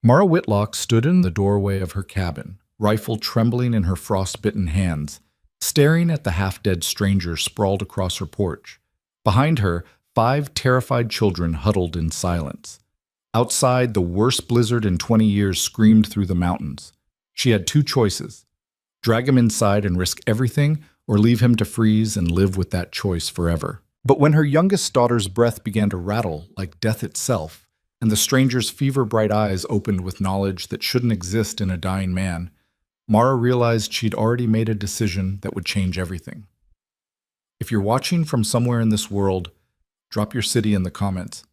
Mara Whitlock stood in the doorway of her cabin, rifle trembling in her frostbitten hands, staring at the half-dead stranger sprawled across her porch. Behind her, 5 terrified children huddled in silence. Outside, the worst blizzard in 20 years screamed through the mountains. She had 2 choices: drag him inside and risk everything, or leave him to freeze and live with that choice forever. But when her youngest daughter's breath began to rattle like death itself, and the stranger's fever-bright eyes opened with knowledge that shouldn't exist in a dying man, Mara realized she'd already made a decision that would change everything. If you're watching from somewhere in this world, drop your city in the comments.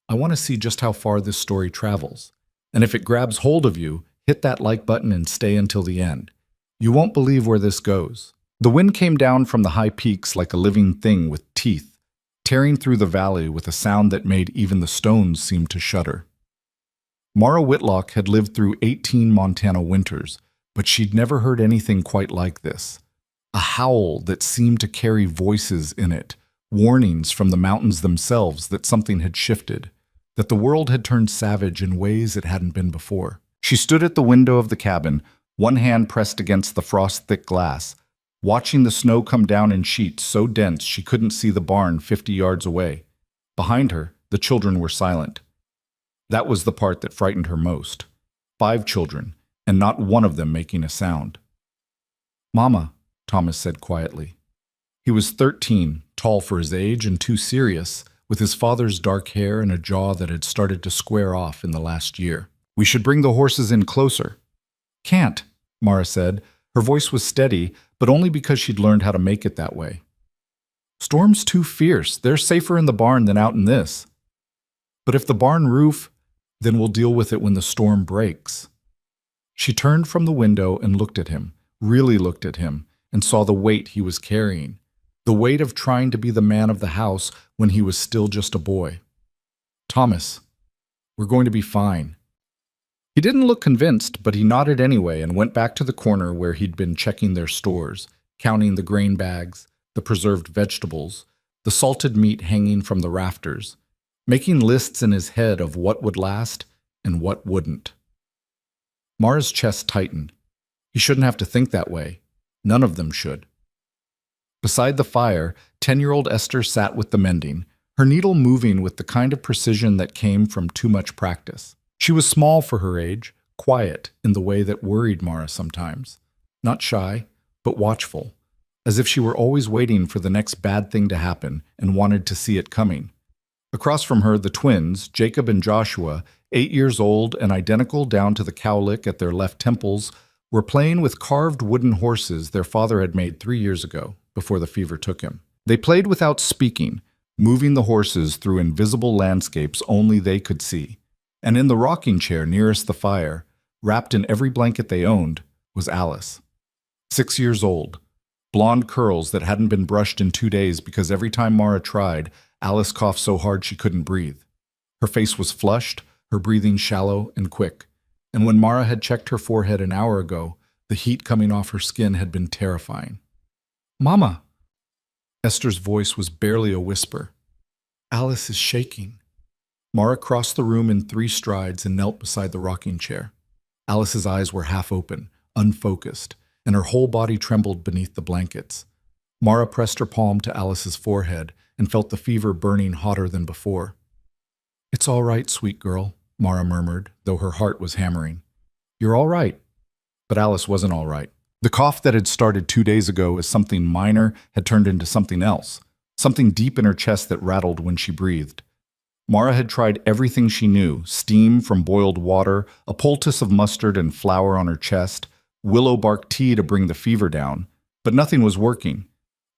I want to see just how far this story travels. And if it grabs hold of you, hit that like button and stay until the end. You won't believe where this goes. The wind came down from the high peaks like a living thing with teeth, tearing through the valley with a sound that made even the stones seem to shudder. Mara Whitlock had lived through 18 Montana winters, but she'd never heard anything quite like this. A howl that seemed to carry voices in it, warnings from the mountains themselves that something had shifted, that the world had turned savage in ways it hadn't been before. She stood at the window of the cabin, one hand pressed against the frost-thick glass, watching the snow come down in sheets so dense she couldn't see the barn 50 yards away. Behind her, the children were silent. That was the part that frightened her most. 5 children, and not one of them making a sound. "Mama," Thomas said quietly. He was 13, tall for his age and too serious, with his father's dark hair and a jaw that had started to square off in the last year. "We should bring the horses in closer." "Can't," Mara said. Her voice was steady, but only because she'd learned how to make it that way. "Storm's too fierce. They're safer in the barn than out in this." "But if the barn roof, then we'll deal with it when the storm breaks." She turned from the window and looked at him, really looked at him, and saw the weight he was carrying, the weight of trying to be the man of the house when he was still just a boy. "Thomas, we're going to be fine." He didn't look convinced, but he nodded anyway and went back to the corner where he'd been checking their stores, counting the grain bags, the preserved vegetables, the salted meat hanging from the rafters, making lists in his head of what would last and what wouldn't. Mara's chest tightened. He shouldn't have to think that way. None of them should. Beside the fire, 10-year-old Esther sat with the mending, her needle moving with the kind of precision that came from too much practice. She was small for her age, quiet in the way that worried Mara sometimes. Not shy, but watchful, as if she were always waiting for the next bad thing to happen and wanted to see it coming. Across from her, the twins, Jacob and Joshua, 8 years old and identical down to the cowlick at their left temples, were playing with carved wooden horses their father had made 3 years ago, before the fever took him. They played without speaking, moving the horses through invisible landscapes only they could see. And in the rocking chair nearest the fire, wrapped in every blanket they owned, was Alice. 6 years old, blonde curls that hadn't been brushed in 2 days because every time Mara tried, Alice coughed so hard she couldn't breathe. Her face was flushed, her breathing shallow and quick. And when Mara had checked her forehead an hour ago, the heat coming off her skin had been terrifying. "Mama!" Esther's voice was barely a whisper. "Alice is shaking." Mara crossed the room in 3 strides and knelt beside the rocking chair. Alice's eyes were half open, unfocused, and her whole body trembled beneath the blankets. Mara pressed her palm to Alice's forehead and felt the fever burning hotter than before. "It's all right, sweet girl," Mara murmured, though her heart was hammering. "You're all right." But Alice wasn't all right. The cough that had started 2 days ago as something minor had turned into something else, something deep in her chest that rattled when she breathed. Mara had tried everything she knew: steam from boiled water, a poultice of mustard and flour on her chest, willow bark tea to bring the fever down, but nothing was working.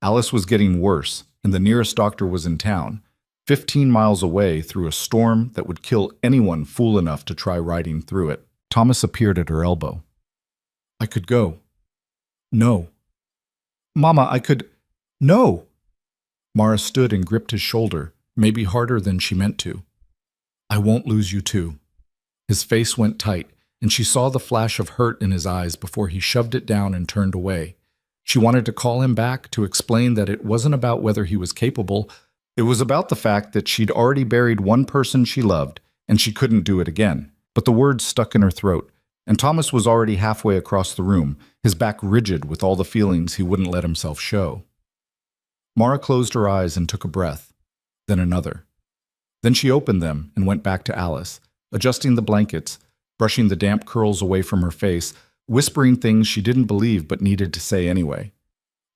Alice was getting worse, and the nearest doctor was in town, 15 miles away through a storm that would kill anyone fool enough to try riding through it. Thomas appeared at her elbow. "I could go." "No." "Mama, I could—" "No!" Mara stood and gripped his shoulder, maybe harder than she meant to. "I won't lose you too." His face went tight, and she saw the flash of hurt in his eyes before he shoved it down and turned away. She wanted to call him back to explain that it wasn't about whether he was capable. It was about the fact that she'd already buried one person she loved, and she couldn't do it again. but the words stuck in her throat, and Thomas was already halfway across the room, his back rigid with all the feelings he wouldn't let himself show. Mara closed her eyes and took a breath, then another. Then she opened them and went back to Alice, adjusting the blankets, brushing the damp curls away from her face, whispering things she didn't believe but needed to say anyway.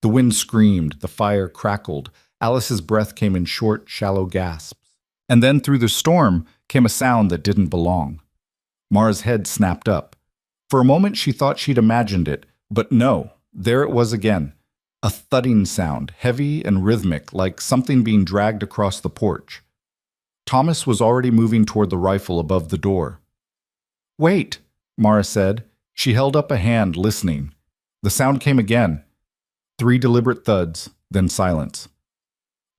The wind screamed, the fire crackled, Alice's breath came in short, shallow gasps. And then through the storm came a sound that didn't belong. Mara's head snapped up. For a moment she thought she'd imagined it, but no, there it was again. A thudding sound, heavy and rhythmic, like something being dragged across the porch. Thomas was already moving toward the rifle above the door. "Wait," Mara said. She held up a hand, listening. The sound came again. 3 deliberate thuds, then silence.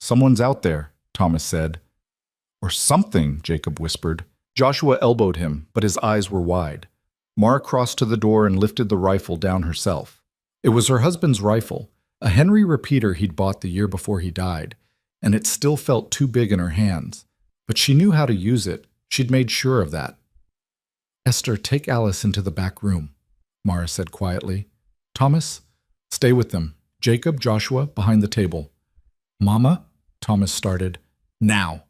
"Someone's out there," Thomas said. "Or something," Jacob whispered. Joshua elbowed him, but his eyes were wide. Mara crossed to the door and lifted the rifle down herself. It was her husband's rifle, a Henry repeater he'd bought the year before he died, and it still felt too big in her hands. But she knew how to use it. She'd made sure of that. "Esther, take Alice into the back room," Mara said quietly. "Thomas, stay with them. Jacob, Joshua, behind the table." "Mama?" Thomas started. "Now."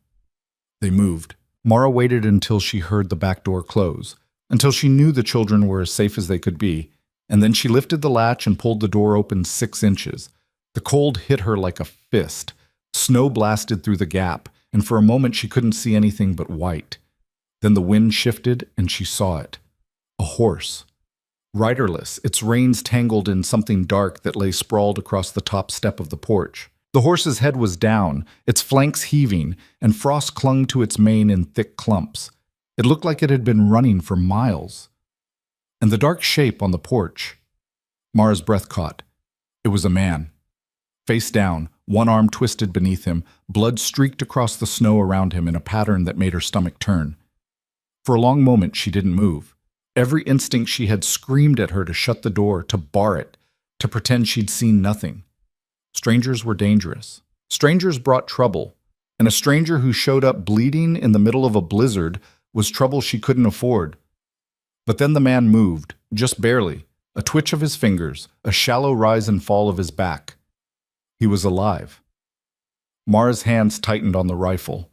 They moved. Mara waited until she heard the back door close, until she knew the children were as safe as they could be, and then she lifted the latch and pulled the door open 6 inches. The cold hit her like a fist. Snow blasted through the gap, and for a moment she couldn't see anything but white. Then the wind shifted, and she saw it. A horse. Riderless, its reins tangled in something dark that lay sprawled across the top step of the porch. The horse's head was down, its flanks heaving, and frost clung to its mane in thick clumps. It looked like it had been running for miles. And the dark shape on the porch. Mara's breath caught. It was a man. Face down, one arm twisted beneath him, blood streaked across the snow around him in a pattern that made her stomach turn. For a long moment she didn't move. Every instinct she had screamed at her to shut the door, to bar it, to pretend she'd seen nothing. Strangers were dangerous. Strangers brought trouble, and a stranger who showed up bleeding in the middle of a blizzard was trouble she couldn't afford. But then the man moved, just barely, a twitch of his fingers, a shallow rise and fall of his back. He was alive. Mara's hands tightened on the rifle.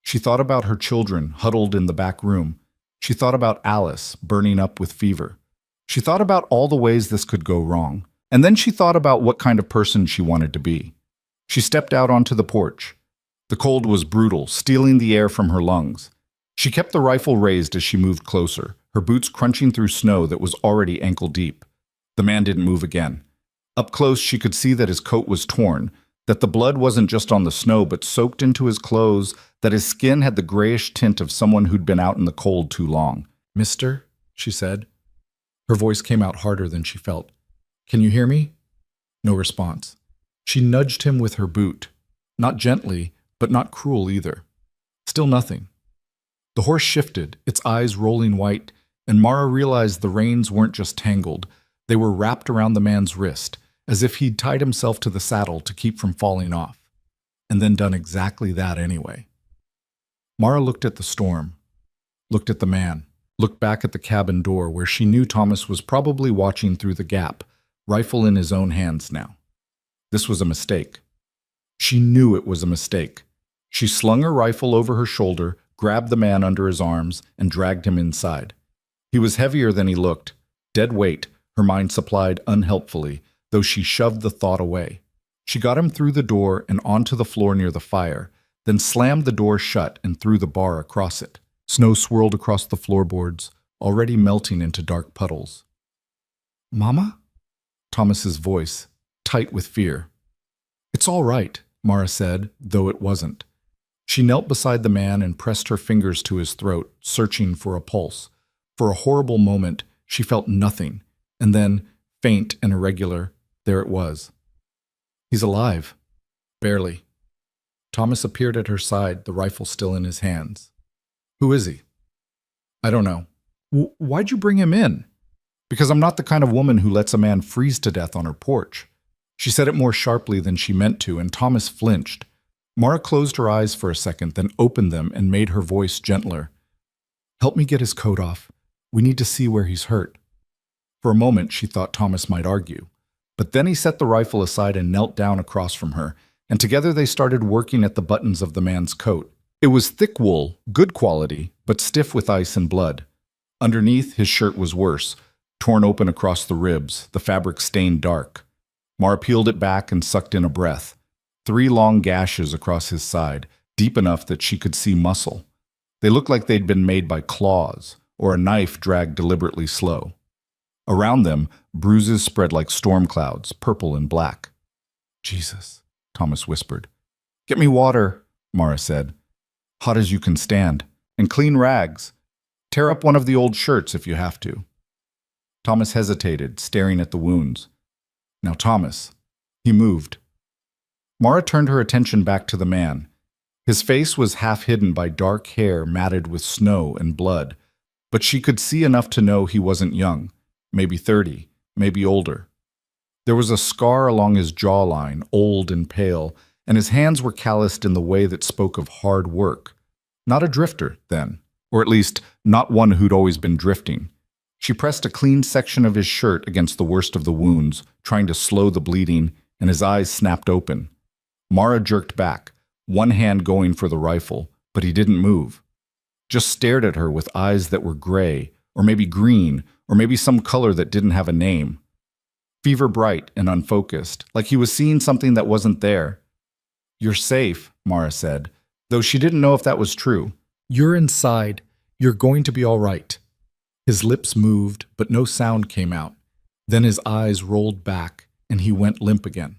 She thought about her children huddled in the back room. She thought about Alice burning up with fever. She thought about all the ways this could go wrong. And then she thought about what kind of person she wanted to be. She stepped out onto the porch. The cold was brutal, stealing the air from her lungs. She kept the rifle raised as she moved closer, her boots crunching through snow that was already ankle deep. The man didn't move again. Up close, she could see that his coat was torn, that the blood wasn't just on the snow but soaked into his clothes, that his skin had the grayish tint of someone who'd been out in the cold too long. "Mister," she said. Her voice came out harder than she felt. "Can you hear me?" No response. She nudged him with her boot. Not gently, but not cruel either. Still nothing. The horse shifted, its eyes rolling white, and Mara realized the reins weren't just tangled. They were wrapped around the man's wrist, as if he'd tied himself to the saddle to keep from falling off, and then done exactly that anyway. Mara looked at the storm, looked at the man, looked back at the cabin door where she knew Thomas was probably watching through the gap, rifle in his own hands now. This was a mistake. She knew it was a mistake. She slung her rifle over her shoulder, grabbed the man under his arms, and dragged him inside. He was heavier than he looked. Dead weight, her mind supplied unhelpfully, though she shoved the thought away. She got him through the door and onto the floor near the fire, then slammed the door shut and threw the bar across it. Snow swirled across the floorboards, already melting into dark puddles. "Mama?" Thomas's voice, tight with fear. "It's all right," Mara said, though it wasn't. She knelt beside the man and pressed her fingers to his throat, searching for a pulse. For a horrible moment, she felt nothing, and then, faint and irregular, there it was. "He's alive." "Barely." Thomas appeared at her side, the rifle still in his hands. "Who is he?" "I don't know." Why'd you bring him in?" "Because I'm not the kind of woman who lets a man freeze to death on her porch." She said it more sharply than she meant to, and Thomas flinched. Mara closed her eyes for a second, then opened them and made her voice gentler. Help me get his coat off. We need to see where he's hurt. For a moment, she thought Thomas might argue. But then he set the rifle aside and knelt down across from her, and together they started working at the buttons of the man's coat. It was thick wool, good quality, but stiff with ice and blood. Underneath, his shirt was worse, torn open across the ribs, the fabric stained dark. Mara peeled it back and sucked in a breath. 3 long gashes across his side, deep enough that she could see muscle. They looked like they'd been made by claws, or a knife dragged deliberately slow. Around them, bruises spread like storm clouds, purple and black. Jesus, Thomas whispered. Get me water, Mara said. Hot as you can stand, and clean rags. Tear up one of the old shirts if you have to. Thomas hesitated, staring at the wounds. Now, Thomas. He moved. Mara turned her attention back to the man. His face was half hidden by dark hair matted with snow and blood, but she could see enough to know he wasn't young, maybe 30, maybe older. There was a scar along his jawline, old and pale, and his hands were calloused in the way that spoke of hard work. Not a drifter, then, or at least not one who'd always been drifting. She pressed a clean section of his shirt against the worst of the wounds, trying to slow the bleeding, and his eyes snapped open. Mara jerked back, one hand going for the rifle, but he didn't move. Just stared at her with eyes that were gray, or maybe green, or maybe some color that didn't have a name. Fever bright and unfocused, like he was seeing something that wasn't there. You're safe, Mara said, though she didn't know if that was true. You're inside. You're going to be all right. His lips moved, but no sound came out. Then his eyes rolled back, and he went limp again.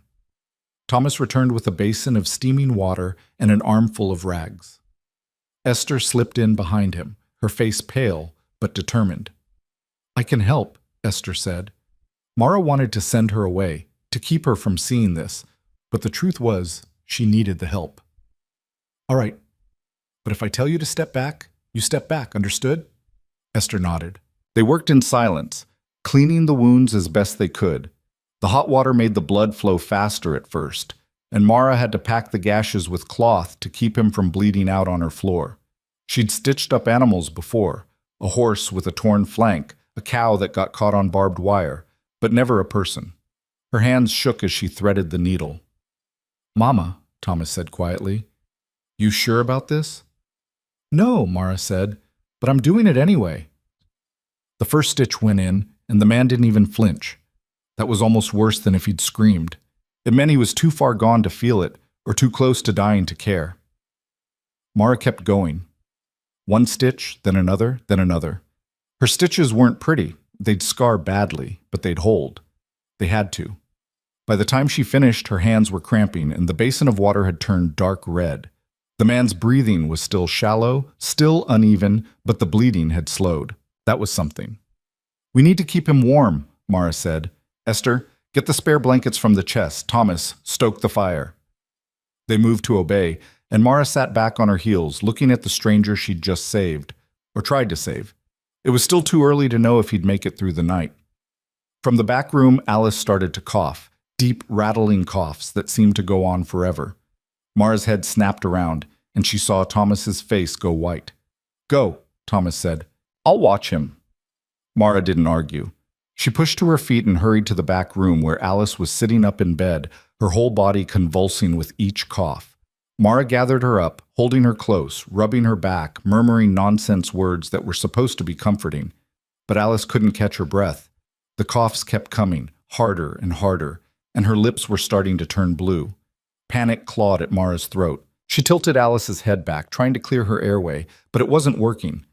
Thomas returned with a basin of steaming water and an armful of rags. Esther slipped in behind him, her face pale, but determined. I can help, Esther said. Mara wanted to send her away, to keep her from seeing this, but the truth was, she needed the help. All right, but if I tell you to step back, you step back, understood? Esther nodded. They worked in silence, cleaning the wounds as best they could. The hot water made the blood flow faster at first, and Mara had to pack the gashes with cloth to keep him from bleeding out on her floor. She'd stitched up animals before, a horse with a torn flank, a cow that got caught on barbed wire, but never a person. Her hands shook as she threaded the needle. Mama, Thomas said quietly, you sure about this? No, Mara said, but I'm doing it anyway. The first stitch went in, and the man didn't even flinch. That was almost worse than if he'd screamed. It meant he was too far gone to feel it, or too close to dying to care. Mara kept going. One stitch, then another, then another. Her stitches weren't pretty. They'd scar badly, but they'd hold. They had to. By the time she finished, her hands were cramping, and the basin of water had turned dark red. The man's breathing was still shallow, still uneven, but the bleeding had slowed. That was something. We need to keep him warm, Mara said. Esther, get the spare blankets from the chest. Thomas, stoke the fire. They moved to obey, and Mara sat back on her heels, looking at the stranger she'd just saved, or tried to save. It was still too early to know if he'd make it through the night. From the back room, Alice started to cough, deep, rattling coughs that seemed to go on forever. Mara's head snapped around, and she saw Thomas's face go white. Go, Thomas said. I'll watch him. Mara didn't argue. She pushed to her feet and hurried to the back room where Alice was sitting up in bed, her whole body convulsing with each cough. Mara gathered her up, holding her close, rubbing her back, murmuring nonsense words that were supposed to be comforting. But Alice couldn't catch her breath. The coughs kept coming, harder and harder, and her lips were starting to turn blue. Panic clawed at Mara's throat. She tilted Alice's head back, trying to clear her airway, but it wasn't working.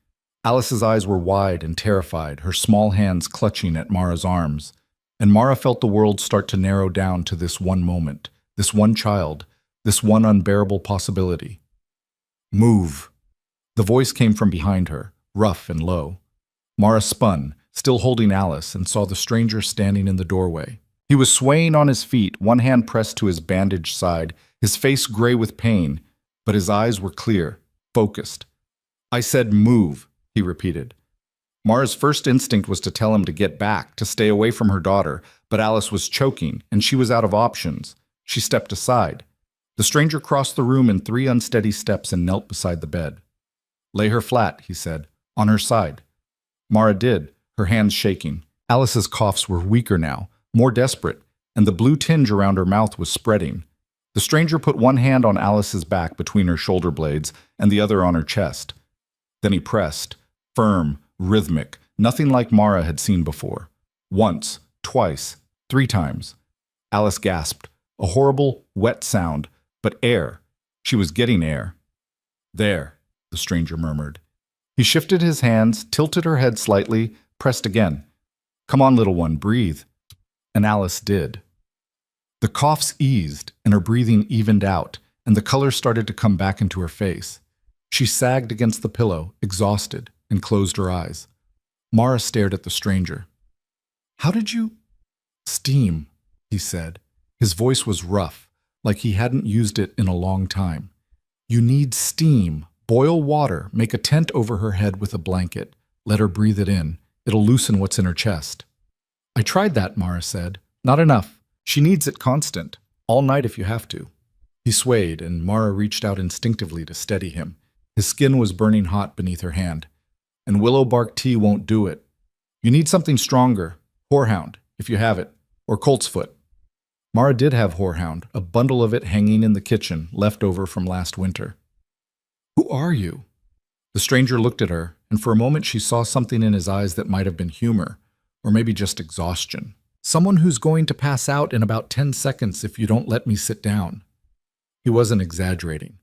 Alice's eyes were wide and terrified, her small hands clutching at Mara's arms. And Mara felt the world start to narrow down to this one moment, this one child, this one unbearable possibility. Move. The voice came from behind her, rough and low. Mara spun, still holding Alice, and saw the stranger standing in the doorway. He was swaying on his feet, one hand pressed to his bandaged side, his face gray with pain, but his eyes were clear, focused. I said move, he repeated. Mara's first instinct was to tell him to get back, to stay away from her daughter, but Alice was choking, and she was out of options. She stepped aside. The stranger crossed the room in 3 unsteady steps and knelt beside the bed. Lay her flat, he said. On her side. Mara did, her hands shaking. Alice's coughs were weaker now, more desperate, and the blue tinge around her mouth was spreading. The stranger put one hand on Alice's back between her shoulder blades and the other on her chest. Then he pressed, firm, rhythmic, nothing like Mara had seen before. Once, twice, 3 times. Alice gasped, a horrible, wet sound, but air. She was getting air. There, the stranger murmured. He shifted his hands, tilted her head slightly, pressed again. Come on, little one, breathe. And Alice did. The coughs eased, and her breathing evened out, and the color started to come back into her face. She sagged against the pillow, exhausted, and closed her eyes. Mara stared at the stranger. How did you? Steam, he said. His voice was rough, like he hadn't used it in a long time. You need steam. Boil water, make a tent over her head with a blanket. Let her breathe it in. It'll loosen what's in her chest. I tried that, Mara said. Not enough. She needs it constant. All night if you have to. He swayed, and Mara reached out instinctively to steady him. His skin was burning hot beneath her hand. And willow bark tea won't do it. You need something stronger. Horehound, if you have it. Or colt's foot. Mara did have horehound, a bundle of it hanging in the kitchen, left over from last winter. Who are you? The stranger looked at her, and for a moment she saw something in his eyes that might have been humor, or maybe just exhaustion. Someone who's going to pass out in about 10 seconds if you don't let me sit down. He wasn't exaggerating.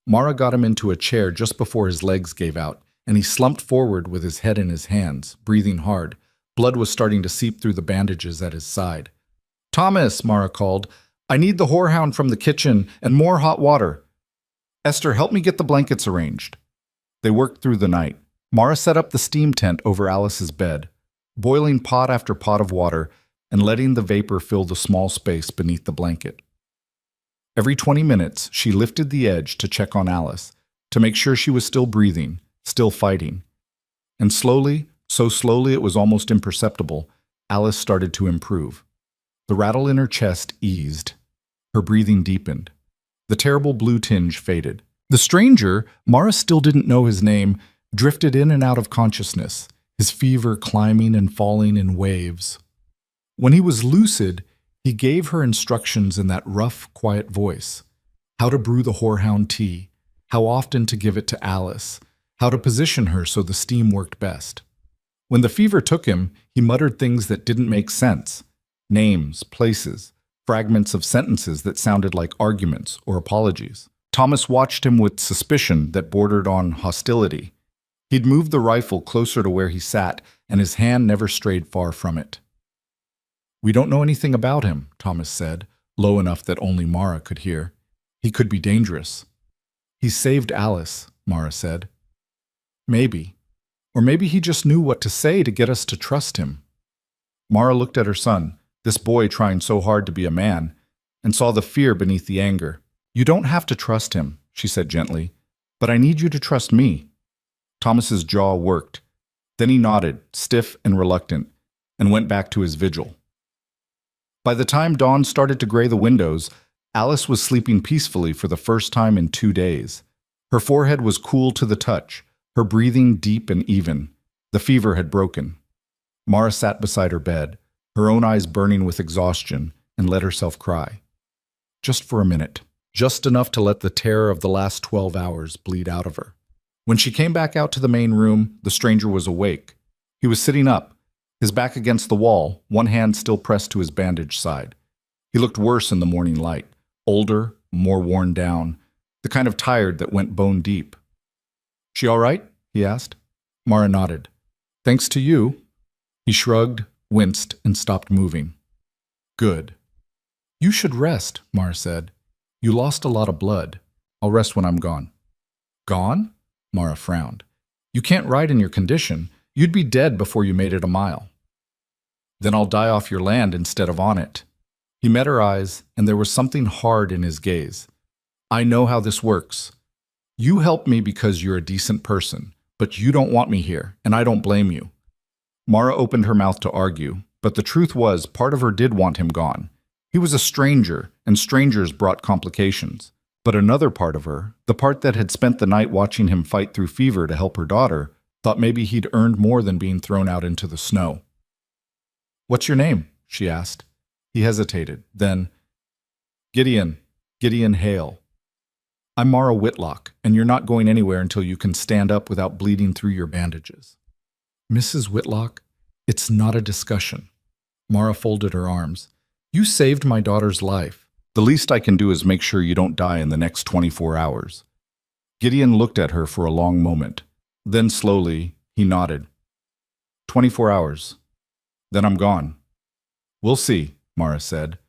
Mara got him into a chair just before his legs gave out, and he slumped forward with his head in his hands, breathing hard. Blood was starting to seep through the bandages at his side. Thomas, Mara called, I need the horehound from the kitchen and more hot water. Esther, help me get the blankets arranged. They worked through the night. Mara set up the steam tent over Alice's bed, boiling pot after pot of water and letting the vapor fill the small space beneath the blanket. Every 20 minutes, she lifted the edge to check on Alice, to make sure she was still breathing, still fighting. And slowly, so slowly it was almost imperceptible, Alice started to improve. The rattle in her chest eased. Her breathing deepened. The terrible blue tinge faded. The stranger, Mara still didn't know his name, drifted in and out of consciousness, his fever climbing and falling in waves. When he was lucid, he gave her instructions in that rough, quiet voice. How to brew the horehound tea, how often to give it to Alice, how to position her so the steam worked best. When the fever took him, he muttered things that didn't make sense. Names, places, fragments of sentences that sounded like arguments or apologies. Thomas watched him with suspicion that bordered on hostility. He'd moved the rifle closer to where he sat, and his hand never strayed far from it. We don't know anything about him, Thomas said, low enough that only Mara could hear. He could be dangerous. He saved Alice, Mara said. Maybe. Or maybe he just knew what to say to get us to trust him. Mara looked at her son, this boy trying so hard to be a man, and saw the fear beneath the anger. You don't have to trust him, she said gently, but I need you to trust me. Thomas's jaw worked. Then he nodded, stiff and reluctant, and went back to his vigil. By the time dawn started to gray the windows, Alice was sleeping peacefully for the first time in 2 days. Her forehead was cool to the touch, her breathing deep and even. The fever had broken. Mara sat beside her bed, her own eyes burning with exhaustion, and let herself cry. Just for a minute. Just enough to let the terror of the last 12 hours bleed out of her. When she came back out to the main room, the stranger was awake. He was sitting up, his back against the wall, one hand still pressed to his bandaged side. He looked worse in the morning light, older, more worn down, the kind of tired that went bone deep. She all right? He asked. Mara nodded. Thanks to you. He shrugged, winced, and stopped moving. Good. You should rest, Mara said. You lost a lot of blood. I'll rest when I'm gone. Gone? Mara frowned. You can't ride in your condition. You'd be dead before you made it a mile. Then I'll die off your land instead of on it. He met her eyes, and there was something hard in his gaze. I know how this works. You help me because you're a decent person, but you don't want me here, and I don't blame you. Mara opened her mouth to argue, but the truth was part of her did want him gone. He was a stranger, and strangers brought complications. But another part of her, the part that had spent the night watching him fight through fever to help her daughter, Thought maybe he'd earned more than being thrown out into the snow. "What's your name?" she asked. He hesitated. Then, Gideon Hale. "I'm Mara Whitlock, and you're not going anywhere until you can stand up without bleeding through your bandages." "Mrs. Whitlock, it's not a discussion." Mara folded her arms. "You saved my daughter's life. The least I can do is make sure you don't die in the next 24 hours. Gideon looked at her for a long moment. Then slowly, he nodded. 24 hours. Then I'm gone." "We'll see," Mara said.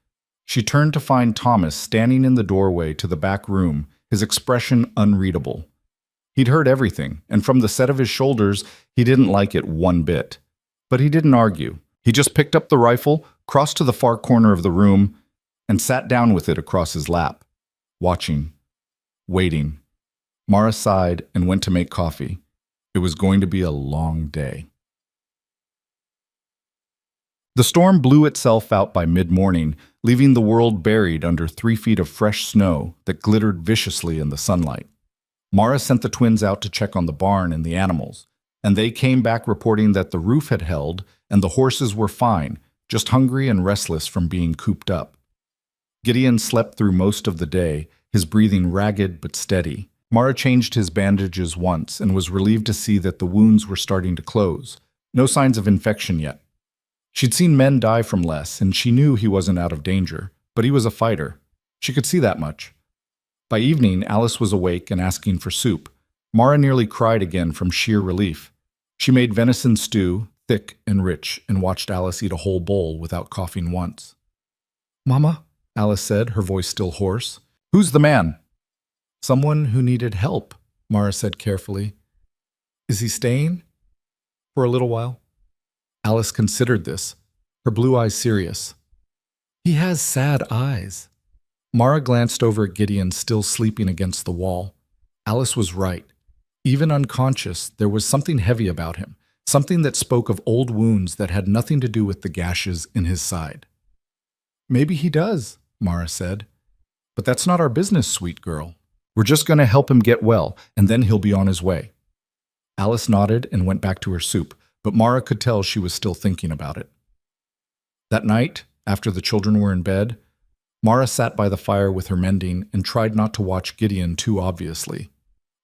She turned to find Thomas standing in the doorway to the back room, his expression unreadable. He'd heard everything, and from the set of his shoulders, he didn't like it one bit. But he didn't argue. He just picked up the rifle, crossed to the far corner of the room, and sat down with it across his lap, watching, waiting. Mara sighed and went to make coffee. It was going to be a long day. The storm blew itself out by mid-morning, leaving the world buried under 3 feet of fresh snow that glittered viciously in the sunlight. Mara sent the twins out to check on the barn and the animals, and they came back reporting that the roof had held and the horses were fine, just hungry and restless from being cooped up. Gideon slept through most of the day, his breathing ragged but steady. Mara changed his bandages once and was relieved to see that the wounds were starting to close. No signs of infection yet. She'd seen men die from less, and she knew he wasn't out of danger, but he was a fighter. She could see that much. By evening, Alice was awake and asking for soup. Mara nearly cried again from sheer relief. She made venison stew, thick and rich, and watched Alice eat a whole bowl without coughing once. "Mama," Alice said, her voice still hoarse. "Who's the man?" "Someone who needed help," Mara said carefully. "Is he staying?" "For a little while." Alice considered this, her blue eyes serious. "He has sad eyes." Mara glanced over at Gideon still sleeping against the wall. Alice was right. Even unconscious, there was something heavy about him, something that spoke of old wounds that had nothing to do with the gashes in his side. "Maybe he does," Mara said. "But that's not our business, sweet girl. We're just going to help him get well, and then he'll be on his way." Alice nodded and went back to her soup, but Mara could tell she was still thinking about it. That night, after the children were in bed, Mara sat by the fire with her mending and tried not to watch Gideon too obviously.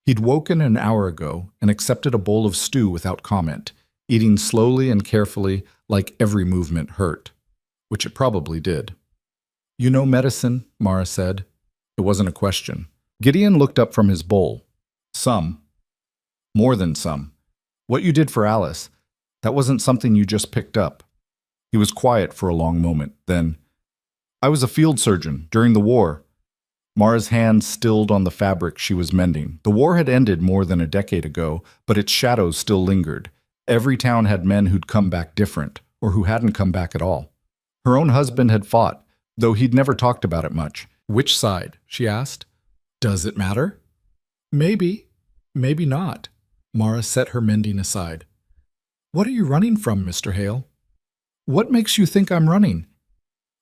He'd woken an hour ago and accepted a bowl of stew without comment, eating slowly and carefully like every movement hurt, which it probably did. "You know medicine," Mara said. It wasn't a question. Gideon looked up from his bowl. "Some. More than some. What you did for Alice, that wasn't something you just picked up." He was quiet for a long moment. Then, "I was a field surgeon during the war." Mara's hands stilled on the fabric she was mending. The war had ended more than a decade ago, but its shadows still lingered. Every town had men who'd come back different, or who hadn't come back at all. Her own husband had fought, though he'd never talked about it much. "Which side?" she asked. "Does it matter?" "Maybe. Maybe not." Mara set her mending aside. "What are you running from, Mr. Hale?" "What makes you think I'm running?"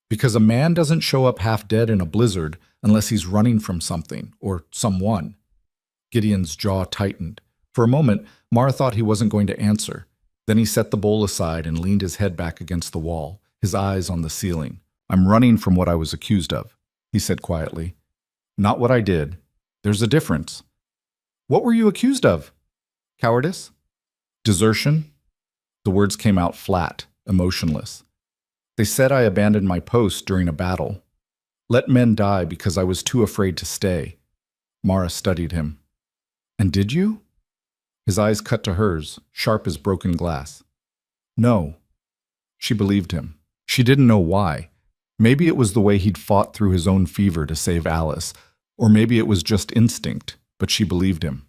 "Because a man doesn't show up half dead in a blizzard unless he's running from something or someone." Gideon's jaw tightened. For a moment, Mara thought he wasn't going to answer. Then he set the bowl aside and leaned his head back against the wall, his eyes on the ceiling. "I'm running from what I was accused of," he said quietly. "Not what I did. There's a difference." "What were you accused of?" "Cowardice? Desertion?" The words came out flat, emotionless. "They said I abandoned my post during a battle. Let men die because I was too afraid to stay." Mara studied him. "And did you?" His eyes cut to hers, sharp as broken glass. "No." She believed him. She didn't know why. Maybe it was the way he'd fought through his own fever to save Alice, or maybe it was just instinct, but she believed him.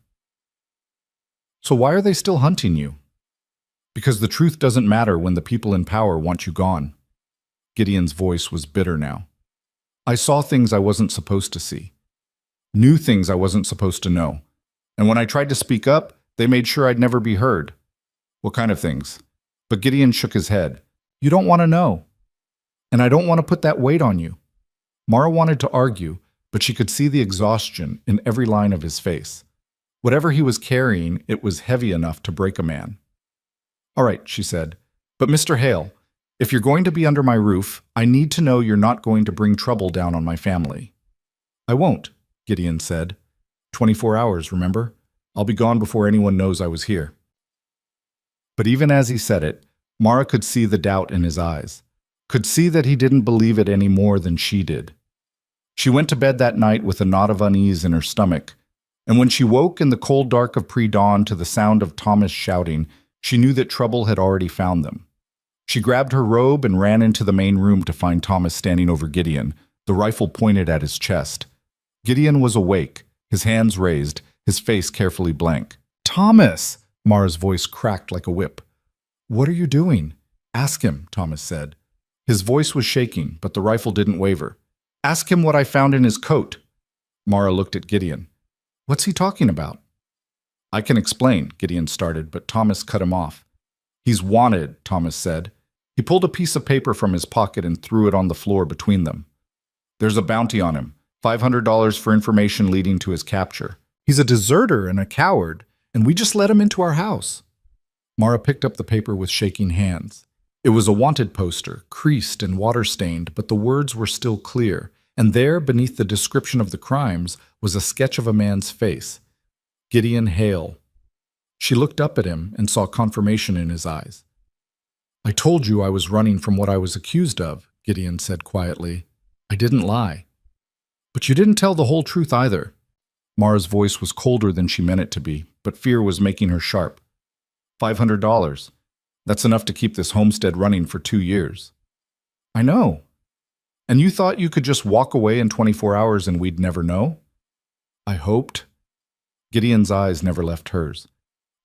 "So why are they still hunting you?" "Because the truth doesn't matter when the people in power want you gone." Gideon's voice was bitter now. "I saw things I wasn't supposed to see. Knew things I wasn't supposed to know. And when I tried to speak up, they made sure I'd never be heard." "What kind of things?" But Gideon shook his head. "You don't want to know. And I don't want to put that weight on you." Mara wanted to argue, but she could see the exhaustion in every line of his face. Whatever he was carrying, it was heavy enough to break a man. "All right," she said. "But Mr. Hale, if you're going to be under my roof, I need to know you're not going to bring trouble down on my family." "I won't," Gideon said. 24 hours, remember? I'll be gone before anyone knows I was here." But even as he said it, Mara could see the doubt in his eyes, could see that he didn't believe it any more than she did. She went to bed that night with a knot of unease in her stomach, and when she woke in the cold dark of pre-dawn to the sound of Thomas shouting, she knew that trouble had already found them. She grabbed her robe and ran into the main room to find Thomas standing over Gideon, the rifle pointed at his chest. Gideon was awake, his hands raised, his face carefully blank. "Thomas!" Mara's voice cracked like a whip. "What are you doing?" "Ask him," Thomas said. His voice was shaking, but the rifle didn't waver. "Ask him what I found in his coat." Mara looked at Gideon. "What's he talking about?" "I can explain," Gideon started, but Thomas cut him off. "He's wanted," Thomas said. He pulled a piece of paper from his pocket and threw it on the floor between them. "There's a bounty on him, $500 for information leading to his capture. He's a deserter and a coward, and we just let him into our house." Mara picked up the paper with shaking hands. It was a wanted poster, creased and water-stained, but the words were still clear, and there, beneath the description of the crimes, was a sketch of a man's face. Gideon Hale. She looked up at him and saw confirmation in his eyes. "I told you I was running from what I was accused of," Gideon said quietly. "I didn't lie." "But you didn't tell the whole truth either." Mara's voice was colder than she meant it to be, but fear was making her sharp. $500. That's enough to keep this homestead running for 2 years. "I know. And you thought you could just walk away in 24 hours and we'd never know?" "I hoped." Gideon's eyes never left hers.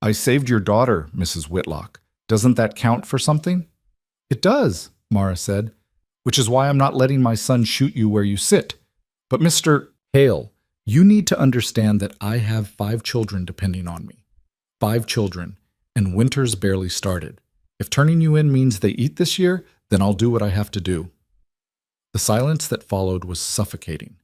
"I saved your daughter, Mrs. Whitlock. Doesn't that count for something?" "It does," Mara said, "which is why I'm not letting my son shoot you where you sit. But Mr. Hale, you need to understand that I have 5 children depending on me. 5 children, and winter's barely started. If turning you in means they eat this year, then I'll do what I have to do." The silence that followed was suffocating.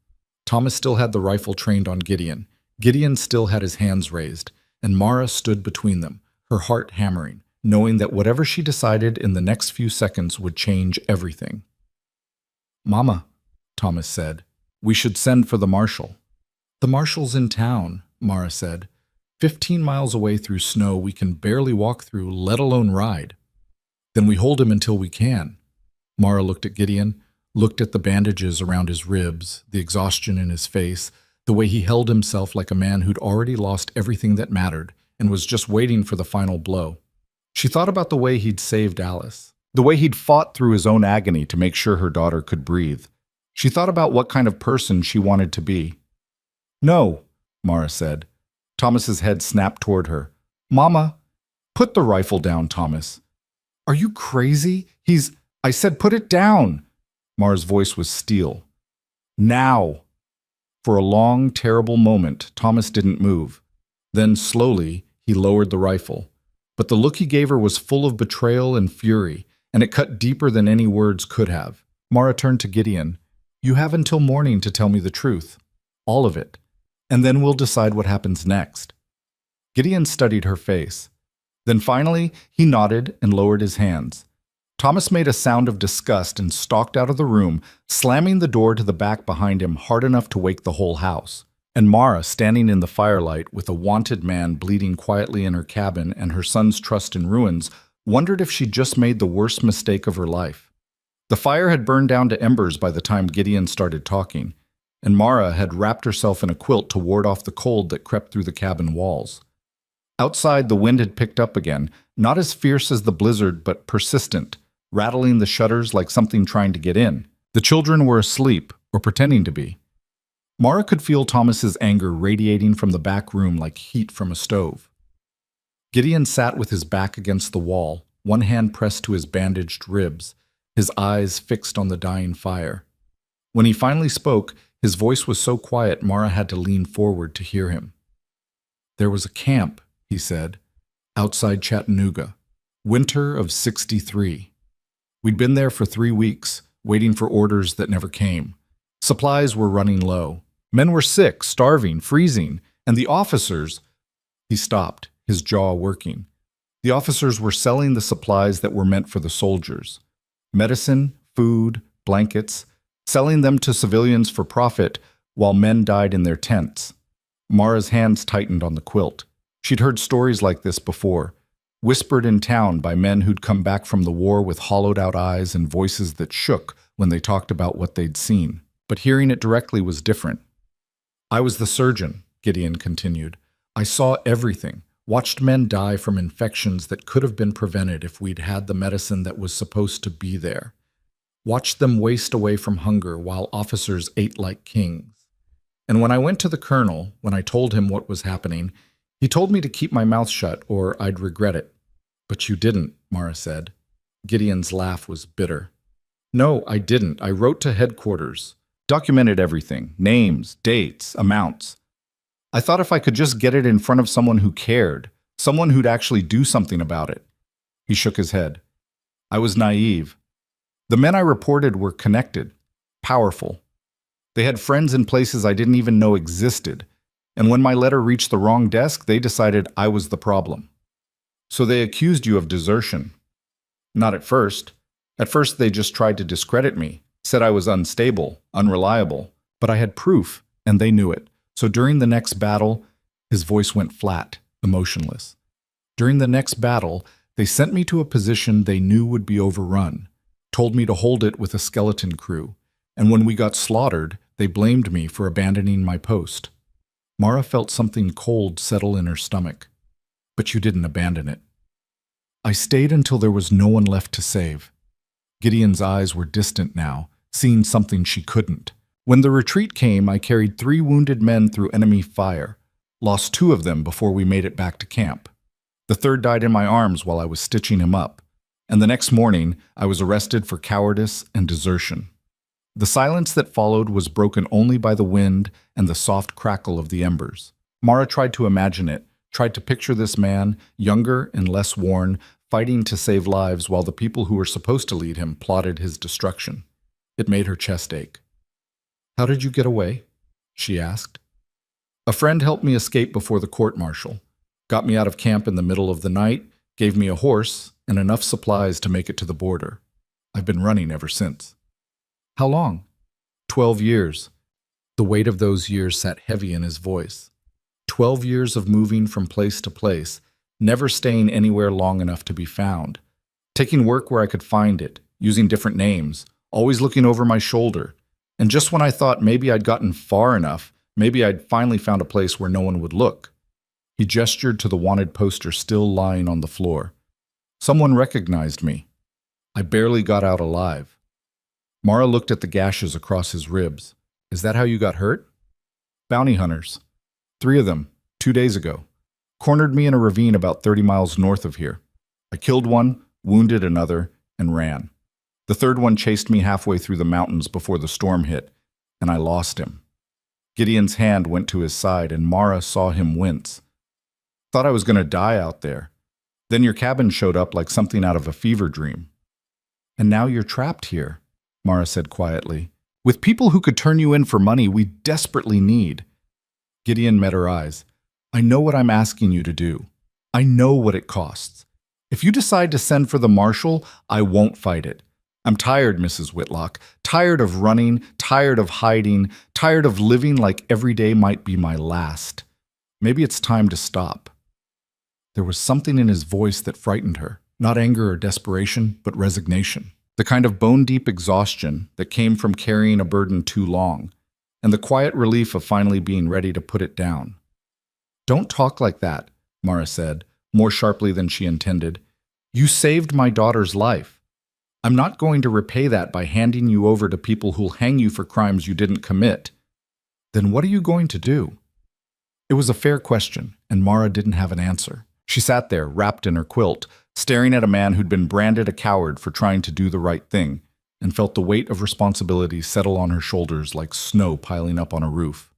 Thomas still had the rifle trained on Gideon. Gideon still had his hands raised, and Mara stood between them, her heart hammering, knowing that whatever she decided in the next few seconds would change everything. "Mama," Thomas said, "we should send for the marshal." "The marshal's in town," Mara said. 15 miles away through snow we can barely walk through, let alone ride." "Then we hold him until we can." Mara looked at Gideon, looked at the bandages around his ribs, the exhaustion in his face, the way he held himself like a man who'd already lost everything that mattered and was just waiting for the final blow. She thought about the way he'd saved Alice, the way he'd fought through his own agony to make sure her daughter could breathe. She thought about what kind of person she wanted to be. "No," Mara said. Thomas's head snapped toward her. "Mama." "Put the rifle down, Thomas." "Are you crazy? I said put it down." Mara's voice was steel. "Now." For a long, terrible moment, Thomas didn't move. Then, slowly, he lowered the rifle. But the look he gave her was full of betrayal and fury, and it cut deeper than any words could have. Mara turned to Gideon. "You have until morning to tell me the truth. All of it. And then we'll decide what happens next." Gideon studied her face. Then finally, he nodded and lowered his hands. Thomas made a sound of disgust and stalked out of the room, slamming the door to the back behind him hard enough to wake the whole house. And Mara, standing in the firelight with a wanted man bleeding quietly in her cabin and her son's trust in ruins, wondered if she'd just made the worst mistake of her life. The fire had burned down to embers by the time Gideon started talking, and Mara had wrapped herself in a quilt to ward off the cold that crept through the cabin walls. Outside, the wind had picked up again, not as fierce as the blizzard, but persistent, rattling the shutters like something trying to get in. The children were asleep, or pretending to be. Mara could feel Thomas's anger radiating from the back room like heat from a stove. Gideon sat with his back against the wall, one hand pressed to his bandaged ribs, his eyes fixed on the dying fire. When he finally spoke, his voice was so quiet Mara had to lean forward to hear him. "There was a camp," he said, "outside Chattanooga. Winter of '63. We'd been there for 3 weeks, waiting for orders that never came. Supplies were running low. Men were sick, starving, freezing, and the officers, He stopped, his jaw working. The officers were selling the supplies that were meant for the soldiers. Medicine, food, blankets, selling them to civilians for profit while men died in their tents. Mara's hands tightened on the quilt. She'd heard stories like this before, whispered in town by men who'd come back from the war with hollowed-out eyes and voices that shook when they talked about what they'd seen. But hearing it directly was different. "I was the surgeon," Gideon continued. "I saw everything, watched men die from infections that could have been prevented if we'd had the medicine that was supposed to be there. Watched them waste away from hunger while officers ate like kings. And when I went to the colonel, when I told him what was happening, he told me to keep my mouth shut or I'd regret it." "But you didn't," Mara said. Gideon's laugh was bitter. "No, I didn't. I wrote to headquarters. Documented everything, names, dates, amounts. I thought if I could just get it in front of someone who cared, someone who'd actually do something about it." He shook his head. "I was naive. The men I reported were connected, powerful. They had friends in places I didn't even know existed, and when my letter reached the wrong desk, they decided I was the problem. So they accused you of desertion." "Not at first. At first they just tried to discredit me, said I was unstable, unreliable, but I had proof, and they knew it. So during the next battle," his voice went flat, emotionless. "During the next battle, they sent me to a position they knew would be overrun, told me to hold it with a skeleton crew, and when we got slaughtered, they blamed me for abandoning my post." Mara felt something cold settle in her stomach. "But you didn't abandon it." "I stayed until there was no one left to save." Gideon's eyes were distant now, seeing something she couldn't. "When the retreat came, I carried 3 wounded men through enemy fire, lost 2 of them before we made it back to camp. The 3rd died in my arms while I was stitching him up, and the next morning I was arrested for cowardice and desertion." The silence that followed was broken only by the wind and the soft crackle of the embers. Mara tried to imagine it, tried to picture this man, younger and less worn, fighting to save lives while the people who were supposed to lead him plotted his destruction. It made her chest ache. "How did you get away?" she asked. "A friend helped me escape before the court-martial, got me out of camp in the middle of the night, gave me a horse and enough supplies to make it to the border. I've been running ever since." "How long?" 12 years. The weight of those years sat heavy in his voice. 12 years of moving from place to place, never staying anywhere long enough to be found. Taking work where I could find it, using different names, always looking over my shoulder. And just when I thought maybe I'd gotten far enough, maybe I'd finally found a place where no one would look. He gestured to the wanted poster still lying on the floor. "Someone recognized me. I barely got out alive." Mara looked at the gashes across his ribs. "Is that how you got hurt?" "Bounty hunters. 3 of them, 2 days ago. Cornered me in a ravine about 30 miles north of here. I killed one, wounded another, and ran. The 3rd one chased me halfway through the mountains before the storm hit, and I lost him." Gideon's hand went to his side, and Mara saw him wince. "Thought I was going to die out there. Then your cabin showed up like something out of a fever dream." "And now you're trapped here," Mara said quietly, "with people who could turn you in for money we desperately need." Gideon met her eyes. "I know what I'm asking you to do. I know what it costs. If you decide to send for the marshal, I won't fight it. I'm tired, Mrs. Whitlock, tired of running, tired of hiding, tired of living like every day might be my last. Maybe it's time to stop." There was something in his voice that frightened her, not anger or desperation, but resignation. The kind of bone-deep exhaustion that came from carrying a burden too long, and the quiet relief of finally being ready to put it down. "Don't talk like that," Mara said, more sharply than she intended. "You saved my daughter's life. I'm not going to repay that by handing you over to people who'll hang you for crimes you didn't commit. Then what are you going to do?" It was a fair question, and Mara didn't have an answer. She sat there, wrapped in her quilt, staring at a man who'd been branded a coward for trying to do the right thing, and felt the weight of responsibility settle on her shoulders like snow piling up on a roof.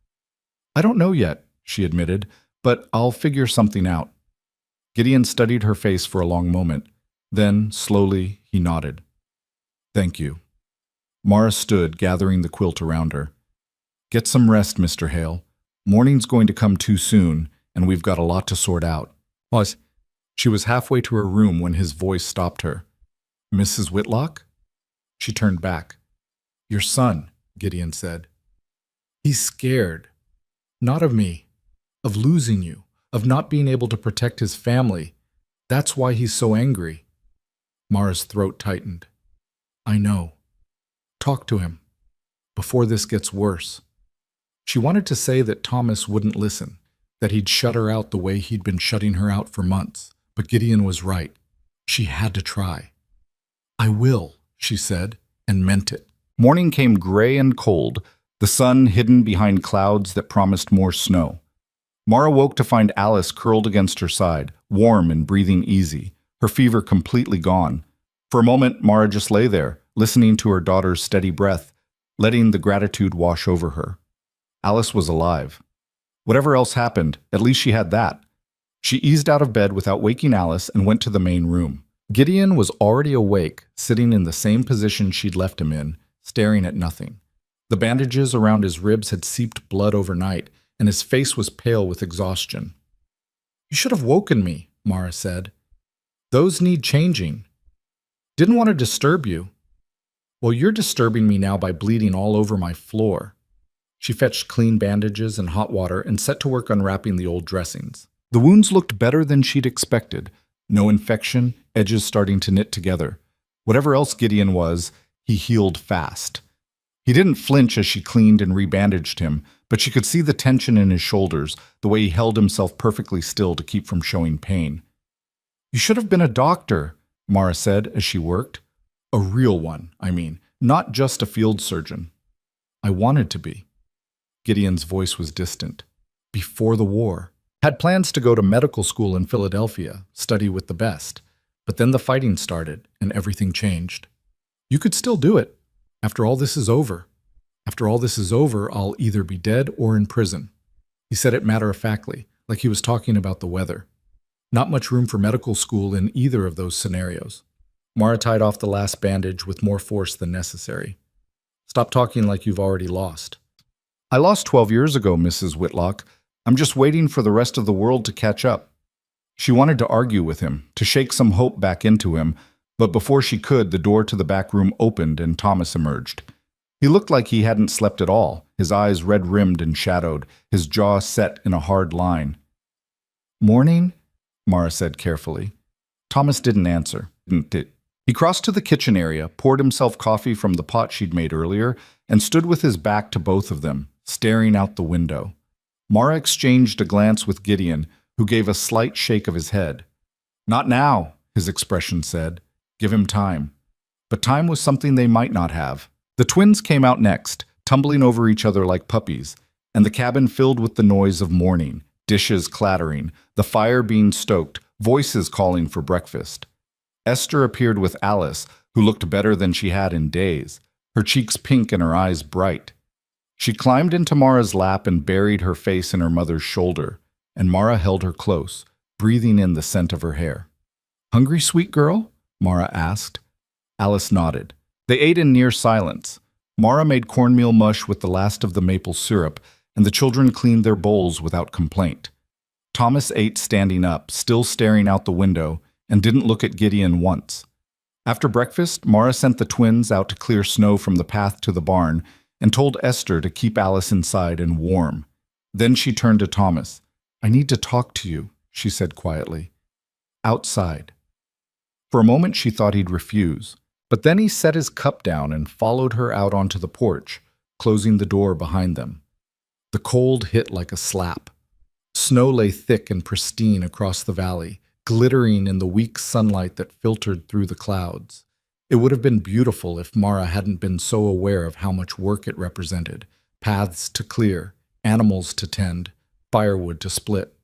"I don't know yet," she admitted, "but I'll figure something out." Gideon studied her face for a long moment. Then, slowly, he nodded. "Thank you." Mara stood, gathering the quilt around her. "Get some rest, Mr. Hale. Morning's going to come too soon, and we've got a lot to sort out. Pause. She was halfway to her room when his voice stopped her. Mrs. Whitlock? She turned back. Your son, Gideon said. He's scared. Not of me. Of losing you. Of not being able to protect his family. That's why he's so angry. Mara's throat tightened. I know. Talk to him. Before this gets worse. She wanted to say that Thomas wouldn't listen, that he'd shut her out the way he'd been shutting her out for months. But Gideon was right. She had to try. I will, she said, and meant it. Morning came gray and cold, the sun hidden behind clouds that promised more snow. Mara woke to find Alice curled against her side, warm and breathing easy, her fever completely gone. For a moment, Mara just lay there, listening to her daughter's steady breath, letting the gratitude wash over her. Alice was alive. Whatever else happened, at least she had that. She eased out of bed without waking Alice and went to the main room. Gideon was already awake, sitting in the same position she'd left him in, staring at nothing. The bandages around his ribs had seeped blood overnight, and his face was pale with exhaustion. You should have woken me, Mara said. Those need changing. Didn't want to disturb you. Well, you're disturbing me now by bleeding all over my floor. She fetched clean bandages and hot water and set to work unwrapping the old dressings. The wounds looked better than she'd expected. No infection, edges starting to knit together. Whatever else Gideon was, he healed fast. He didn't flinch as she cleaned and rebandaged him, but she could see the tension in his shoulders, the way he held himself perfectly still to keep from showing pain. You should have been a doctor, Mara said as she worked. A real one, I mean, not just a field surgeon. I wanted to be. Gideon's voice was distant. Before the war. Had plans to go to medical school in Philadelphia, study with the best. But then the fighting started, and everything changed. You could still do it. After all this is over. After all this is over, I'll either be dead or in prison. He said it matter-of-factly, like he was talking about the weather. Not much room for medical school in either of those scenarios. Mara tied off the last bandage with more force than necessary. Stop talking like you've already lost. I lost 12 years ago, Mrs. Whitlock. I'm just waiting for the rest of the world to catch up. She wanted to argue with him, to shake some hope back into him, but before she could, the door to the back room opened and Thomas emerged. He looked like he hadn't slept at all, his eyes red-rimmed and shadowed, his jaw set in a hard line. Morning? Mara said carefully. Thomas didn't answer. He crossed to the kitchen area, poured himself coffee from the pot she'd made earlier, and stood with his back to both of them, staring out the window. Mara exchanged a glance with Gideon, who gave a slight shake of his head. Not now, his expression said. Give him time. But time was something they might not have. The twins came out next, tumbling over each other like puppies, and the cabin filled with the noise of morning, dishes clattering, the fire being stoked, voices calling for breakfast. Esther appeared with Alice, who looked better than she had in days, her cheeks pink and her eyes bright. She climbed into Mara's lap and buried her face in her mother's shoulder, and Mara held her close, breathing in the scent of her hair. Hungry, sweet girl? Mara asked. Alice nodded. They ate in near silence. Mara made cornmeal mush with the last of the maple syrup, and the children cleaned their bowls without complaint. Thomas ate standing up, still staring out the window, and didn't look at Gideon once. After breakfast, Mara sent the twins out to clear snow from the path to the barn and told Esther to keep Alice inside and warm. Then she turned to Thomas. I need to talk to you, she said quietly. Outside. For a moment she thought he'd refuse, but then he set his cup down and followed her out onto the porch, closing the door behind them. The cold hit like a slap. Snow lay thick and pristine across the valley, glittering in the weak sunlight that filtered through the clouds. It would have been beautiful if Mara hadn't been so aware of how much work it represented, paths to clear, animals to tend, firewood to split.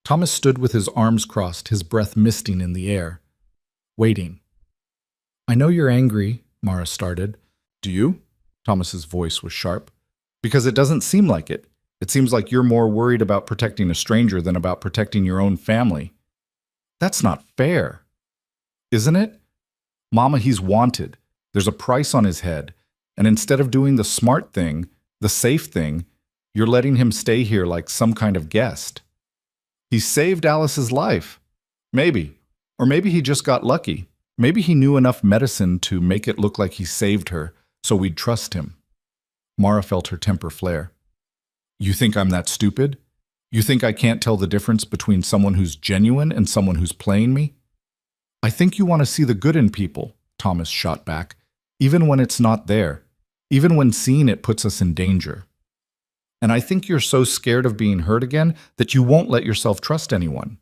Thomas stood with his arms crossed, his breath misting in the air, waiting. I know you're angry, Mara started. Do you? Thomas's voice was sharp. Because it doesn't seem like it. It seems like you're more worried about protecting a stranger than about protecting your own family. That's not fair. Isn't it? Mama, he's wanted. There's a price on his head. And instead of doing the smart thing, the safe thing, you're letting him stay here like some kind of guest. He saved Alice's life. Maybe. Or maybe he just got lucky. Maybe he knew enough medicine to make it look like he saved her, so we'd trust him. Mara felt her temper flare. You think I'm that stupid? You think I can't tell the difference between someone who's genuine and someone who's playing me? I think you want to see the good in people, Thomas shot back, even when it's not there, even when seeing it puts us in danger. And I think you're so scared of being hurt again that you won't let yourself trust anyone.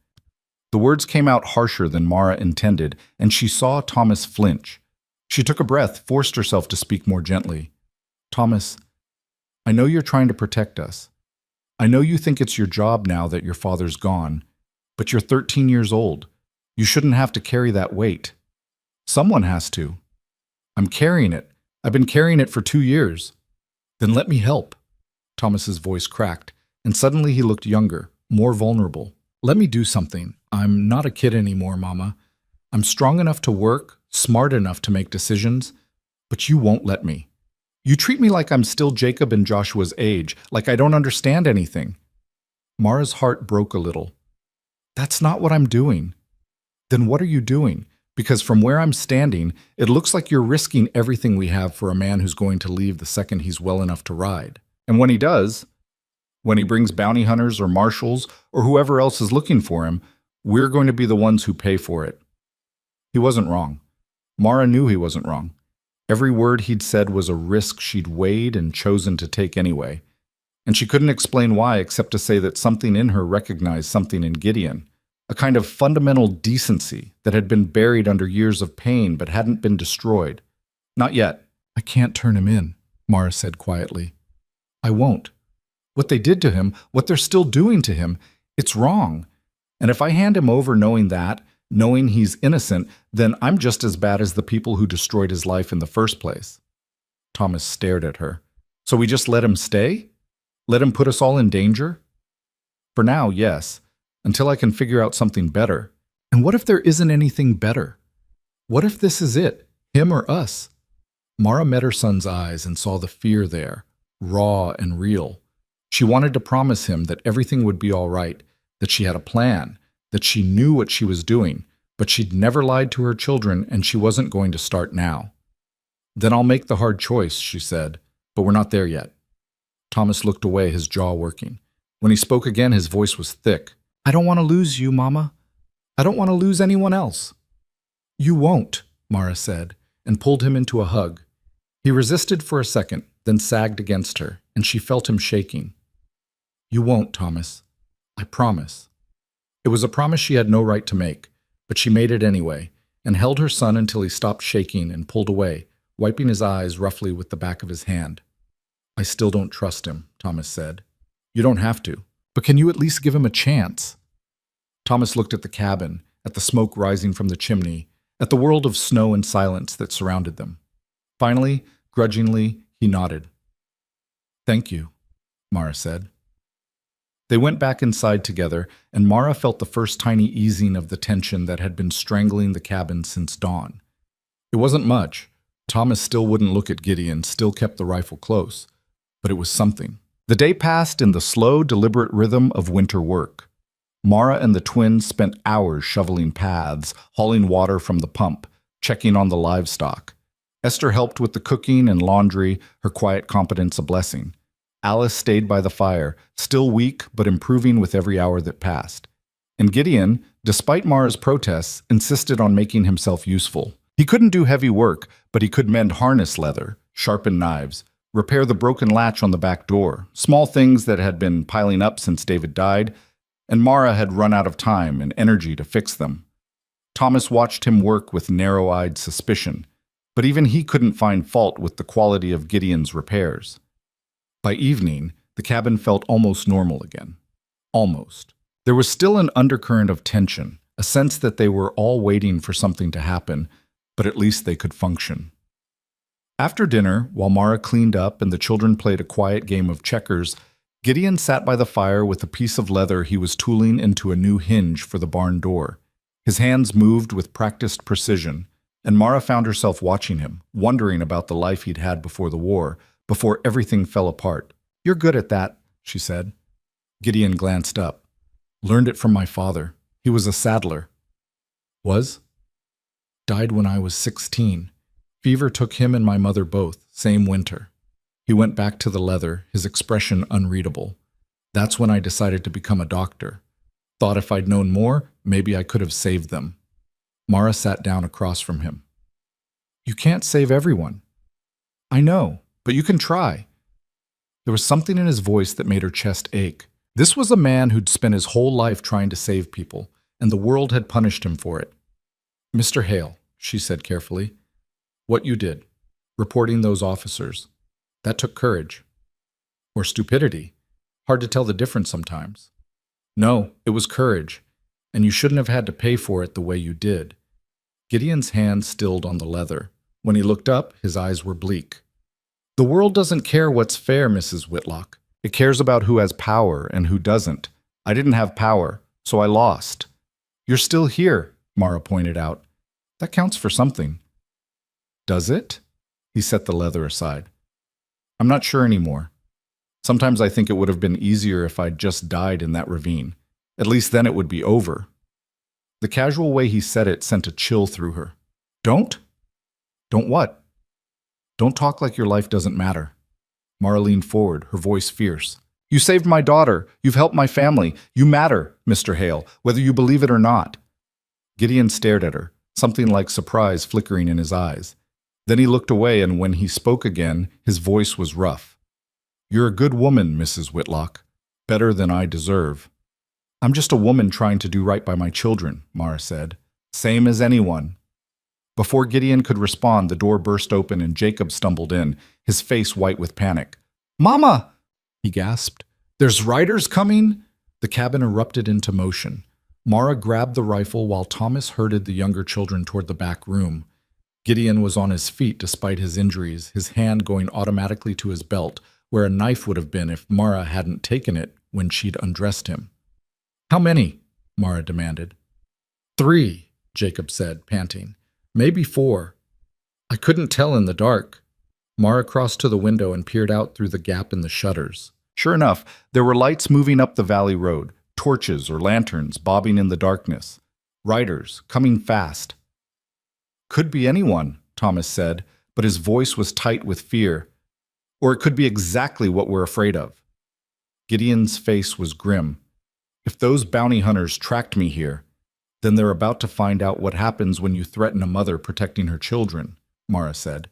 The words came out harsher than Mara intended, and she saw Thomas flinch. She took a breath, forced herself to speak more gently. Thomas, I know you're trying to protect us. I know you think it's your job now that your father's gone, but you're 13 years old. You shouldn't have to carry that weight. Someone has to. I'm carrying it. I've been carrying it for 2 years. Then let me help. Thomas's voice cracked, and suddenly he looked younger, more vulnerable. Let me do something. I'm not a kid anymore, Mama. I'm strong enough to work, smart enough to make decisions, but you won't let me. You treat me like I'm still Jacob and Joshua's age, like I don't understand anything. Mara's heart broke a little. That's not what I'm doing. Then what are you doing? Because from where I'm standing, it looks like you're risking everything we have for a man who's going to leave the second he's well enough to ride. And when he does, when he brings bounty hunters or marshals or whoever else is looking for him, we're going to be the ones who pay for it. He wasn't wrong. Mara knew he wasn't wrong. Every word he'd said was a risk she'd weighed and chosen to take anyway. And she couldn't explain why except to say that something in her recognized something in Gideon, a kind of fundamental decency that had been buried under years of pain but hadn't been destroyed. Not yet. I can't turn him in, Mara said quietly. I won't. What they did to him, what they're still doing to him, it's wrong. And if I hand him over knowing that, knowing he's innocent, then I'm just as bad as the people who destroyed his life in the first place. Thomas stared at her. So we just let him stay? Let him put us all in danger? For now, yes, until I can figure out something better. And what if there isn't anything better? What if this is it, him or us? Mara met her son's eyes and saw the fear there, raw and real. She wanted to promise him that everything would be all right, that she had a plan, that she knew what she was doing, but she'd never lied to her children and she wasn't going to start now. Then I'll make the hard choice, she said, but we're not there yet. Thomas looked away, his jaw working. When he spoke again, his voice was thick. I don't want to lose you, Mama. I don't want to lose anyone else. You won't, Mara said, and pulled him into a hug. He resisted for a second, then sagged against her, and she felt him shaking. You won't, Thomas. I promise. It was a promise she had no right to make, but she made it anyway, and held her son until he stopped shaking and pulled away, wiping his eyes roughly with the back of his hand. I still don't trust him, Thomas said. You don't have to, but can you at least give him a chance? Thomas looked at the cabin, at the smoke rising from the chimney, at the world of snow and silence that surrounded them. Finally, grudgingly, he nodded. Thank you, Mara said. They went back inside together, and Mara felt the first tiny easing of the tension that had been strangling the cabin since dawn. It wasn't much. Thomas still wouldn't look at Gideon, still kept the rifle close. But it was something. The day passed in the slow, deliberate rhythm of winter work. Mara and the twins spent hours shoveling paths, hauling water from the pump, checking on the livestock. Esther helped with the cooking and laundry, her quiet competence a blessing. Alice stayed by the fire, still weak but improving with every hour that passed. And Gideon, despite Mara's protests, insisted on making himself useful. He couldn't do heavy work, but he could mend harness leather, sharpen knives, repair the broken latch on the back door, small things that had been piling up since David died, and Mara had run out of time and energy to fix them. Thomas watched him work with narrow-eyed suspicion, but even he couldn't find fault with the quality of Gideon's repairs. By evening, the cabin felt almost normal again. Almost. There was still an undercurrent of tension, a sense that they were all waiting for something to happen, but at least they could function. After dinner, while Mara cleaned up and the children played a quiet game of checkers, Gideon sat by the fire with a piece of leather he was tooling into a new hinge for the barn door. His hands moved with practiced precision, and Mara found herself watching him, wondering about the life he'd had before the war, before everything fell apart. You're good at that, she said. Gideon glanced up. Learned it from my father. He was a saddler. Was? Died when I was 16. Fever took him and my mother both, same winter. He went back to the leather, his expression unreadable. That's when I decided to become a doctor. Thought if I'd known more, maybe I could have saved them. Mara sat down across from him. You can't save everyone. I know, but you can try. There was something in his voice that made her chest ache. This was a man who'd spent his whole life trying to save people, and the world had punished him for it. Mr. Hale, she said carefully, what you did, reporting those officers, that took courage. Or stupidity. Hard to tell the difference sometimes. No, it was courage, and you shouldn't have had to pay for it the way you did. Gideon's hand stilled on the leather. When he looked up, his eyes were bleak. The world doesn't care what's fair, Mrs. Whitlock. It cares about who has power and who doesn't. I didn't have power, so I lost. You're still here, Mara pointed out. That counts for something. Does it? He set the leather aside. I'm not sure anymore. Sometimes I think it would have been easier if I'd just died in that ravine. At least then it would be over. The casual way he said it sent a chill through her. Don't? Don't what? Don't talk like your life doesn't matter. Mara leaned forward, her voice fierce. You saved my daughter. You've helped my family. You matter, Mr. Hale, whether you believe it or not. Gideon stared at her, something like surprise flickering in his eyes. Then he looked away, and when he spoke again, his voice was rough. You're a good woman, Mrs. Whitlock. Better than I deserve. I'm just a woman trying to do right by my children, Mara said. Same as anyone. Before Gideon could respond, the door burst open and Jacob stumbled in, his face white with panic. Mama! He gasped. There's riders coming? The cabin erupted into motion. Mara grabbed the rifle while Thomas herded the younger children toward the back room. Gideon was on his feet despite his injuries, his hand going automatically to his belt, where a knife would have been if Mara hadn't taken it when she'd undressed him. How many? Mara demanded. 3, Jacob said, panting. Maybe 4. I couldn't tell in the dark. Mara crossed to the window and peered out through the gap in the shutters. Sure enough, there were lights moving up the valley road, torches or lanterns bobbing in the darkness. Riders, coming fast. Could be anyone, Thomas said, but his voice was tight with fear. Or it could be exactly what we're afraid of. Gideon's face was grim. If those bounty hunters tracked me here, then they're about to find out what happens when you threaten a mother protecting her children, Mara said.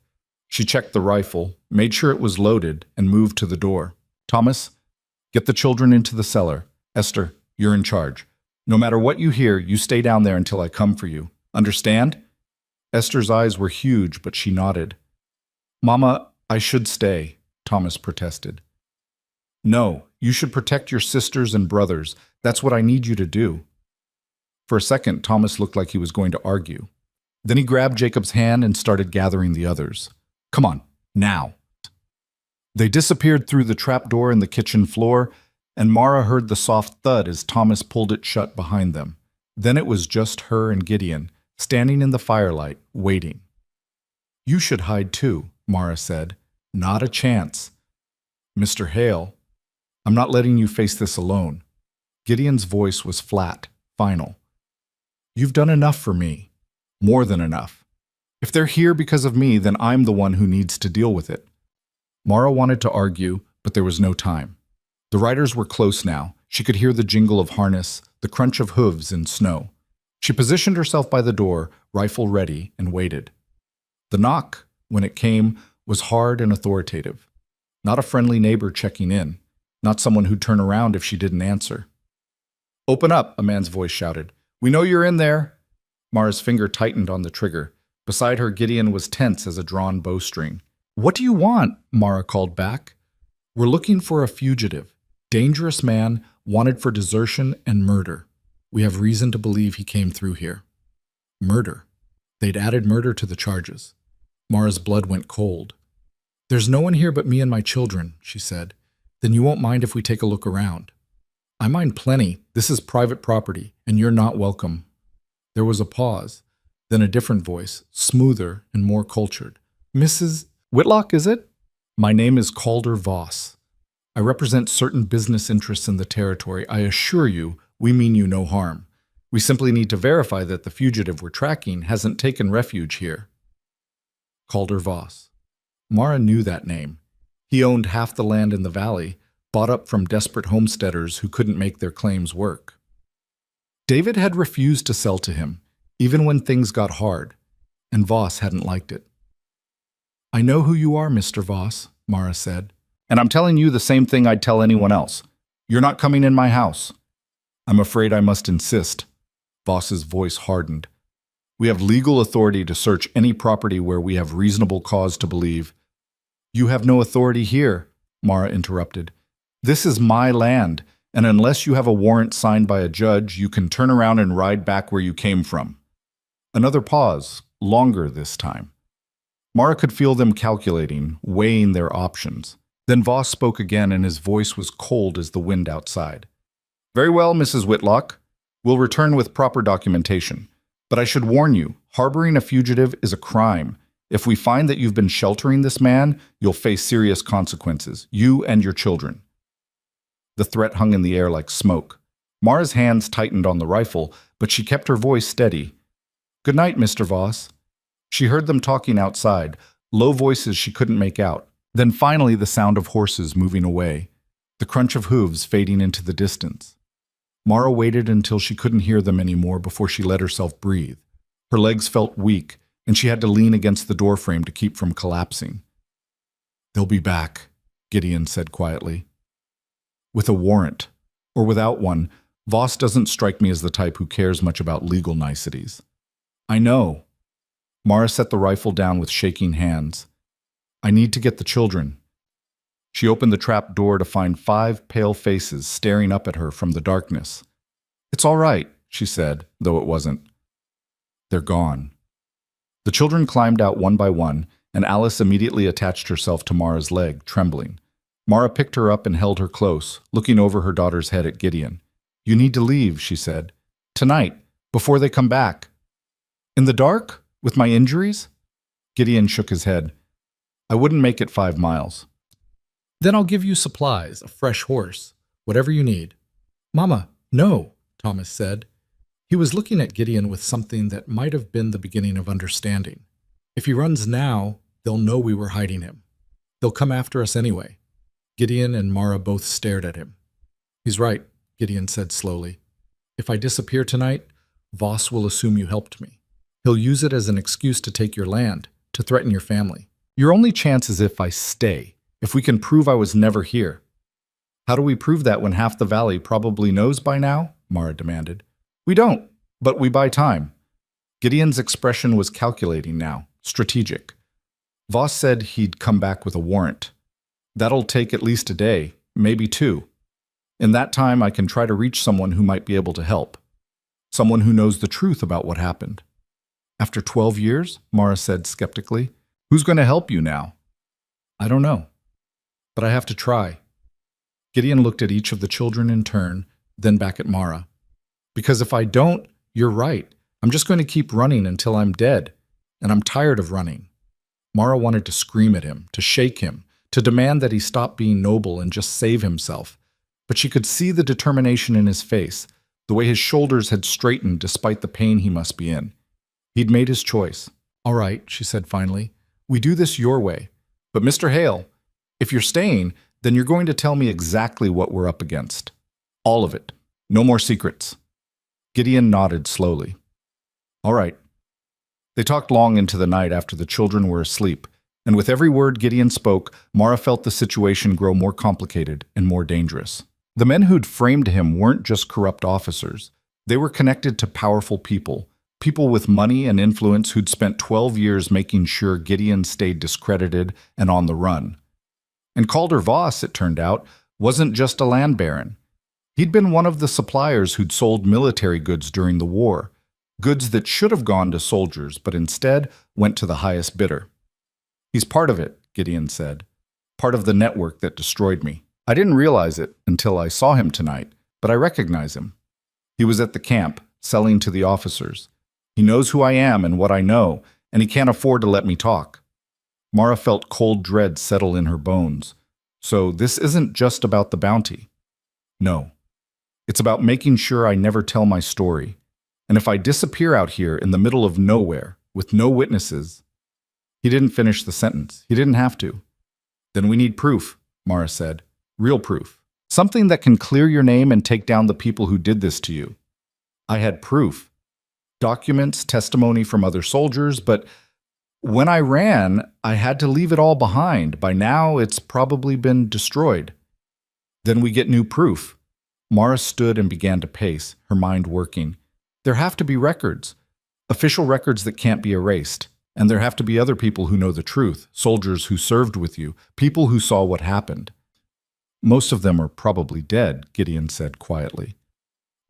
She checked the rifle, made sure it was loaded, and moved to the door. Thomas, get the children into the cellar. Esther, you're in charge. No matter what you hear, you stay down there until I come for you. Understand? Esther's eyes were huge, but she nodded. Mama, I should stay, Thomas protested. No, you should protect your sisters and brothers. That's what I need you to do. For a second, Thomas looked like he was going to argue. Then he grabbed Jacob's hand and started gathering the others. Come on, now. They disappeared through the trapdoor in the kitchen floor, and Mara heard the soft thud as Thomas pulled it shut behind them. Then it was just her and Gideon, standing in the firelight, waiting. You should hide too, Mara said. Not a chance. Mr. Hale, I'm not letting you face this alone. Gideon's voice was flat, final. You've done enough for me. More than enough. If they're here because of me, then I'm the one who needs to deal with it. Mara wanted to argue, but there was no time. The riders were close now. She could hear the jingle of harness, the crunch of hooves in snow. She positioned herself by the door, rifle ready, and waited. The knock, when it came, was hard and authoritative. Not a friendly neighbor checking in. Not someone who'd turn around if she didn't answer. Open up, a man's voice shouted. We know you're in there. Mara's finger tightened on the trigger. Beside her, Gideon was tense as a drawn bowstring. What do you want? Mara called back. We're looking for a fugitive. Dangerous man, wanted for desertion and murder. We have reason to believe he came through here. Murder. They'd added murder to the charges. Mara's blood went cold. There's no one here but me and my children, she said. Then you won't mind if we take a look around. I mind plenty. This is private property, and you're not welcome. There was a pause, then a different voice, smoother and more cultured. Mrs. Whitlock, is it? My name is Calder Voss. I represent certain business interests in the territory. I assure you, We mean you no harm. We simply need to verify that the fugitive we're tracking hasn't taken refuge here. Calder Voss. Mara knew that name. He owned half the land in the valley, bought up from desperate homesteaders who couldn't make their claims work. David had refused to sell to him, even when things got hard, and Voss hadn't liked it. I know who you are, Mr. Voss, Mara said. And I'm telling you the same thing I'd tell anyone else. You're not coming in my house. I'm afraid I must insist. Voss's voice hardened. We have legal authority to search any property where we have reasonable cause to believe. You have no authority here, Mara interrupted. This is my land, and unless you have a warrant signed by a judge, you can turn around and ride back where you came from. Another pause, longer this time. Mara could feel them calculating, weighing their options. Then Voss spoke again, and his voice was cold as the wind outside. Very well, Mrs. Whitlock. We'll return with proper documentation. But I should warn you, harboring a fugitive is a crime. If we find that you've been sheltering this man, you'll face serious consequences, you and your children. The threat hung in the air like smoke. Mara's hands tightened on the rifle, but she kept her voice steady. Good night, Mr. Voss. She heard them talking outside, low voices she couldn't make out. Then finally the sound of horses moving away, the crunch of hooves fading into the distance. Mara waited until she couldn't hear them anymore before she let herself breathe. Her legs felt weak, and she had to lean against the doorframe to keep from collapsing. They'll be back, Gideon said quietly. With a warrant, or without one, Voss doesn't strike me as the type who cares much about legal niceties. I know. Mara set the rifle down with shaking hands. I need to get the children. She opened the trap door to find 5 pale faces staring up at her from the darkness. It's all right, she said, though it wasn't. They're gone. The children climbed out one by one, and Alice immediately attached herself to Mara's leg, trembling. Mara picked her up and held her close, looking over her daughter's head at Gideon. You need to leave, she said. Tonight, before they come back. In the dark? With my injuries? Gideon shook his head. I wouldn't make it 5 miles. Then I'll give you supplies, a fresh horse, whatever you need. Mama, no, Thomas said. He was looking at Gideon with something that might have been the beginning of understanding. If he runs now, they'll know we were hiding him. They'll come after us anyway. Gideon and Mara both stared at him. He's right, Gideon said slowly. If I disappear tonight, Voss will assume you helped me. He'll use it as an excuse to take your land, to threaten your family. Your only chance is if I stay, if we can prove I was never here. How do we prove that when half the valley probably knows by now? Mara demanded. We don't, but we buy time. Gideon's expression was calculating now, strategic. Voss said he'd come back with a warrant. That'll take at least a day, maybe 2. In that time, I can try to reach someone who might be able to help. Someone who knows the truth about what happened. After 12 years, Mara said skeptically, who's going to help you now? I don't know, but I have to try. Gideon looked at each of the children in turn, then back at Mara. Because if I don't, you're right. I'm just going to keep running until I'm dead, and I'm tired of running. Mara wanted to scream at him, to shake him, to demand that he stop being noble and just save himself. But she could see the determination in his face, the way his shoulders had straightened despite the pain he must be in. He'd made his choice. All right, she said finally. We do this your way. But Mr. Hale, if you're staying, then you're going to tell me exactly what we're up against. All of it. No more secrets. Gideon nodded slowly. All right. They talked long into the night after the children were asleep, and with every word Gideon spoke, Mara felt the situation grow more complicated and more dangerous. The men who'd framed him weren't just corrupt officers. They were connected to powerful people with money and influence who'd spent 12 years making sure Gideon stayed discredited and on the run. And Calder Voss, it turned out, wasn't just a land baron. He'd been one of the suppliers who'd sold military goods during the war, goods that should have gone to soldiers, but instead went to the highest bidder. He's part of it, Gideon said, part of the network that destroyed me. I didn't realize it until I saw him tonight, but I recognize him. He was at the camp, selling to the officers. He knows who I am and what I know, and he can't afford to let me talk. Mara felt cold dread settle in her bones. So this isn't just about the bounty. No. It's about making sure I never tell my story. And if I disappear out here in the middle of nowhere, with no witnesses—" He didn't finish the sentence. He didn't have to. "Then we need proof," Mara said. "Real proof. Something that can clear your name and take down the people who did this to you." I had proof. Documents, testimony from other soldiers, but when I ran, I had to leave it all behind. By now, it's probably been destroyed. "Then we get new proof." Mara stood and began to pace, her mind working. "There have to be records. Official records that can't be erased. And there have to be other people who know the truth, soldiers who served with you, people who saw what happened." "Most of them are probably dead," Gideon said quietly.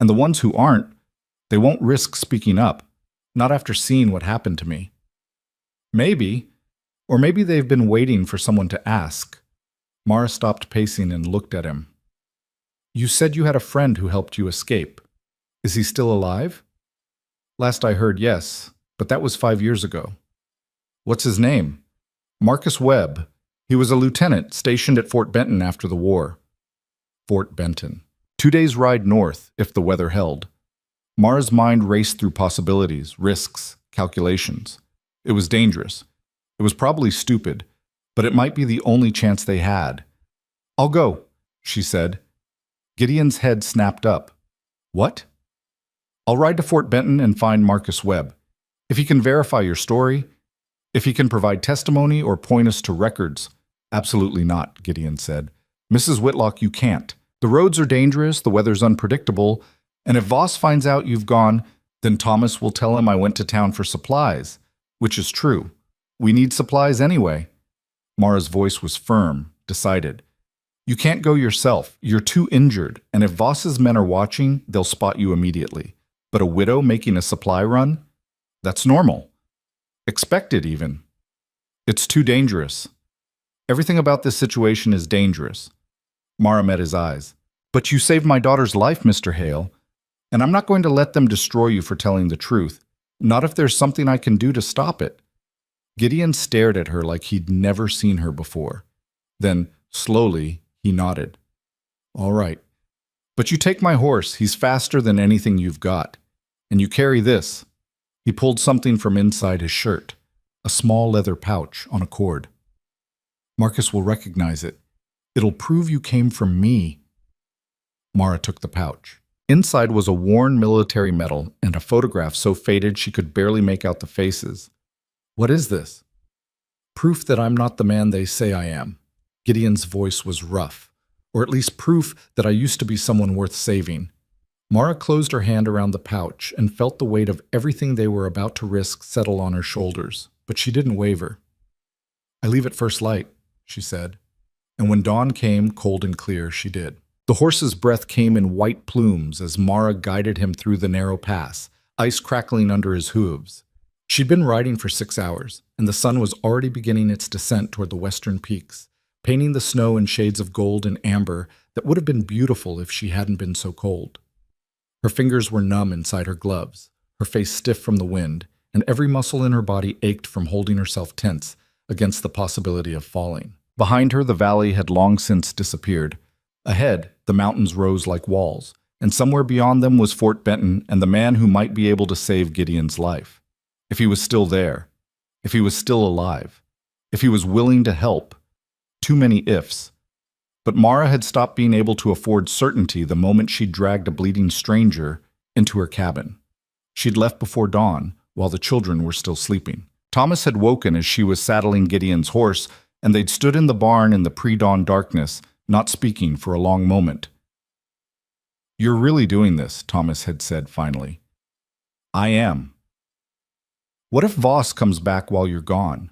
"And the ones who aren't, they won't risk speaking up, not after seeing what happened to me." "Maybe. Or maybe they've been waiting for someone to ask." Mara stopped pacing and looked at him. "You said you had a friend who helped you escape. Is he still alive?" "Last I heard, yes, but that was 5 years ago." "What's his name?" "Marcus Webb. He was a lieutenant stationed at Fort Benton after the war." Fort Benton. 2 days' ride north, if the weather held. Mara's mind raced through possibilities, risks, calculations. It was dangerous. It was probably stupid, but it might be the only chance they had. "I'll go," she said. Gideon's head snapped up. "What?" "I'll ride to Fort Benton and find Marcus Webb. If he can verify your story, if he can provide testimony or point us to records." "Absolutely not," Gideon said. "Mrs. Whitlock, you can't. The roads are dangerous, the weather's unpredictable, and if Voss finds out you've gone, then Thomas will tell him I went to town for supplies, which is true. We need supplies anyway." Mara's voice was firm, decided. "You can't go yourself. You're too injured, and if Voss's men are watching, they'll spot you immediately. But a widow making a supply run? That's normal. Expected, even. It's too dangerous. Everything about this situation is dangerous." Mara met his eyes. "But you saved my daughter's life, Mr. Hale, and I'm not going to let them destroy you for telling the truth, not if there's something I can do to stop it." Gideon stared at her like he'd never seen her before. Then, slowly, he nodded. "All right. But you take my horse. He's faster than anything you've got. And you carry this." He pulled something from inside his shirt, a small leather pouch on a cord. "Marcus will recognize it. It'll prove you came from me." Mara took the pouch. Inside was a worn military medal and a photograph so faded she could barely make out the faces. "What is this?" "Proof that I'm not the man they say I am." Gideon's voice was rough, or at least proof that I used to be someone worth saving. Mara closed her hand around the pouch and felt the weight of everything they were about to risk settle on her shoulders, but she didn't waver. "I leave at first light," she said. And when dawn came, cold and clear, she did. The horse's breath came in white plumes as Mara guided him through the narrow pass, ice crackling under his hooves. She'd been riding for 6 hours, and the sun was already beginning its descent toward the western peaks, painting the snow in shades of gold and amber that would have been beautiful if she hadn't been so cold. Her fingers were numb inside her gloves, her face stiff from the wind, and every muscle in her body ached from holding herself tense against the possibility of falling. Behind her, the valley had long since disappeared. Ahead, the mountains rose like walls, and somewhere beyond them was Fort Benton and the man who might be able to save Gideon's life. If he was still there, if he was still alive, if he was willing to help. Too many ifs. But Mara had stopped being able to afford certainty the moment she dragged a bleeding stranger into her cabin. She'd left before dawn, while the children were still sleeping. Thomas had woken as she was saddling Gideon's horse, and they'd stood in the barn in the pre-dawn darkness, not speaking for a long moment. "You're really doing this," Thomas had said finally. "I am." "What if Voss comes back while you're gone?"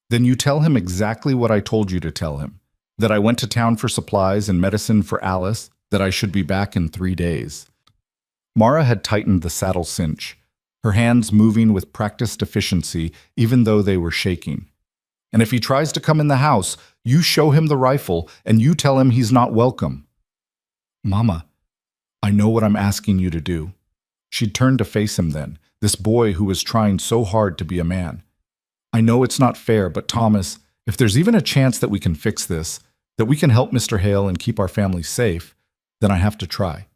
"Then you tell him exactly what I told you to tell him, that I went to town for supplies and medicine for Alice, that I should be back in 3 days. Mara had tightened the saddle cinch, her hands moving with practiced efficiency even though they were shaking. "And if he tries to come in the house, you show him the rifle and you tell him he's not welcome." "Mama, I know what I'm asking you to do." She'd turned to face him then, this boy who was trying so hard to be a man. "I know it's not fair, but Thomas, if there's even a chance that we can fix this, that we can help Mr. Hale and keep our family safe, then I have to try."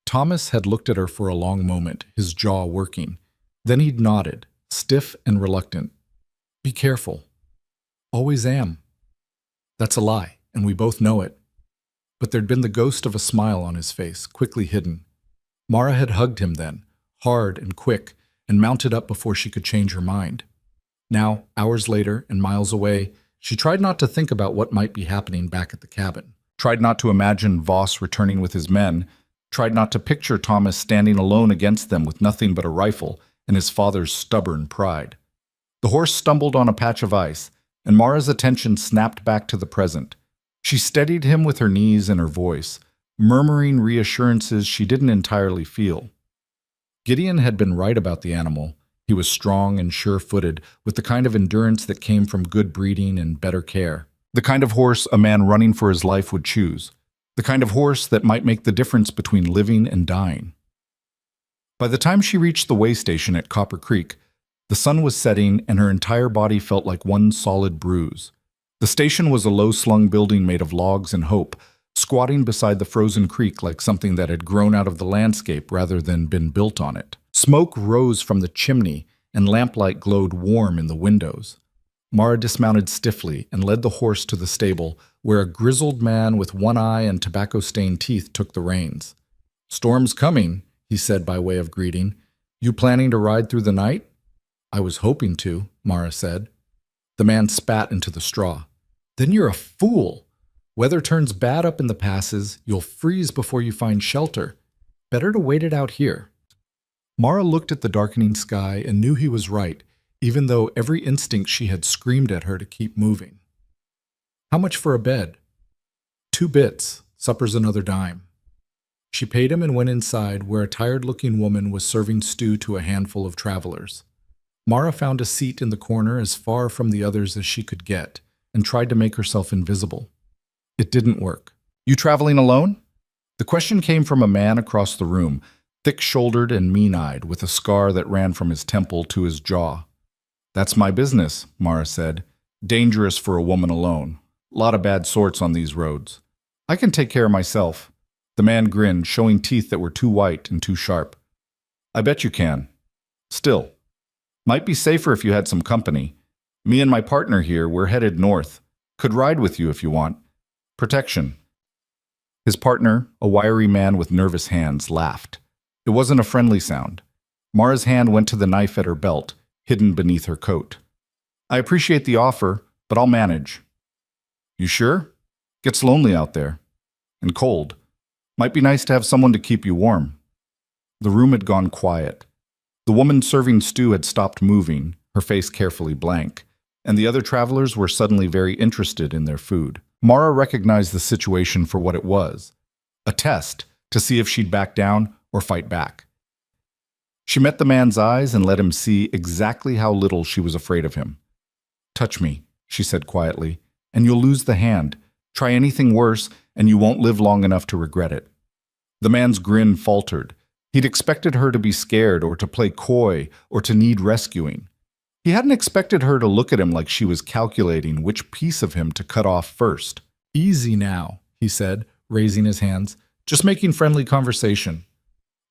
Thomas had looked at her for a long moment, his jaw working. Then he'd nodded, stiff and reluctant. Be careful. Always am. That's a lie, and we both know it. But there'd been the ghost of a smile on his face, quickly hidden. Mara had hugged him then, hard and quick, and mounted up before she could change her mind. Now, hours later and miles away, she tried not to think about what might be happening back at the cabin. Tried not to imagine Voss returning with his men. Tried not to picture Thomas standing alone against them with nothing but a rifle and his father's stubborn pride. The horse stumbled on a patch of ice, and Mara's attention snapped back to the present. She steadied him with her knees and her voice, murmuring reassurances she didn't entirely feel. Gideon had been right about the animal. He was strong and sure-footed, with the kind of endurance that came from good breeding and better care. The kind of horse a man running for his life would choose. The kind of horse that might make the difference between living and dying. By the time she reached the way station at Copper Creek, the sun was setting and her entire body felt like one solid bruise. The station was a low-slung building made of logs and hope, squatting beside the frozen creek like something that had grown out of the landscape rather than been built on it. Smoke rose from the chimney, and lamplight glowed warm in the windows. Mara dismounted stiffly and led the horse to the stable, where a grizzled man with one eye and tobacco-stained teeth took the reins. "Storm's coming," he said by way of greeting. "You planning to ride through the night?" "I was hoping to," Mara said. The man spat into the straw. "Then you're a fool. Weather turns bad up in the passes. You'll freeze before you find shelter. Better to wait it out here." Mara looked at the darkening sky and knew he was right, even though every instinct she had screamed at her to keep moving. "How much for a bed?" "2 bits. Supper's another dime." She paid him and went inside, where a tired-looking woman was serving stew to a handful of travelers. Mara found a seat in the corner as far from the others as she could get, and tried to make herself invisible. It didn't work. "You traveling alone?" The question came from a man across the room, thick-shouldered and mean-eyed, with a scar that ran from his temple to his jaw. "That's my business," Mara said. "Dangerous for a woman alone. Lot of bad sorts on these roads. I can take care of myself." The man grinned, showing teeth that were too white and too sharp. "I bet you can. Still, might be safer if you had some company. Me and my partner here, we're headed north. Could ride with you if you want. Protection." His partner, a wiry man with nervous hands, laughed. It wasn't a friendly sound. Mara's hand went to the knife at her belt, hidden beneath her coat. "I appreciate the offer, but I'll manage." "You sure? Gets lonely out there. And cold. Might be nice to have someone to keep you warm." The room had gone quiet. The woman serving stew had stopped moving, her face carefully blank, and the other travelers were suddenly very interested in their food. Mara recognized the situation for what it was. A test to see if she'd back down or fight back. She met the man's eyes and let him see exactly how little she was afraid of him. "Touch me," she said quietly, "and you'll lose the hand. Try anything worse, and you won't live long enough to regret it." The man's grin faltered. He'd expected her to be scared or to play coy or to need rescuing. He hadn't expected her to look at him like she was calculating which piece of him to cut off first. "Easy now," he said, raising his hands. "Just making friendly conversation."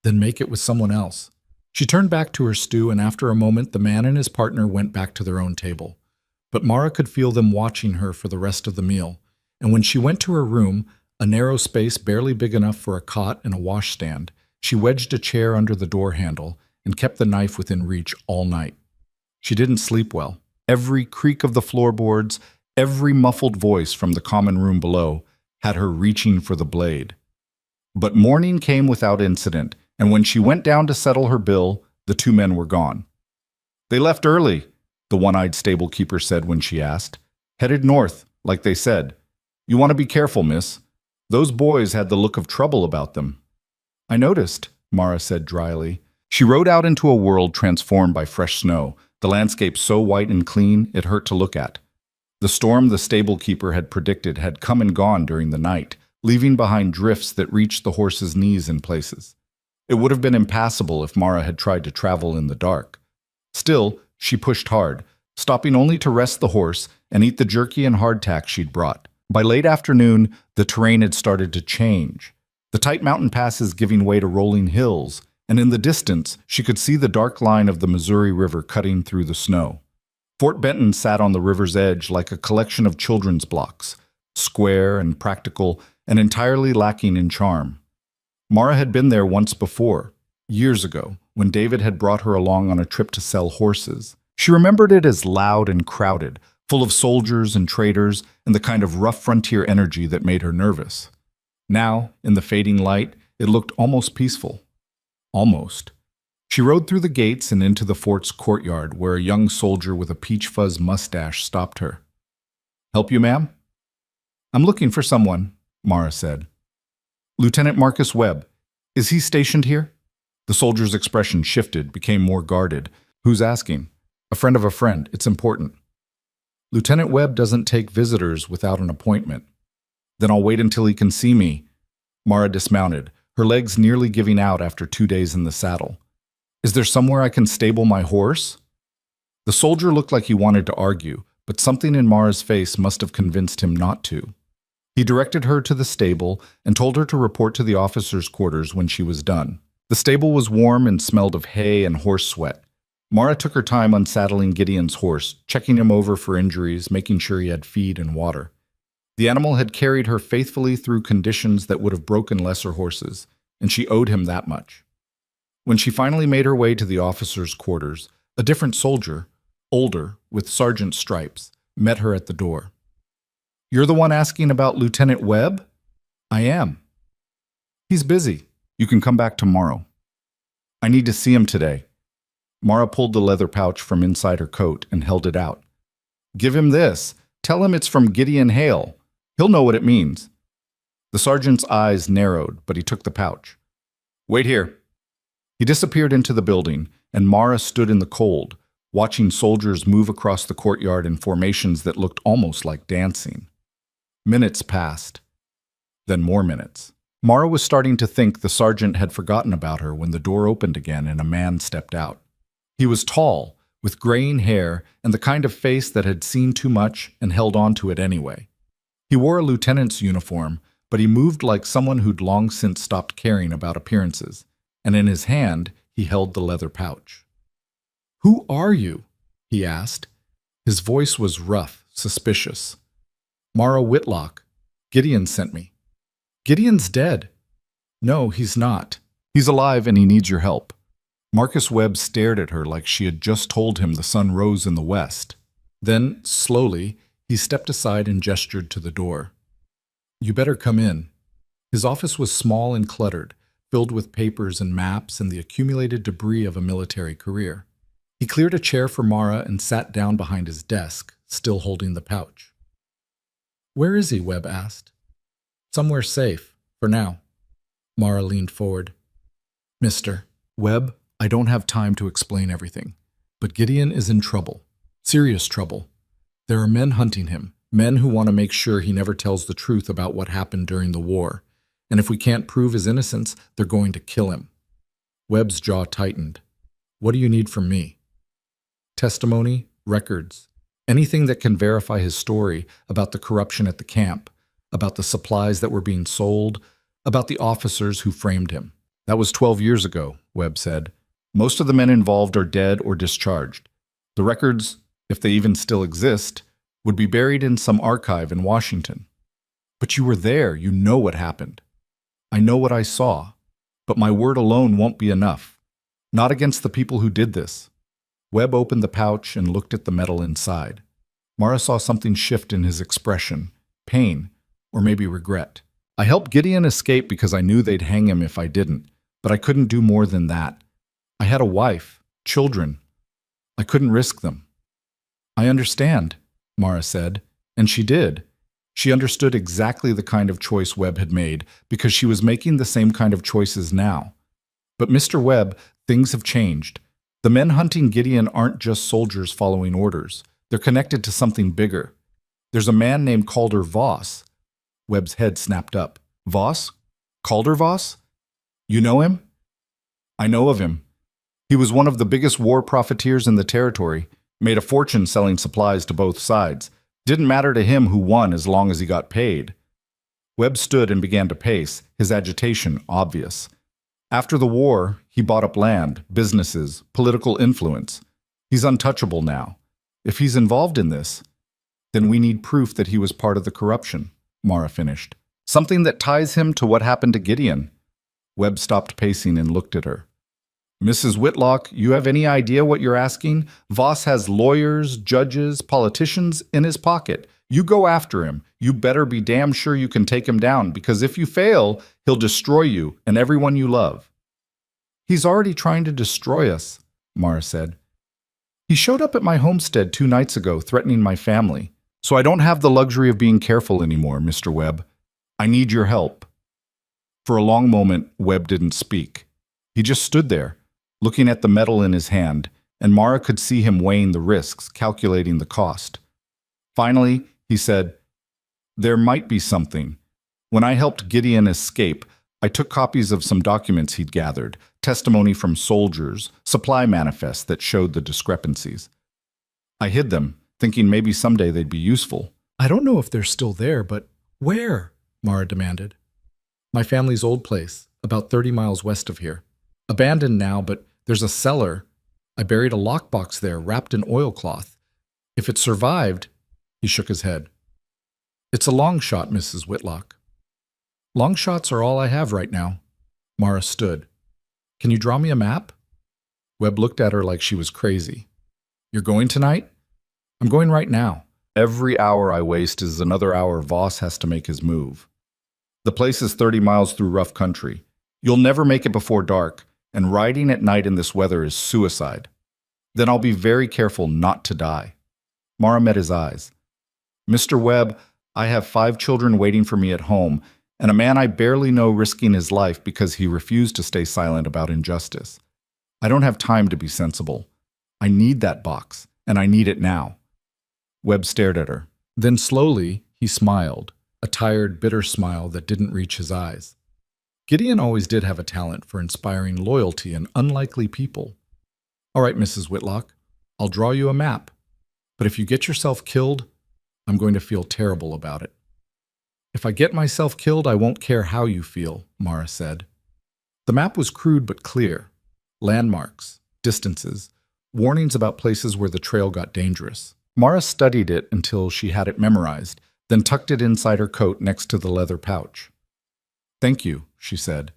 "Then make it with someone else." She turned back to her stew, and after a moment the man and his partner went back to their own table. But Mara could feel them watching her for the rest of the meal, and when she went to her room, a narrow space barely big enough for a cot and a washstand, she wedged a chair under the door handle and kept the knife within reach all night. She didn't sleep well. Every creak of the floorboards, every muffled voice from the common room below had her reaching for the blade. But morning came without incident, and when she went down to settle her bill, the 2 men were gone. "They left early," the one-eyed stable keeper said when she asked. "Headed north, like they said. You want to be careful, miss. Those boys had the look of trouble about them." "I noticed," Mara said dryly. She rode out into a world transformed by fresh snow, the landscape so white and clean it hurt to look at. The storm the stable keeper had predicted had come and gone during the night, leaving behind drifts that reached the horse's knees in places. It would have been impassable if Mara had tried to travel in the dark. Still, she pushed hard, stopping only to rest the horse and eat the jerky and hardtack she'd brought. By late afternoon, the terrain had started to change. the tight mountain passes giving way to rolling hills, and in the distance she could see the dark line of the Missouri River cutting through the snow. Fort Benton sat on the river's edge like a collection of children's blocks, square and practical and entirely lacking in charm. Mara had been there once before, years ago, when David had brought her along on a trip to sell horses. She remembered it as loud and crowded, full of soldiers and traders and the kind of rough frontier energy that made her nervous. Now, in the fading light, it looked almost peaceful. Almost. She rode through the gates and into the fort's courtyard where a young soldier with a peach fuzz mustache stopped her. "Help you, ma'am?" "I'm looking for someone," Mara said. "Lieutenant Marcus Webb. Is he stationed here?" The soldier's expression shifted, became more guarded. "Who's asking?" "A friend of a friend. It's important." "Lieutenant Webb doesn't take visitors without an appointment." "Then I'll wait until he can see me." Mara dismounted, her legs nearly giving out after 2 days in the saddle. "Is there somewhere I can stable my horse?" The soldier looked like he wanted to argue, but something in Mara's face must have convinced him not to. He directed her to the stable and told her to report to the officers' quarters when she was done. The stable was warm and smelled of hay and horse sweat. Mara took her time unsaddling Gideon's horse, checking him over for injuries, making sure he had feed and water. The animal had carried her faithfully through conditions that would have broken lesser horses, and she owed him that much. When she finally made her way to the officers' quarters, a different soldier, older, with sergeant stripes, met her at the door. "You're the one asking about Lieutenant Webb?" "I am." "He's busy. You can come back tomorrow." "I need to see him today." Mara pulled the leather pouch from inside her coat and held it out. "Give him this. Tell him it's from Gideon Hale. He'll know what it means." The sergeant's eyes narrowed, but he took the pouch. "Wait here." He disappeared into the building, and Mara stood in the cold, watching soldiers move across the courtyard in formations that looked almost like dancing. Minutes passed. Then more minutes. Mara was starting to think the sergeant had forgotten about her when the door opened again and a man stepped out. He was tall, with graying hair and the kind of face that had seen too much and held on to it anyway. He wore a lieutenant's uniform, but he moved like someone who'd long since stopped caring about appearances, and in his hand he held the leather pouch. "Who are you?" he asked. His voice was rough, suspicious. "Mara Whitlock. Gideon sent me." "Gideon's dead." "No, he's not. He's alive and he needs your help." Marcus Webb stared at her like she had just told him the sun rose in the west. Then, slowly, he stepped aside and gestured to the door. "You better come in." His office was small and cluttered, filled with papers and maps and the accumulated debris of a military career. He cleared a chair for Mara and sat down behind his desk, still holding the pouch. "Where is he?" Webb asked. "Somewhere safe, for now." Mara leaned forward. "Mr. Webb, I don't have time to explain everything, but Gideon is in trouble, serious trouble. There are men hunting him, men who want to make sure he never tells the truth about what happened during the war, and if we can't prove his innocence, they're going to kill him." Webb's jaw tightened. "What do you need from me?" "Testimony, records, anything that can verify his story about the corruption at the camp, about the supplies that were being sold, about the officers who framed him." "That was 12 years ago," Webb said. "Most of the men involved are dead or discharged. The records, if they even still exist, would be buried in some archive in Washington." "But you were there. You know what happened." "I know what I saw, but my word alone won't be enough. Not against the people who did this." Webb opened the pouch and looked at the metal inside. Mara saw something shift in his expression, pain, or maybe regret. "I helped Gideon escape because I knew they'd hang him if I didn't, but I couldn't do more than that. I had a wife, children. I couldn't risk them." "I understand," Mara said, and she did. She understood exactly the kind of choice Webb had made because she was making the same kind of choices now. "But Mr. Webb, things have changed. The men hunting Gideon aren't just soldiers following orders. They're connected to something bigger. There's a man named Calder Voss." Webb's head snapped up. "Voss? Calder Voss? You know him?" "I know of him. He was one of the biggest war profiteers in the territory, made a fortune selling supplies to both sides. Didn't matter to him who won as long as he got paid." Webb stood and began to pace, his agitation obvious. After the war, he bought up land, businesses, political influence. He's untouchable now. If he's involved in this, then we need proof that he was part of the corruption, Mara finished. Something that ties him to what happened to Gideon. Webb stopped pacing and looked at her. Mrs. Whitlock, you have any idea what you're asking? Voss has lawyers, judges, politicians in his pocket. You go after him. You better be damn sure you can take him down, because if you fail, he'll destroy you and everyone you love. He's already trying to destroy us, Mara said. He showed up at my homestead 2 nights ago, threatening my family. So I don't have the luxury of being careful anymore, Mr. Webb. I need your help. For a long moment, Webb didn't speak. He just stood there, looking at the metal in his hand, and Mara could see him weighing the risks, calculating the cost. Finally, he said, There might be something. When I helped Gideon escape, I took copies of some documents he'd gathered, testimony from soldiers, supply manifests that showed the discrepancies. I hid them, thinking maybe someday they'd be useful. I don't know if they're still there, but where? Mara demanded. My family's old place, about 30 miles west of here. Abandoned now, but there's a cellar. I buried a lockbox there, wrapped in oilcloth. If it survived, he shook his head. It's a long shot, Mrs. Whitlock. Long shots are all I have right now. Mara stood. Can you draw me a map? Webb looked at her like she was crazy. You're going tonight? I'm going right now. Every hour I waste is another hour Voss has to make his move. The place is 30 miles through rough country. You'll never make it before dark, and riding at night in this weather is suicide. Then I'll be very careful not to die. Mara met his eyes. Mr. Webb, I have 5 children waiting for me at home, and a man I barely know risking his life because he refused to stay silent about injustice. I don't have time to be sensible. I need that box, and I need it now. Webb stared at her. Then slowly, he smiled, a tired, bitter smile that didn't reach his eyes. Gideon always did have a talent for inspiring loyalty in unlikely people. All right, Mrs. Whitlock, I'll draw you a map. But if you get yourself killed, I'm going to feel terrible about it. If I get myself killed, I won't care how you feel, Mara said. The map was crude but clear. Landmarks, distances, warnings about places where the trail got dangerous. Mara studied it until she had it memorized, then tucked it inside her coat next to the leather pouch. Thank you, she said.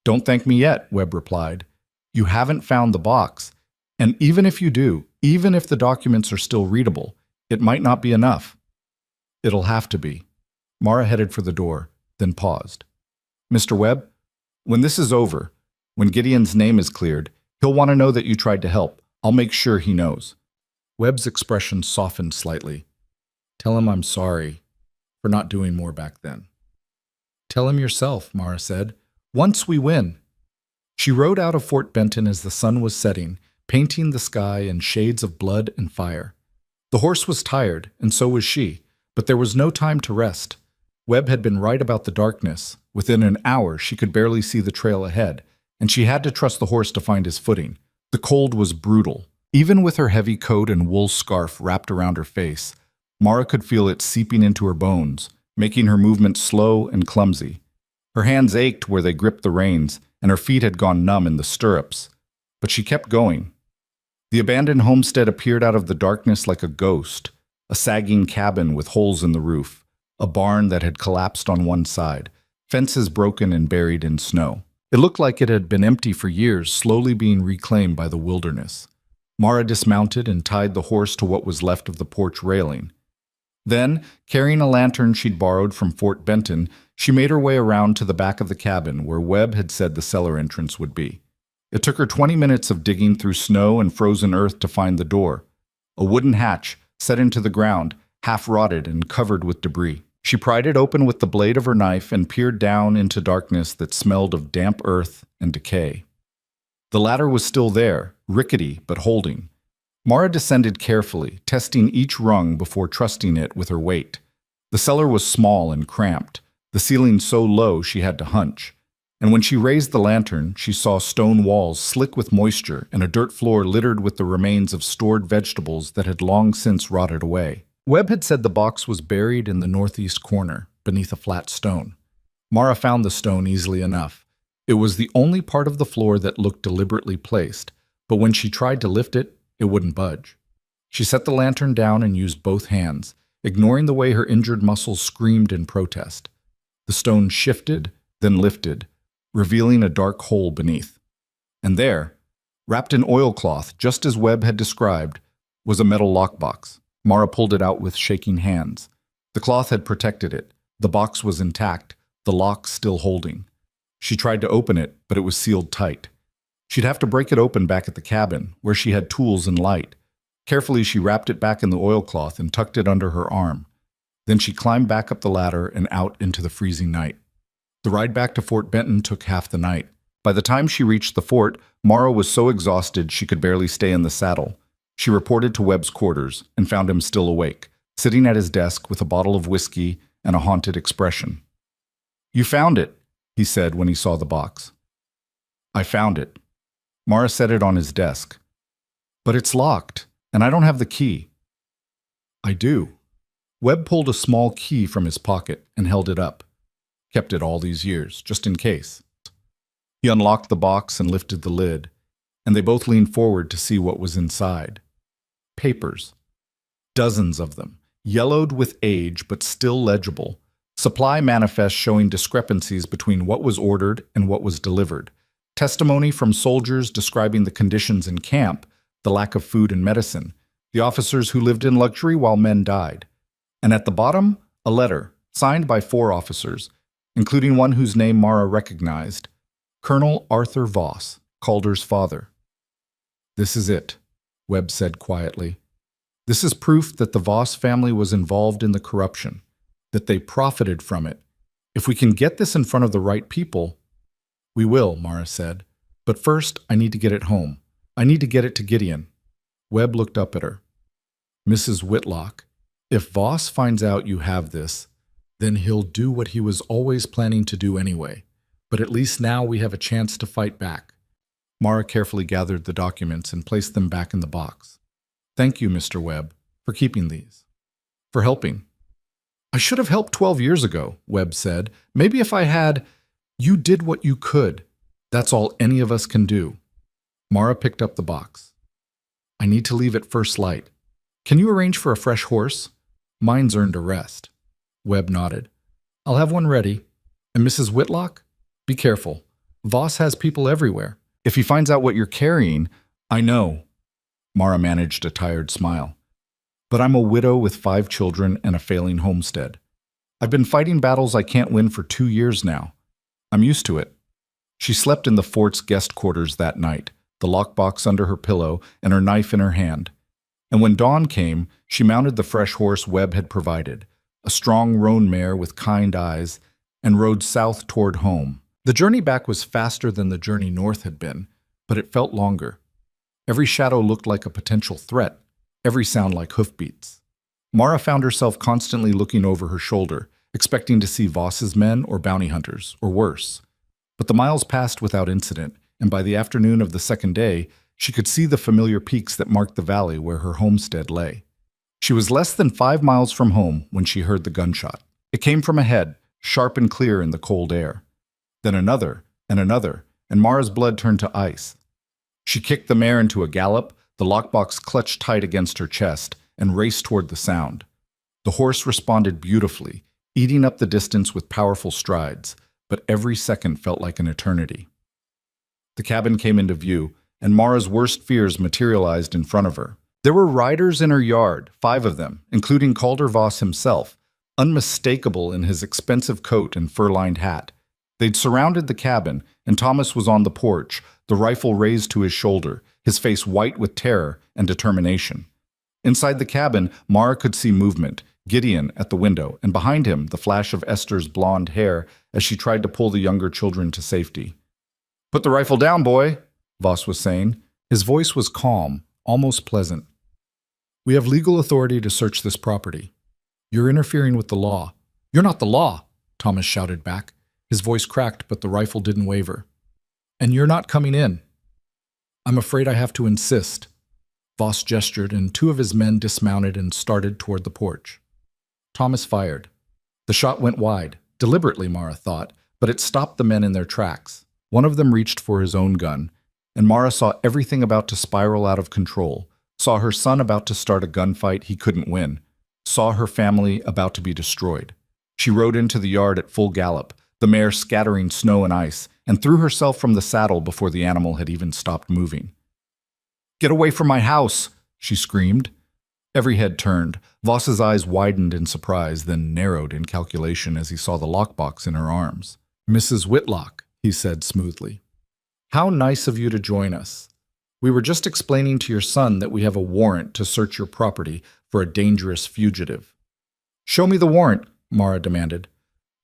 Don't thank me yet, Webb replied. You haven't found the box, and even if you do, even if the documents are still readable, it might not be enough. It'll have to be. Mara headed for the door, then paused. Mr. Webb, when this is over, when Gideon's name is cleared, he'll want to know that you tried to help. I'll make sure he knows. Webb's expression softened slightly. Tell him I'm sorry for not doing more back then. Tell him yourself, Mara said. Once we win. She rode out of Fort Benton as the sun was setting, painting the sky in shades of blood and fire. The horse was tired, and so was she, but there was no time to rest. Webb had been right about the darkness. Within an hour, she could barely see the trail ahead, and she had to trust the horse to find his footing. The cold was brutal. Even with her heavy coat and wool scarf wrapped around her face, Mara could feel it seeping into her bones, making her movement slow and clumsy. Her hands ached where they gripped the reins, and her feet had gone numb in the stirrups. But she kept going. The abandoned homestead appeared out of the darkness like a ghost, a sagging cabin with holes in the roof, a barn that had collapsed on one side, fences broken and buried in snow. It looked like it had been empty for years, slowly being reclaimed by the wilderness. Mara dismounted and tied the horse to what was left of the porch railing. Then, carrying a lantern she'd borrowed from Fort Benton, she made her way around to the back of the cabin where Webb had said the cellar entrance would be. It took her 20 minutes of digging through snow and frozen earth to find the door. A wooden hatch, set into the ground, half rotted and covered with debris. She pried it open with the blade of her knife and peered down into darkness that smelled of damp earth and decay. The ladder was still there, rickety but holding. Mara descended carefully, testing each rung before trusting it with her weight. The cellar was small and cramped, the ceiling so low she had to hunch. And when she raised the lantern, she saw stone walls slick with moisture and a dirt floor littered with the remains of stored vegetables that had long since rotted away. Webb had said the box was buried in the northeast corner. beneath a flat stone. Mara found the stone easily enough. It was the only part of the floor that looked deliberately placed, but when she tried to lift it, it wouldn't budge. She set the lantern down and used both hands, ignoring the way her injured muscles screamed in protest. The stone shifted, then lifted, revealing a dark hole beneath. And there, wrapped in oilcloth, just as Webb had described, was a metal lockbox. Mara pulled it out with shaking hands. The cloth had protected it. The box was intact, the lock still holding. She tried to open it, but it was sealed tight. She'd have to break it open back at the cabin, where she had tools and light. Carefully, she wrapped it back in the oilcloth and tucked it under her arm. Then she climbed back up the ladder and out into the freezing night. The ride back to Fort Benton took half the night. By the time she reached the fort, Mara was so exhausted she could barely stay in the saddle. She reported to Webb's quarters and found him still awake, sitting at his desk with a bottle of whiskey and a haunted expression. "You found it," he said when he saw the box. "I found it." Mara set it on his desk. "But it's locked, and I don't have the key." "I do." Webb pulled a small key from his pocket and held it up. Kept it all these years, just in case. He unlocked the box and lifted the lid, and they both leaned forward to see what was inside. Papers. Dozens of them, yellowed with age but still legible. Supply manifests showing discrepancies between what was ordered and what was delivered. Testimony from soldiers describing the conditions in camp, the lack of food and medicine, the officers who lived in luxury while men died. And at the bottom, a letter, signed by 4 officers, including one whose name Mara recognized, Colonel Arthur Voss, Calder's father. "This is it," Webb said quietly. "This is proof that the Voss family was involved in the corruption, that they profited from it. If we can get this in front of the right people—" "We will," Mara said. "But first, I need to get it home. I need to get it to Gideon." Webb looked up at her. "Mrs. Whitlock, if Voss finds out you have this, then he'll do what he was always planning to do anyway. But at least now we have a chance to fight back." Mara carefully gathered the documents and placed them back in the box. "Thank you, Mr. Webb, for keeping these. For helping." "I should have helped 12 years ago," Webb said. "Maybe if I had—" "You did what you could. That's all any of us can do." Mara picked up the box. "I need to leave at first light. Can you arrange for a fresh horse? Mine's earned a rest." Webb nodded. "I'll have one ready. And Mrs. Whitlock? Be careful. Voss has people everywhere. If he finds out what you're carrying—" "I know." Mara managed a tired smile. "But I'm a widow with 5 children and a failing homestead. I've been fighting battles I can't win for 2 years now. I'm used to it." She slept in the fort's guest quarters that night, the lockbox under her pillow and her knife in her hand. And when dawn came, she mounted the fresh horse Webb had provided, a strong roan mare with kind eyes, and rode south toward home. The journey back was faster than the journey north had been, but it felt longer. Every shadow looked like a potential threat, every sound like hoofbeats. Mara found herself constantly looking over her shoulder, expecting to see Voss's men or bounty hunters, or worse. But the miles passed without incident, and by the afternoon of the second day, she could see the familiar peaks that marked the valley where her homestead lay. She was less than 5 miles from home when she heard the gunshot. It came from ahead, sharp and clear in the cold air. Then another, and Mara's blood turned to ice. She kicked the mare into a gallop, the lockbox clutched tight against her chest, and raced toward the sound. The horse responded beautifully, eating up the distance with powerful strides, but every second felt like an eternity. The cabin came into view, and Mara's worst fears materialized in front of her. There were riders in her yard, 5 of them, including Calder Voss himself, unmistakable in his expensive coat and fur-lined hat. They'd surrounded the cabin, and Thomas was on the porch, the rifle raised to his shoulder, his face white with terror and determination. Inside the cabin, Mara could see movement, Gideon at the window, and behind him the flash of Esther's blonde hair as she tried to pull the younger children to safety. "Put the rifle down, boy," Voss was saying. His voice was calm, almost pleasant. "We have legal authority to search this property. You're interfering with the law." "You're not the law," Thomas shouted back. His voice cracked, but the rifle didn't waver. "And you're not coming in." "I'm afraid I have to insist." Voss gestured, and 2 of his men dismounted and started toward the porch. Thomas fired. The shot went wide, deliberately, Mara thought, but it stopped the men in their tracks. One of them reached for his own gun, and Mara saw everything about to spiral out of control, saw her son about to start a gunfight he couldn't win, saw her family about to be destroyed. She rode into the yard at full gallop, the mare scattering snow and ice, and threw herself from the saddle before the animal had even stopped moving. "Get away from my house!" she screamed. Every head turned. Voss's eyes widened in surprise, then narrowed in calculation as he saw the lockbox in her arms. "Mrs. Whitlock," he said smoothly. "How nice of you to join us. We were just explaining to your son that we have a warrant to search your property for a dangerous fugitive." "Show me the warrant," Mara demanded.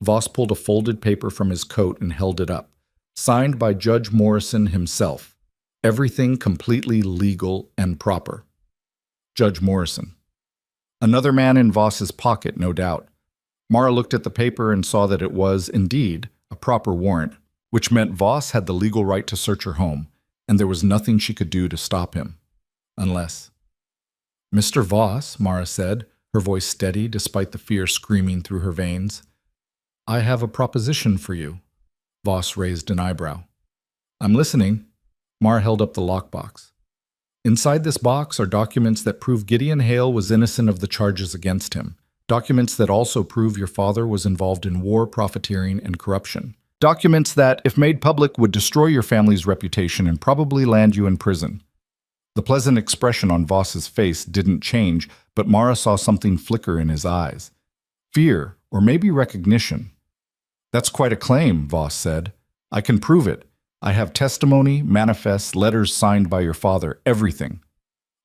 Voss pulled a folded paper from his coat and held it up. Signed by Judge Morrison himself. Everything completely legal and proper. Judge Morrison. Another man in Voss's pocket, no doubt. Mara looked at the paper and saw that it was, indeed, a proper warrant, which meant Voss had the legal right to search her home, and there was nothing she could do to stop him. Unless... "Mr. Voss," Mara said, her voice steady despite the fear screaming through her veins. "I have a proposition for you." Voss raised an eyebrow. "I'm listening." Mara held up the lockbox. "Inside this box are documents that prove Gideon Hale was innocent of the charges against him. Documents that also prove your father was involved in war, profiteering, and corruption. Documents that, if made public, would destroy your family's reputation and probably land you in prison." The pleasant expression on Voss's face didn't change, but Mara saw something flicker in his eyes. Fear, or maybe recognition. "That's quite a claim," Voss said. "I can prove it. I have testimony, manifests, letters signed by your father, everything."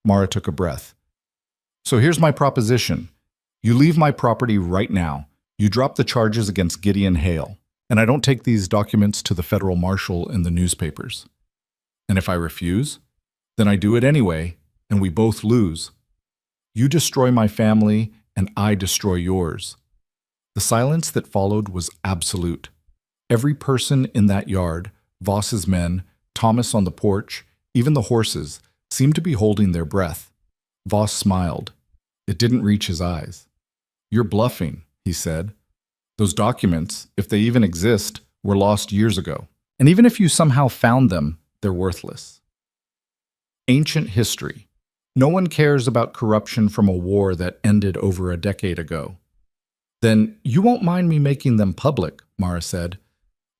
Mara took a breath. "So here's my proposition. You leave my property right now. You drop the charges against Gideon Hale, and I don't take these documents to the federal marshal in the newspapers. And if I refuse, then I do it anyway, and we both lose. You destroy my family, and I destroy yours." The silence that followed was absolute. Every person in that yard, Voss's men, Thomas on the porch, even the horses, seemed to be holding their breath. Voss smiled. It didn't reach his eyes. "You're bluffing," he said. "Those documents, if they even exist, were lost years ago. And even if you somehow found them, they're worthless." Ancient history. No one cares about corruption from a war that ended over a decade ago. "Then you won't mind me making them public," Mara said.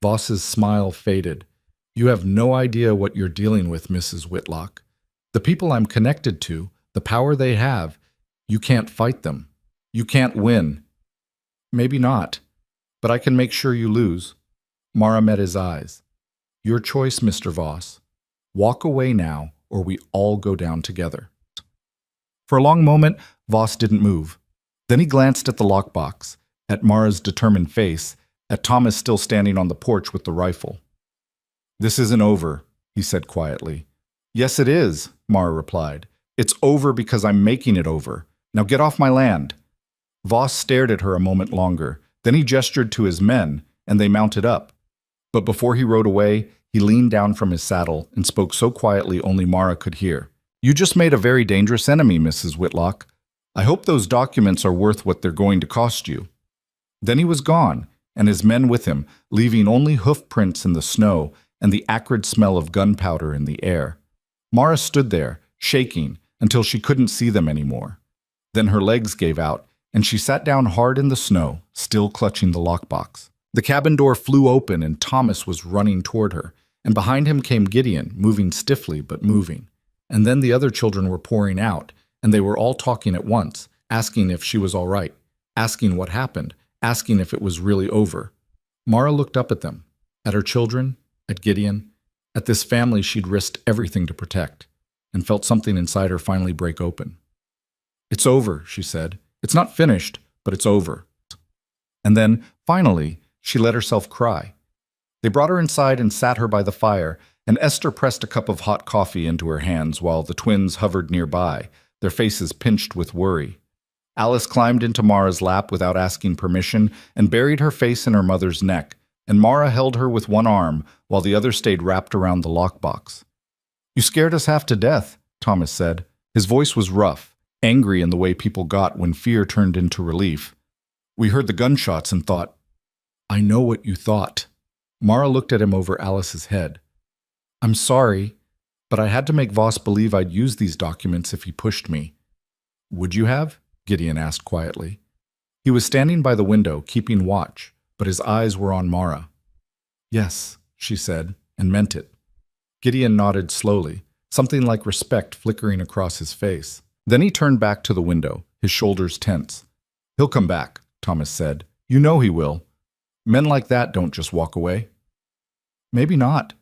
Voss's smile faded. "You have no idea what you're dealing with, Mrs. Whitlock. The people I'm connected to, the power they have, you can't fight them. You can't win. Maybe not, but I can make sure you lose." Mara met his eyes. "Your choice, Mr. Voss. Walk away now, or we all go down together." For a long moment, Voss didn't move. Then he glanced at the lockbox, at Mara's determined face, at Thomas still standing on the porch with the rifle. "This isn't over," he said quietly. "Yes, it is," Mara replied. "It's over because I'm making it over. Now get off my land." Voss stared at her a moment longer. Then he gestured to his men, and they mounted up. But before he rode away, he leaned down from his saddle and spoke so quietly only Mara could hear. "You just made a very dangerous enemy, Mrs. Whitlock. I hope those documents are worth what they're going to cost you." Then he was gone, and his men with him, leaving only hoof prints in the snow and the acrid smell of gunpowder in the air. Mara stood there, shaking, until she couldn't see them anymore. Then her legs gave out, and she sat down hard in the snow, still clutching the lockbox. The cabin door flew open, and Thomas was running toward her, and behind him came Gideon, moving stiffly but moving. And then the other children were pouring out, and they were all talking at once, asking if she was all right, asking what happened, asking if it was really over. Mara looked up at them, at her children, at Gideon, at this family she'd risked everything to protect, and felt something inside her finally break open. "It's over," she said. "It's not finished, but it's over." And then, finally, she let herself cry. They brought her inside and sat her by the fire, and Esther pressed a cup of hot coffee into her hands while the twins hovered nearby, their faces pinched with worry. Alice climbed into Mara's lap without asking permission and buried her face in her mother's neck, and Mara held her with one arm while the other stayed wrapped around the lockbox. "You scared us half to death," Thomas said. His voice was rough, angry in the way people got when fear turned into relief. We heard the gunshots and thought, I know what you thought. Mara looked at him over Alice's head. I'm sorry, but I had to make Voss believe I'd use these documents if he pushed me. Would you have? Gideon asked quietly. He was standing by the window, keeping watch, but his eyes were on Mara. Yes, she said, and meant it. Gideon nodded slowly, something like respect flickering across his face. Then he turned back to the window, his shoulders tense. He'll come back, Thomas said. You know he will. Men like that don't just walk away. Maybe not,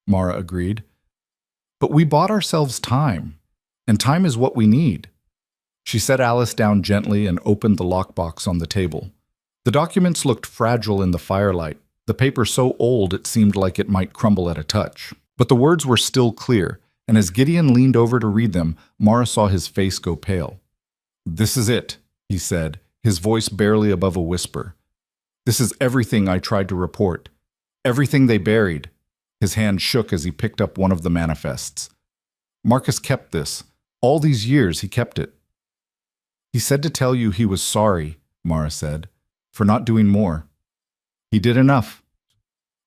Mara agreed. But we bought ourselves time, and time is what we need. She set Alice down gently and opened the lockbox on the table. The documents looked fragile in the firelight, the paper so old it seemed like it might crumble at a touch. But the words were still clear, and as Gideon leaned over to read them, Mara saw his face go pale. This is it, he said, his voice barely above a whisper. This is everything I tried to report. Everything they buried. His hand shook as he picked up one of the manifests. Marcus kept this. All these years he kept it. He said to tell you he was sorry, Mara said, for not doing more. He did enough.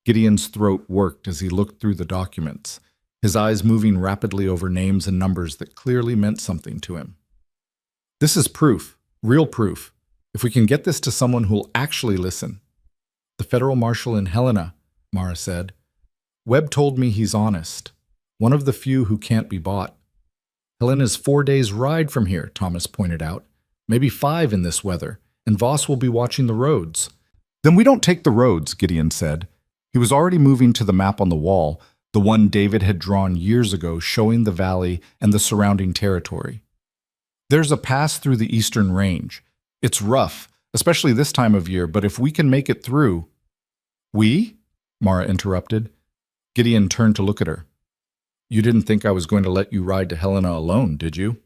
Gideon's throat worked as he looked through the documents, his eyes moving rapidly over names and numbers that clearly meant something to him. This is proof, real proof. If we can get this to someone who'll actually listen. The federal marshal in Helena, Mara said. Webb told me he's honest, one of the few who can't be bought. Helena's 4 days' ride from here, Thomas pointed out. Maybe 5 in this weather, and Voss will be watching the roads. Then we don't take the roads, Gideon said. He was already moving to the map on the wall, the one David had drawn years ago showing the valley and the surrounding territory. There's a pass through the eastern range. It's rough, especially this time of year, but if we can make it through— We? Mara interrupted. Gideon turned to look at her. You didn't think I was going to let you ride to Helena alone, did you?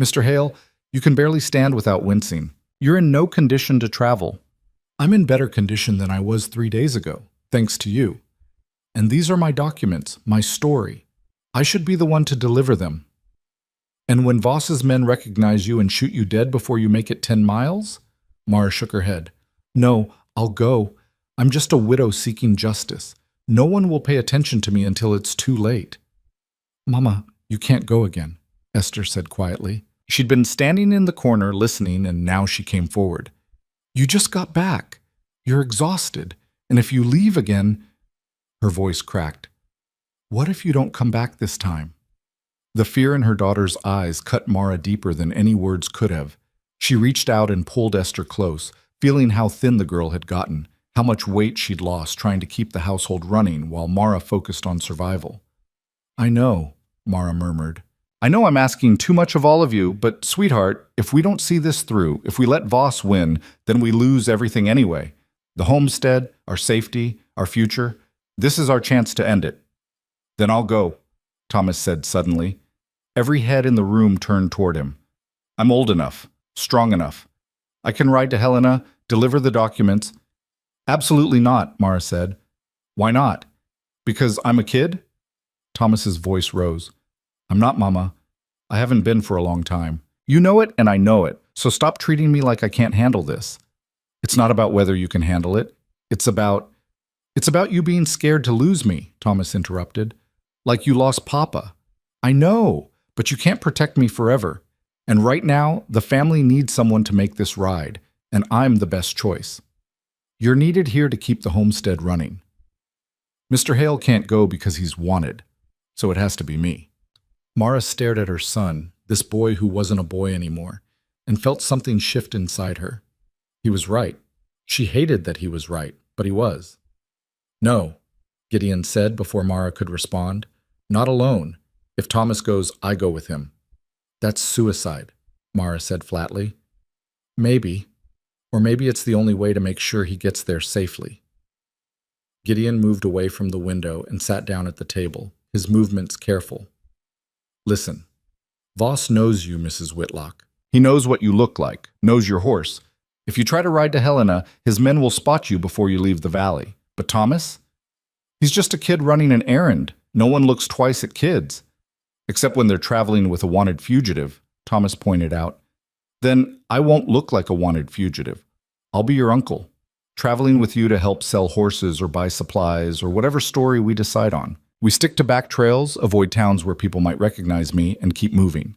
Mr. Hale, you can barely stand without wincing. You're in no condition to travel. I'm in better condition than I was 3 days ago, thanks to you. And these are my documents, my story. I should be the one to deliver them. And when Voss's men recognize you and shoot you dead before you make it 10 miles? Mara shook her head. No, I'll go. I'm just a widow seeking justice. No one will pay attention to me until it's too late. Mama, you can't go again, Esther said quietly. She'd been standing in the corner listening, and now she came forward. You just got back. You're exhausted. And if you leave again— Her voice cracked. What if you don't come back this time? The fear in her daughter's eyes cut Mara deeper than any words could have. She reached out and pulled Esther close, feeling how thin the girl had gotten, how much weight she'd lost trying to keep the household running while Mara focused on survival. I know, Mara murmured. I know I'm asking too much of all of you, but sweetheart, if we don't see this through, if we let Voss win, then we lose everything anyway. The homestead, our safety, our future. This is our chance to end it. Then I'll go, Thomas said suddenly. Every head in the room turned toward him. I'm old enough, strong enough. I can ride to Helena, deliver the documents. Absolutely not, Mara said. Why not? Because I'm a kid? Thomas's voice rose. I'm not, Mama. I haven't been for a long time. You know it and I know it, so stop treating me like I can't handle this. It's not about whether you can handle it. It's about you being scared to lose me, Thomas interrupted. Like you lost Papa. I know, but you can't protect me forever. And right now, the family needs someone to make this ride, and I'm the best choice. You're needed here to keep the homestead running. Mr. Hale can't go because he's wanted, so it has to be me. Mara stared at her son, this boy who wasn't a boy anymore, and felt something shift inside her. He was right. She hated that he was right, but he was. No, Gideon said before Mara could respond. Not alone. If Thomas goes, I go with him. That's suicide, Mara said flatly. Maybe. Or maybe it's the only way to make sure he gets there safely. Gideon moved away from the window and sat down at the table, his movements careful. Listen, Voss knows you, Mrs. Whitlock. He knows what you look like, knows your horse. If you try to ride to Helena, his men will spot you before you leave the valley. But Thomas? He's just a kid running an errand. No one looks twice at kids. Except when they're traveling with a wanted fugitive, Thomas pointed out. Then I won't look like a wanted fugitive. I'll be your uncle, traveling with you to help sell horses or buy supplies or whatever story we decide on. We stick to back trails, avoid towns where people might recognize me, and keep moving.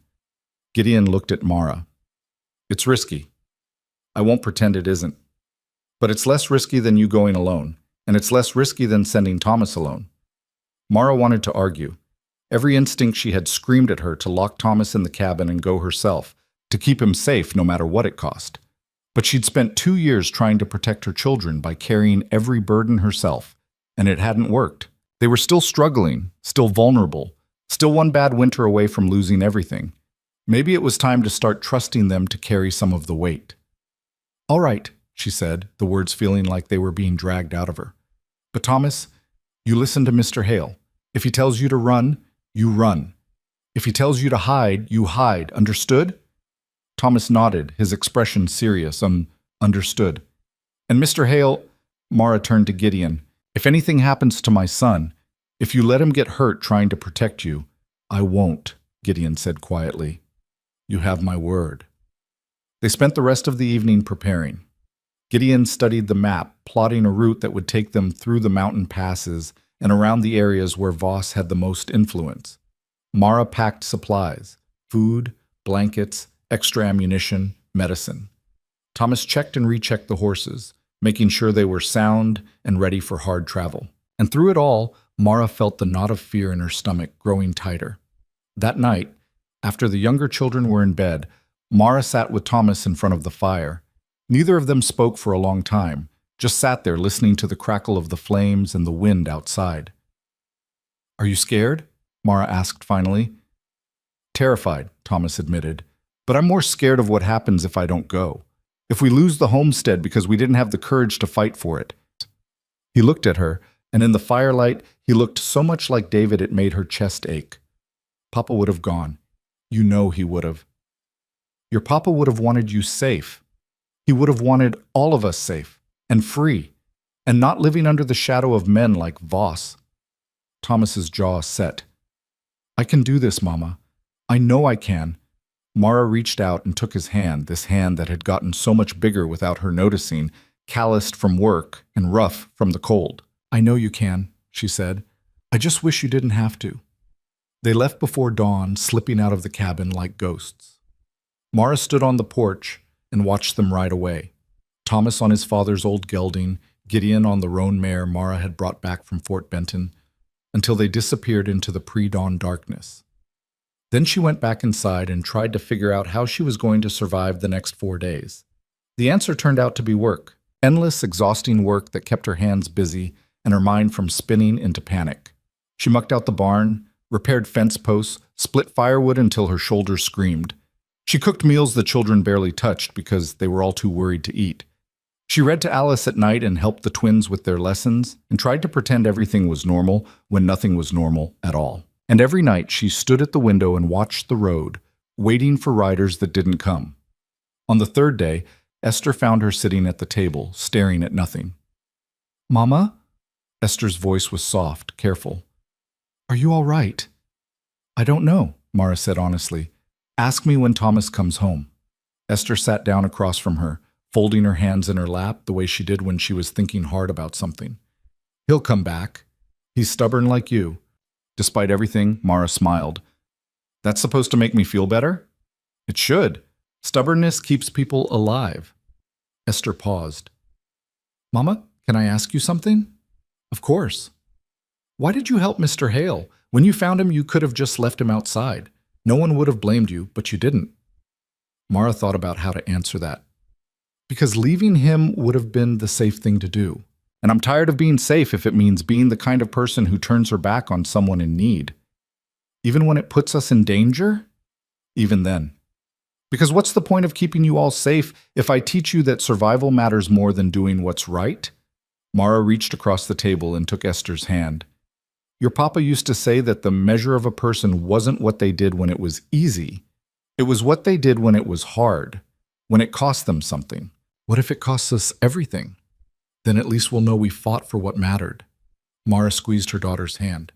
Gideon looked at Mara. It's risky. I won't pretend it isn't. But it's less risky than you going alone, and it's less risky than sending Thomas alone. Mara wanted to argue. Every instinct she had screamed at her to lock Thomas in the cabin and go herself, to keep him safe no matter what it cost. But she'd spent 2 years trying to protect her children by carrying every burden herself, and it hadn't worked. They were still struggling, still vulnerable, still one bad winter away from losing everything. Maybe it was time to start trusting them to carry some of the weight. All right, she said, the words feeling like they were being dragged out of her. But Thomas, you listen to Mr. Hale. If he tells you to run, you run. If he tells you to hide, you hide. Understood? Thomas nodded, his expression serious. Understood. And Mr. Hale, Mara turned to Gideon. If anything happens to my son, if you let him get hurt trying to protect you, I won't, Gideon said quietly. You have my word. They spent the rest of the evening preparing. Gideon studied the map, plotting a route that would take them through the mountain passes and around the areas where Voss had the most influence. Mara packed supplies, food, blankets, extra ammunition, medicine. Thomas checked and rechecked the horses, making sure they were sound and ready for hard travel. And through it all, Mara felt the knot of fear in her stomach growing tighter. That night, after the younger children were in bed, Mara sat with Thomas in front of the fire. Neither of them spoke for a long time, just sat there listening to the crackle of the flames and the wind outside. Are you scared? Mara asked finally. Terrified, Thomas admitted, but I'm more scared of what happens if I don't go. If we lose the homestead because we didn't have the courage to fight for it. He looked at her, and in the firelight, he looked so much like David it made her chest ache. Papa would have gone. You know he would have. Your papa would have wanted you safe. He would have wanted all of us safe and free, and not living under the shadow of men like Voss. Thomas's jaw set. I can do this, Mama. I know I can. Mara reached out and took his hand, this hand that had gotten so much bigger without her noticing, calloused from work and rough from the cold. I know you can, she said. I just wish you didn't have to. They left before dawn, slipping out of the cabin like ghosts. Mara stood on the porch and watched them ride away. Thomas on his father's old gelding, Gideon on the roan mare Mara had brought back from Fort Benton, until they disappeared into the pre-dawn darkness. Then she went back inside and tried to figure out how she was going to survive the next 4 days. The answer turned out to be work. Endless, exhausting work that kept her hands busy and her mind from spinning into panic. She mucked out the barn, repaired fence posts, split firewood until her shoulders screamed. She cooked meals the children barely touched because they were all too worried to eat. She read to Alice at night and helped the twins with their lessons and tried to pretend everything was normal when nothing was normal at all. And every night she stood at the window and watched the road, waiting for riders that didn't come. On the 3rd day, Esther found her sitting at the table, staring at nothing. Mama? Esther's voice was soft, careful. Are you all right? I don't know, Mara said honestly. Ask me when Thomas comes home. Esther sat down across from her, folding her hands in her lap the way she did when she was thinking hard about something. He'll come back. He's stubborn like you. Despite everything, Mara smiled. That's supposed to make me feel better? It should. Stubbornness keeps people alive. Esther paused. Mama, can I ask you something? Of course. Why did you help Mr. Hale? When you found him, you could have just left him outside. No one would have blamed you, but you didn't. Mara thought about how to answer that. Because leaving him would have been the safe thing to do. And I'm tired of being safe if it means being the kind of person who turns her back on someone in need. Even when it puts us in danger? Even then. Because what's the point of keeping you all safe if I teach you that survival matters more than doing what's right? Mara reached across the table and took Esther's hand. Your papa used to say that the measure of a person wasn't what they did when it was easy. It was what they did when it was hard, when it cost them something. What if it costs us everything? Then at least we'll know we fought for what mattered. Mara squeezed her daughter's hand.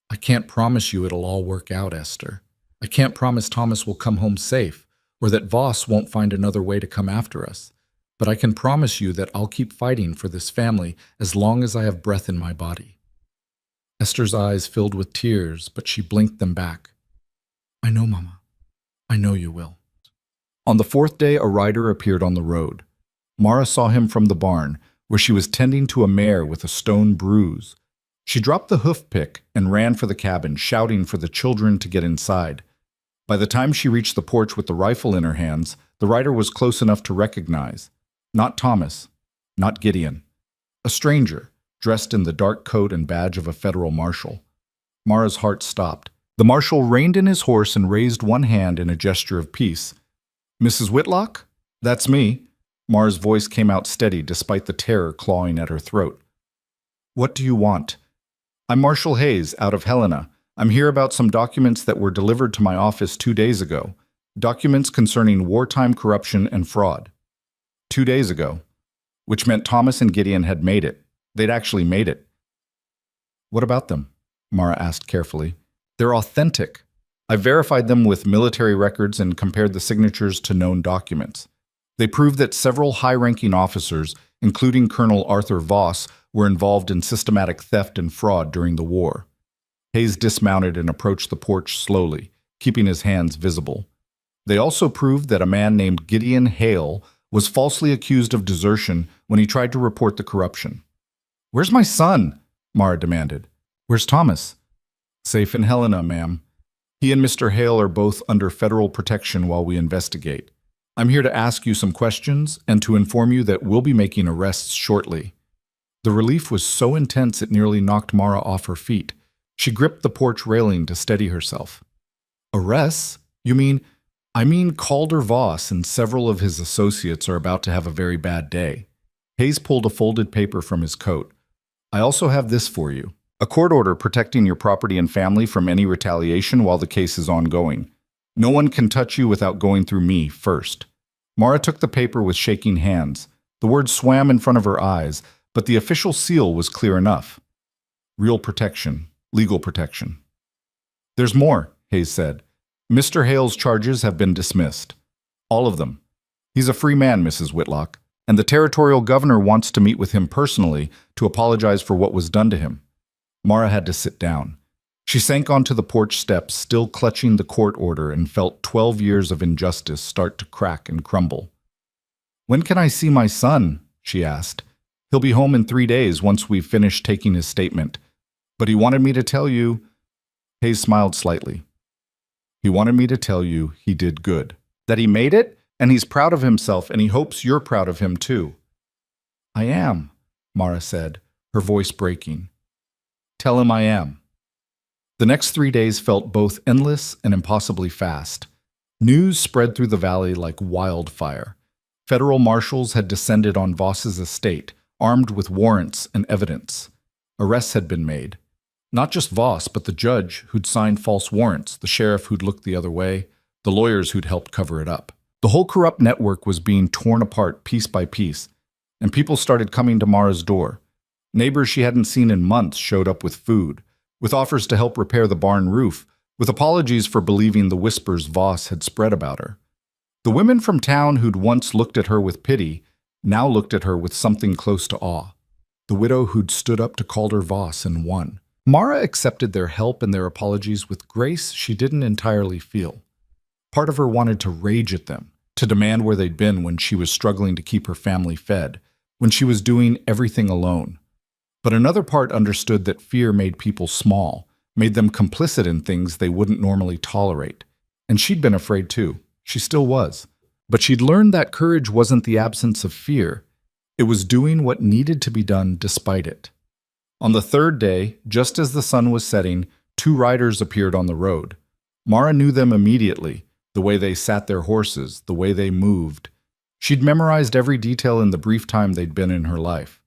I can't promise you it'll all work out, Esther. I can't promise Thomas will come home safe, or that Voss won't find another way to come after us. but I can promise you that I'll keep fighting for this family as long as I have breath in my body." Esther's eyes filled with tears, but she blinked them back. "I know, Mama. I know you will." On the fourth day, a rider appeared on the road. Mara saw him from the barn, where she was tending to a mare with a stone bruise. She dropped the hoof pick and ran for the cabin, shouting for the children to get inside. By the time she reached the porch with the rifle in her hands, the rider was close enough to recognize. Not Thomas, not Gideon. A stranger, dressed in the dark coat and badge of a federal marshal. Mara's heart stopped. The marshal reined in his horse and raised one hand in a gesture of peace. "Mrs. Whitlock? That's me." Mara's voice came out steady despite the terror clawing at her throat. "What do you want?" "I'm Marshal Hayes, out of Helena. I'm here about some documents that were delivered to my office 2 days ago. Documents concerning wartime corruption and fraud." 2 days ago. Which meant Thomas and Gideon had made it. They'd actually made it. "What about them?" Mara asked carefully. "They're authentic. I verified them with military records and compared the signatures to known documents. They prove that several high-ranking officers, including Colonel Arthur Voss, were involved in systematic theft and fraud during the war." Hayes dismounted and approached the porch slowly, keeping his hands visible. "They also proved that a man named Gideon Hale was falsely accused of desertion when he tried to report the corruption." "Where's my son?" Mara demanded. "Where's Thomas?" "Safe in Helena, ma'am. He and Mr. Hale are both under federal protection while we investigate. I'm here to ask you some questions and to inform you that we'll be making arrests shortly." The relief was so intense it nearly knocked Mara off her feet. She gripped the porch railing to steady herself. "Arrests? You mean—" "I mean Calder Voss and several of his associates are about to have a very bad day." Hayes pulled a folded paper from his coat. "I also have this for you. A court order protecting your property and family from any retaliation while the case is ongoing. No one can touch you without going through me first." Mara took the paper with shaking hands. The words swam in front of her eyes, but the official seal was clear enough. Real protection, legal protection. "There's more," Hayes said. "Mr. Hale's charges have been dismissed. All of them. He's a free man, Mrs. Whitlock, and the territorial governor wants to meet with him personally to apologize for what was done to him." Mara had to sit down. She sank onto the porch steps, still clutching the court order, and felt 12 years of injustice start to crack and crumble. "When can I see my son?" she asked. "He'll be home in 3 days once we've finished taking his statement. But he wanted me to tell you—" Hayes smiled slightly. "He wanted me to tell you he did good. That he made it, and he's proud of himself, and he hopes you're proud of him too." "I am," Mara said, her voice breaking. "Tell him I am." The next 3 days felt both endless and impossibly fast. News spread through the valley like wildfire. Federal marshals had descended on Voss's estate, armed with warrants and evidence. Arrests had been made. Not just Voss, but the judge who'd signed false warrants, the sheriff who'd looked the other way, the lawyers who'd helped cover it up. The whole corrupt network was being torn apart piece by piece, and people started coming to Mara's door. Neighbors she hadn't seen in months showed up with food, with offers to help repair the barn roof, with apologies for believing the whispers Voss had spread about her. The women from town who'd once looked at her with pity now looked at her with something close to awe. The widow who'd stood up to Calder Voss and won. Mara accepted their help and their apologies with grace she didn't entirely feel. Part of her wanted to rage at them, to demand where they'd been when she was struggling to keep her family fed, when she was doing everything alone. But another part understood that fear made people small, made them complicit in things they wouldn't normally tolerate. And she'd been afraid too. She still was. But she'd learned that courage wasn't the absence of fear. It was doing what needed to be done despite it. On the third day, just as the sun was setting, 2 riders appeared on the road. Mara knew them immediately, the way they sat their horses, the way they moved. She'd memorized every detail in the brief time they'd been in her life.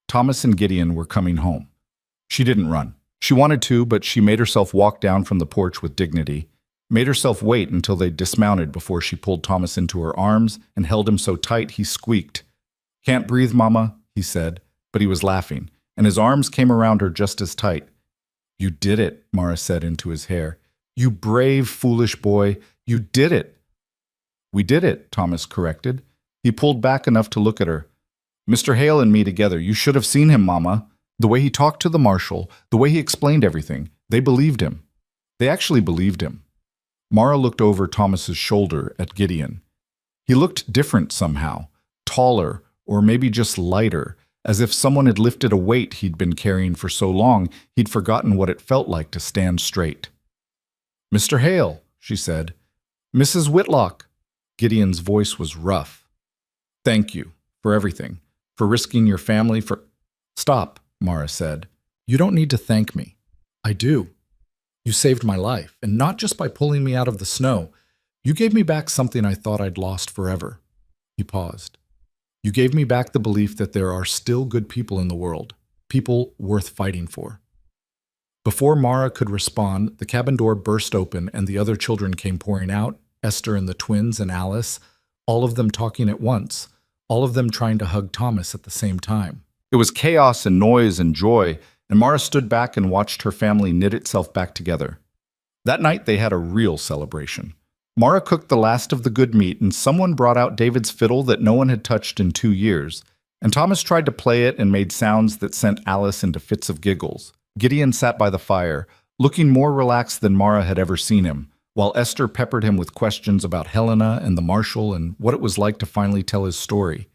Thomas and Gideon were coming home. She didn't run. She wanted to, but she made herself walk down from the porch with dignity, made herself wait until they dismounted before she pulled Thomas into her arms and held him so tight he squeaked. "Can't breathe, Mama," he said, but he was laughing, and his arms came around her just as tight. "You did it," Mara said into his hair. "You brave, foolish boy. You did it." "We did it," Thomas corrected. He pulled back enough to look at her. "Mr. Hale and me together. You should have seen him, Mama. The way he talked to the marshal, the way he explained everything. They believed him. They actually believed him." Mara looked over Thomas's shoulder at Gideon. He looked different somehow, taller, or maybe just lighter, as if someone had lifted a weight he'd been carrying for so long he'd forgotten what it felt like to stand straight. "Mr. Hale," she said. "Mrs. Whitlock." Gideon's voice was rough. "Thank you for everything, for risking your family, for—" "Stop," Mara said. "You don't need to thank me. I do. You saved my life, and not just by pulling me out of the snow. You gave me back something I thought I'd lost forever." He paused. "You gave me back the belief that there are still good people in the world, people worth fighting for." Before Mara could respond, the cabin door burst open and the other children came pouring out, Esther and the twins and Alice, all of them talking at once, all of them trying to hug Thomas at the same time. It was chaos and noise and joy, and Mara stood back and watched her family knit itself back together. That night they had a real celebration. Mara cooked the last of the good meat, and someone brought out David's fiddle that no one had touched in 2 years, and Thomas tried to play it and made sounds that sent Alice into fits of giggles. Gideon sat by the fire, looking more relaxed than Mara had ever seen him, while Esther peppered him with questions about Helena and the marshal and what it was like to finally tell his story.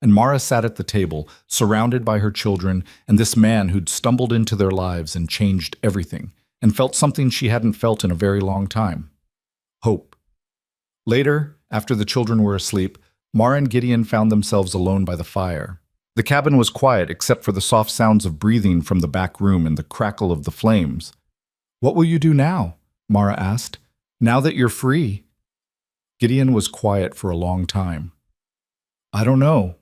And Mara sat at the table, surrounded by her children and this man who'd stumbled into their lives and changed everything, and felt something she hadn't felt in a very long time. Hope. Later, after the children were asleep, Mara and Gideon found themselves alone by the fire. The cabin was quiet except for the soft sounds of breathing from the back room and the crackle of the flames. "What will you do now?" Mara asked. "Now that you're free?" Gideon was quiet for a long time. "I don't know,"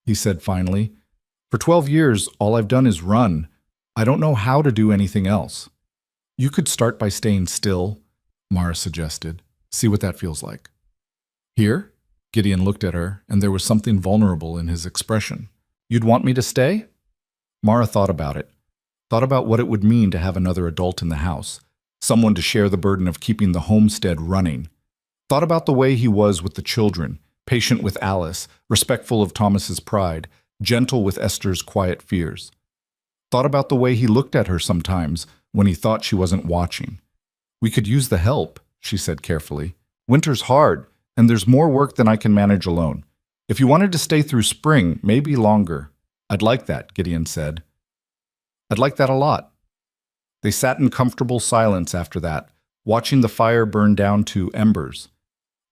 he said finally. "For 12 years, all I've done is run. I don't know how to do anything else." "You could start by staying still," Mara suggested. "See what that feels like." "Here?" Gideon looked at her, and there was something vulnerable in his expression. "You'd want me to stay?" Mara thought about it. Thought about what it would mean to have another adult in the house, someone to share the burden of keeping the homestead running. Thought about the way he was with the children, patient with Alice, respectful of Thomas's pride, gentle with Esther's quiet fears. Thought about the way he looked at her sometimes when he thought she wasn't watching. "We could use the help," she said carefully. "Winter's hard, and there's more work than I can manage alone. If you wanted to stay through spring, maybe longer." "I'd like that," Gideon said. "I'd like that a lot." They sat in comfortable silence after that, watching the fire burn down to embers.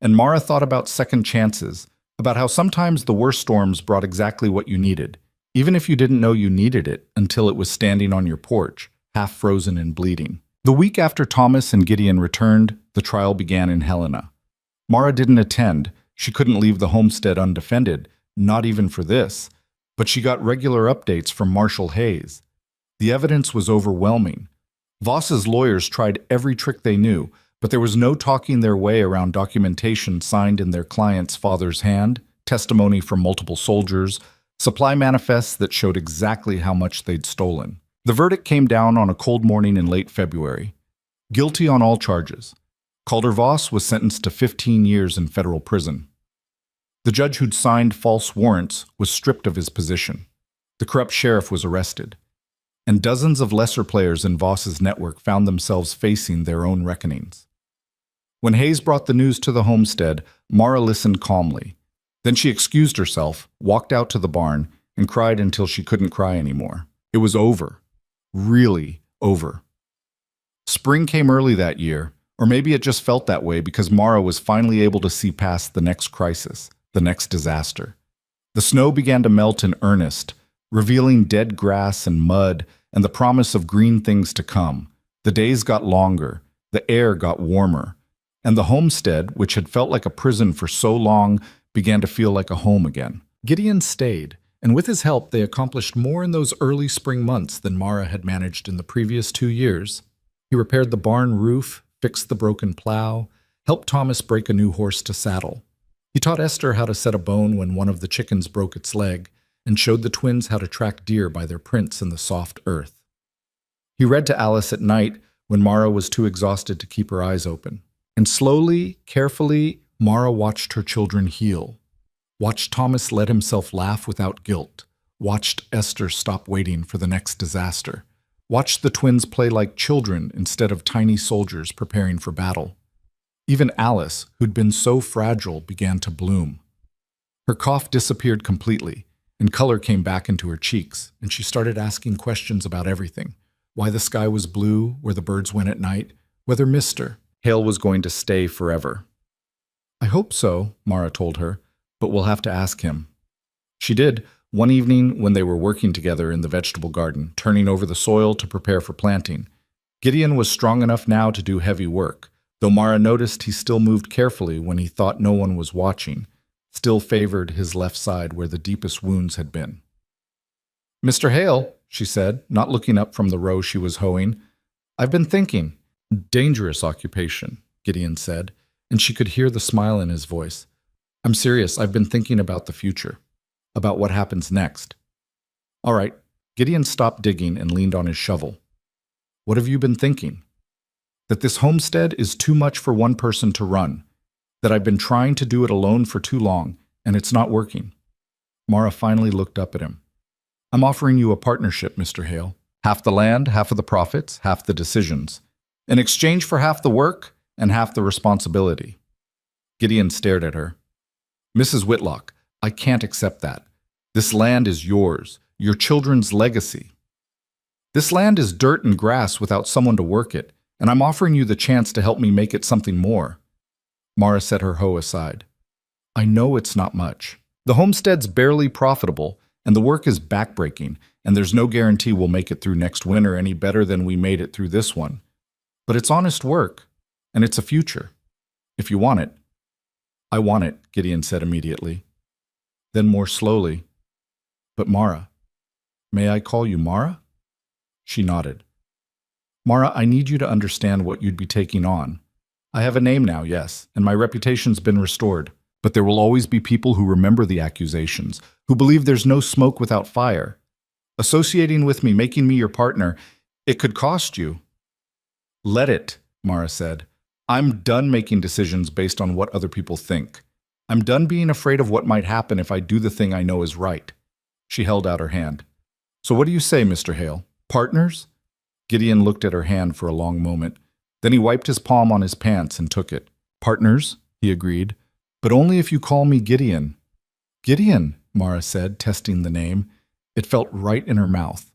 And Mara thought about second chances, about how sometimes the worst storms brought exactly what you needed, even if you didn't know you needed it until it was standing on your porch, half frozen and bleeding. The week after Thomas and Gideon returned, the trial began in Helena. Mara didn't attend. She couldn't leave the homestead undefended, not even for this. But she got regular updates from Marshal Hayes. The evidence was overwhelming. Voss's lawyers tried every trick they knew, but there was no talking their way around documentation signed in their client's father's hand, testimony from multiple soldiers, supply manifests that showed exactly how much they'd stolen. The verdict came down on a cold morning in late February. Guilty on all charges. Calder Voss was sentenced to 15 years in federal prison. The judge who'd signed false warrants was stripped of his position. The corrupt sheriff was arrested. And dozens of lesser players in Voss's network found themselves facing their own reckonings. When Hayes brought the news to the homestead, Mara listened calmly. Then she excused herself, walked out to the barn, and cried until she couldn't cry anymore. It was over. Really over. Spring came early that year, or maybe it just felt that way because Mara was finally able to see past the next crisis, the next disaster. The snow began to melt in earnest, revealing dead grass and mud and the promise of green things to come. The days got longer, the air got warmer, and the homestead, which had felt like a prison for so long, began to feel like a home again. Gideon stayed, and with his help they accomplished more in those early spring months than Mara had managed in the previous 2 years. He repaired the barn roof, fixed the broken plow, helped Thomas break a new horse to saddle. He taught Esther how to set a bone when one of the chickens broke its leg, and showed the twins how to track deer by their prints in the soft earth. He read to Alice at night when Mara was too exhausted to keep her eyes open. And slowly, carefully, Mara watched her children heal. Watched Thomas let himself laugh without guilt. Watched Esther stop waiting for the next disaster. Watched the twins play like children instead of tiny soldiers preparing for battle. Even Alice, who'd been so fragile, began to bloom. Her cough disappeared completely, and color came back into her cheeks, and she started asking questions about everything. Why the sky was blue, where the birds went at night, whether Mr. Hale was going to stay forever. I hope so, Mara told her, but we'll have to ask him. She did, one evening when they were working together in the vegetable garden, turning over the soil to prepare for planting. Gideon was strong enough now to do heavy work, though Mara noticed he still moved carefully when he thought no one was watching, still favored his left side where the deepest wounds had been. Mr. Hale, she said, not looking up from the row she was hoeing, I've been thinking. Dangerous occupation, Gideon said, and she could hear the smile in his voice. I'm serious, I've been thinking about the future, about what happens next. All right, Gideon stopped digging and leaned on his shovel. What have you been thinking? That this homestead is too much for one person to run, that I've been trying to do it alone for too long, and it's not working. Mara finally looked up at him. I'm offering you a partnership, Mr. Hale. Half the land, half of the profits, half the decisions. In exchange for half the work and half the responsibility. Gideon stared at her. Mrs. Whitlock, I can't accept that. This land is yours, your children's legacy. This land is dirt and grass without someone to work it, and I'm offering you the chance to help me make it something more. Mara set her hoe aside. I know it's not much. The homestead's barely profitable, and the work is backbreaking, and there's no guarantee we'll make it through next winter any better than we made it through this one. But it's honest work, and it's a future. If you want it. I want it, Gideon said immediately. Then more slowly, but Mara, may I call you Mara? She nodded. Mara, I need you to understand what you'd be taking on. I have a name now, yes, and my reputation's been restored, but there will always be people who remember the accusations, who believe there's no smoke without fire. Associating with me, making me your partner, it could cost you. Let it, Mara said. I'm done making decisions based on what other people think. I'm done being afraid of what might happen if I do the thing I know is right. She held out her hand. So what do you say, Mr. Hale? Partners? Gideon looked at her hand for a long moment. Then he wiped his palm on his pants and took it. Partners, he agreed, but only if you call me Gideon. Gideon, Mara said, testing the name. It felt right in her mouth.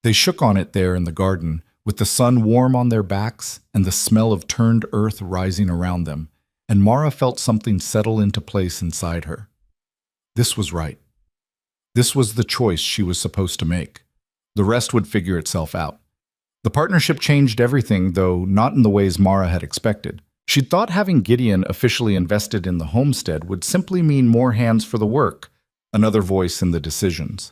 They shook on it there in the garden, with the sun warm on their backs and the smell of turned earth rising around them, and Mara felt something settle into place inside her. This was right. This was the choice she was supposed to make. The rest would figure itself out. The partnership changed everything, though not in the ways Mara had expected. She'd thought having Gideon officially invested in the homestead would simply mean more hands for the work, another voice in the decisions.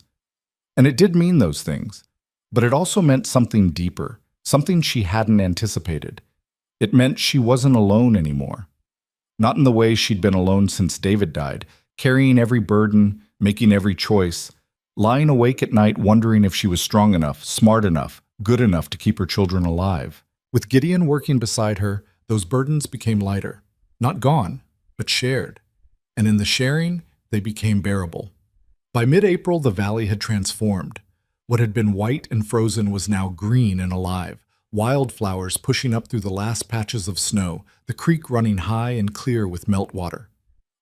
And it did mean those things, but it also meant something deeper, something she hadn't anticipated. It meant she wasn't alone anymore. Not in the way she'd been alone since David died, carrying every burden, making every choice, lying awake at night wondering if she was strong enough, smart enough, good enough to keep her children alive. With Gideon working beside her, those burdens became lighter. Not gone, but shared. And in the sharing, they became bearable. By mid-April, the valley had transformed. What had been white and frozen was now green and alive, wildflowers pushing up through the last patches of snow, the creek running high and clear with meltwater.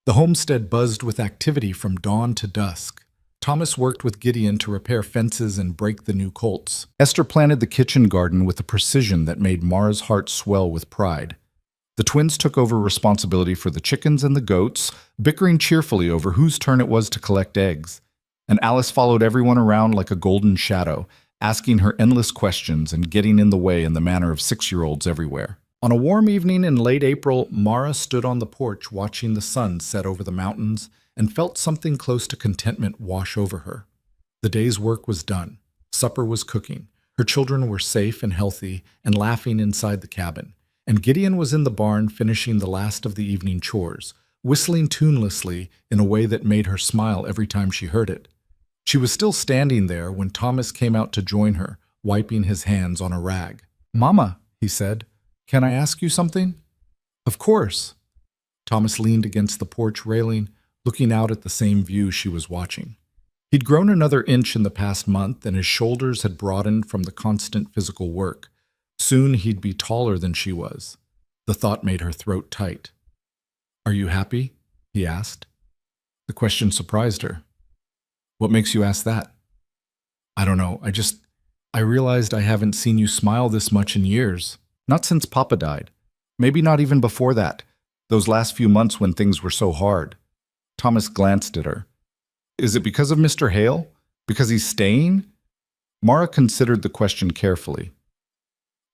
The homestead buzzed with activity from dawn to dusk. Thomas worked with Gideon to repair fences and break the new colts. Esther planted the kitchen garden with a precision that made Mara's heart swell with pride. The twins took over responsibility for the chickens and the goats, bickering cheerfully over whose turn it was to collect eggs. And Alice followed everyone around like a golden shadow, asking her endless questions and getting in the way in the manner of 6-year-olds everywhere. On a warm evening in late April, Mara stood on the porch watching the sun set over the mountains and felt something close to contentment wash over her. The day's work was done. Supper was cooking. Her children were safe and healthy and laughing inside the cabin. And Gideon was in the barn finishing the last of the evening chores, whistling tunelessly in a way that made her smile every time she heard it. She was still standing there when Thomas came out to join her, wiping his hands on a rag. "Mama," he said, "can I ask you something?" "Of course." Thomas leaned against the porch railing, looking out at the same view she was watching. He'd grown another inch in the past month, and his shoulders had broadened from the constant physical work. Soon he'd be taller than she was. The thought made her throat tight. "Are you happy?" he asked. The question surprised her. "What makes you ask that?" "I don't know. I realized I haven't seen you smile this much in years. Not since Papa died. Maybe not even before that. Those last few months when things were so hard." Thomas glanced at her. "Is it because of Mr. Hale? Because he's staying?" Mara considered the question carefully.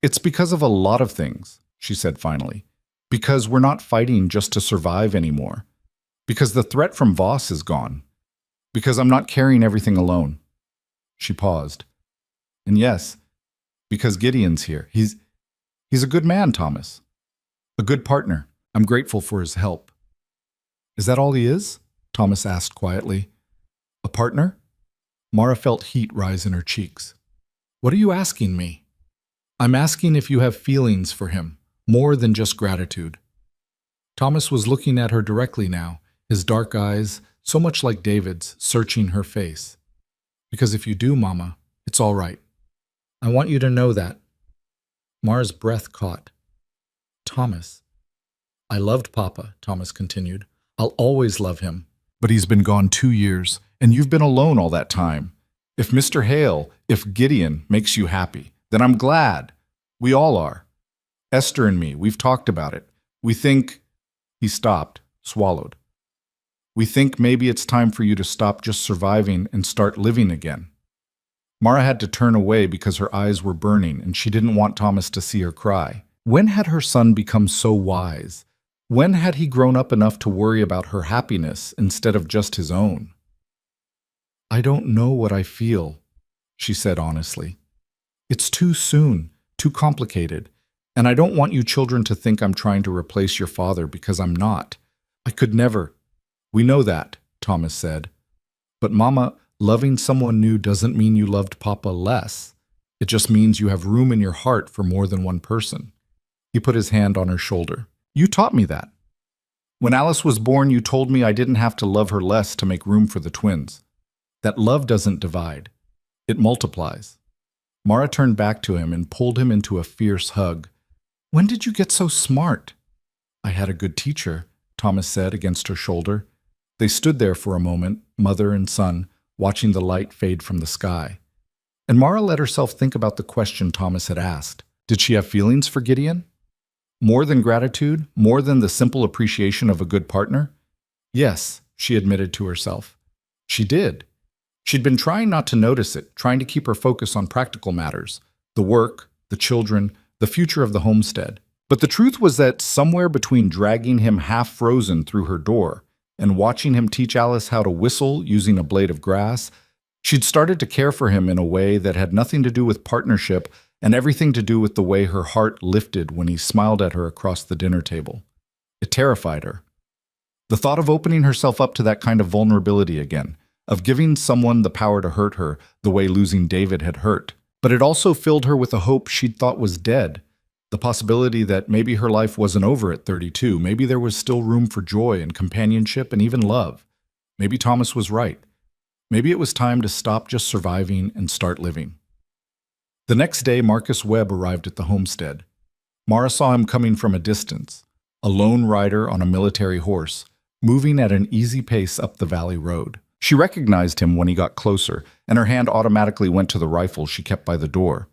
"It's because of a lot of things," she said finally. "Because we're not fighting just to survive anymore. Because the threat from Voss is gone. Because I'm not carrying everything alone." She paused. "And yes, because Gideon's here. He's a good man, Thomas. A good partner. I'm grateful for his help." "Is that all he is?" Thomas asked quietly. "A partner?" Mara felt heat rise in her cheeks. "What are you asking me?" "I'm asking if you have feelings for him, more than just gratitude." Thomas was looking at her directly now, his dark eyes, so much like David's, searching her face. "Because if you do, Mama, it's all right. I want you to know that." Mara's breath caught. "Thomas." "I loved Papa," Thomas continued. "I'll always love him. But he's been gone 2 years, and you've been alone all that time. If Mr. Hale, if Gideon makes you happy, then I'm glad. We all are. Esther and me, we've talked about it. We think—" He stopped, swallowed. "We think maybe it's time for you to stop just surviving and start living again." Mara had to turn away because her eyes were burning and she didn't want Thomas to see her cry. When had her son become so wise? When had he grown up enough to worry about her happiness instead of just his own? "I don't know what I feel," she said honestly. "It's too soon, too complicated, and I don't want you children to think I'm trying to replace your father because I'm not. I could never." "We know that," Thomas said. "But Mama, loving someone new doesn't mean you loved Papa less. It just means you have room in your heart for more than one person." He put his hand on her shoulder. "You taught me that. When Alice was born, you told me I didn't have to love her less to make room for the twins. That love doesn't divide. It multiplies." Mara turned back to him and pulled him into a fierce hug. "When did you get so smart?" "I had a good teacher," Thomas said against her shoulder. They stood there for a moment, mother and son, watching the light fade from the sky. And Mara let herself think about the question Thomas had asked. Did she have feelings for Gideon? More than gratitude? More than the simple appreciation of a good partner? Yes, she admitted to herself. She did. She'd been trying not to notice it, trying to keep her focus on practical matters, the work, the children, the future of the homestead. But the truth was that somewhere between dragging him half frozen through her door and watching him teach Alice how to whistle using a blade of grass, she'd started to care for him in a way that had nothing to do with partnership and everything to do with the way her heart lifted when he smiled at her across the dinner table. It terrified her. The thought of opening herself up to that kind of vulnerability again, of giving someone the power to hurt her the way losing David had hurt. But it also filled her with a hope she'd thought was dead, the possibility that maybe her life wasn't over at 32, maybe there was still room for joy and companionship and even love. Maybe Thomas was right. Maybe it was time to stop just surviving and start living. The next day, Marcus Webb arrived at the homestead. Mara saw him coming from a distance, a lone rider on a military horse, moving at an easy pace up the valley road. She recognized him when he got closer, and her hand automatically went to the rifle she kept by the door.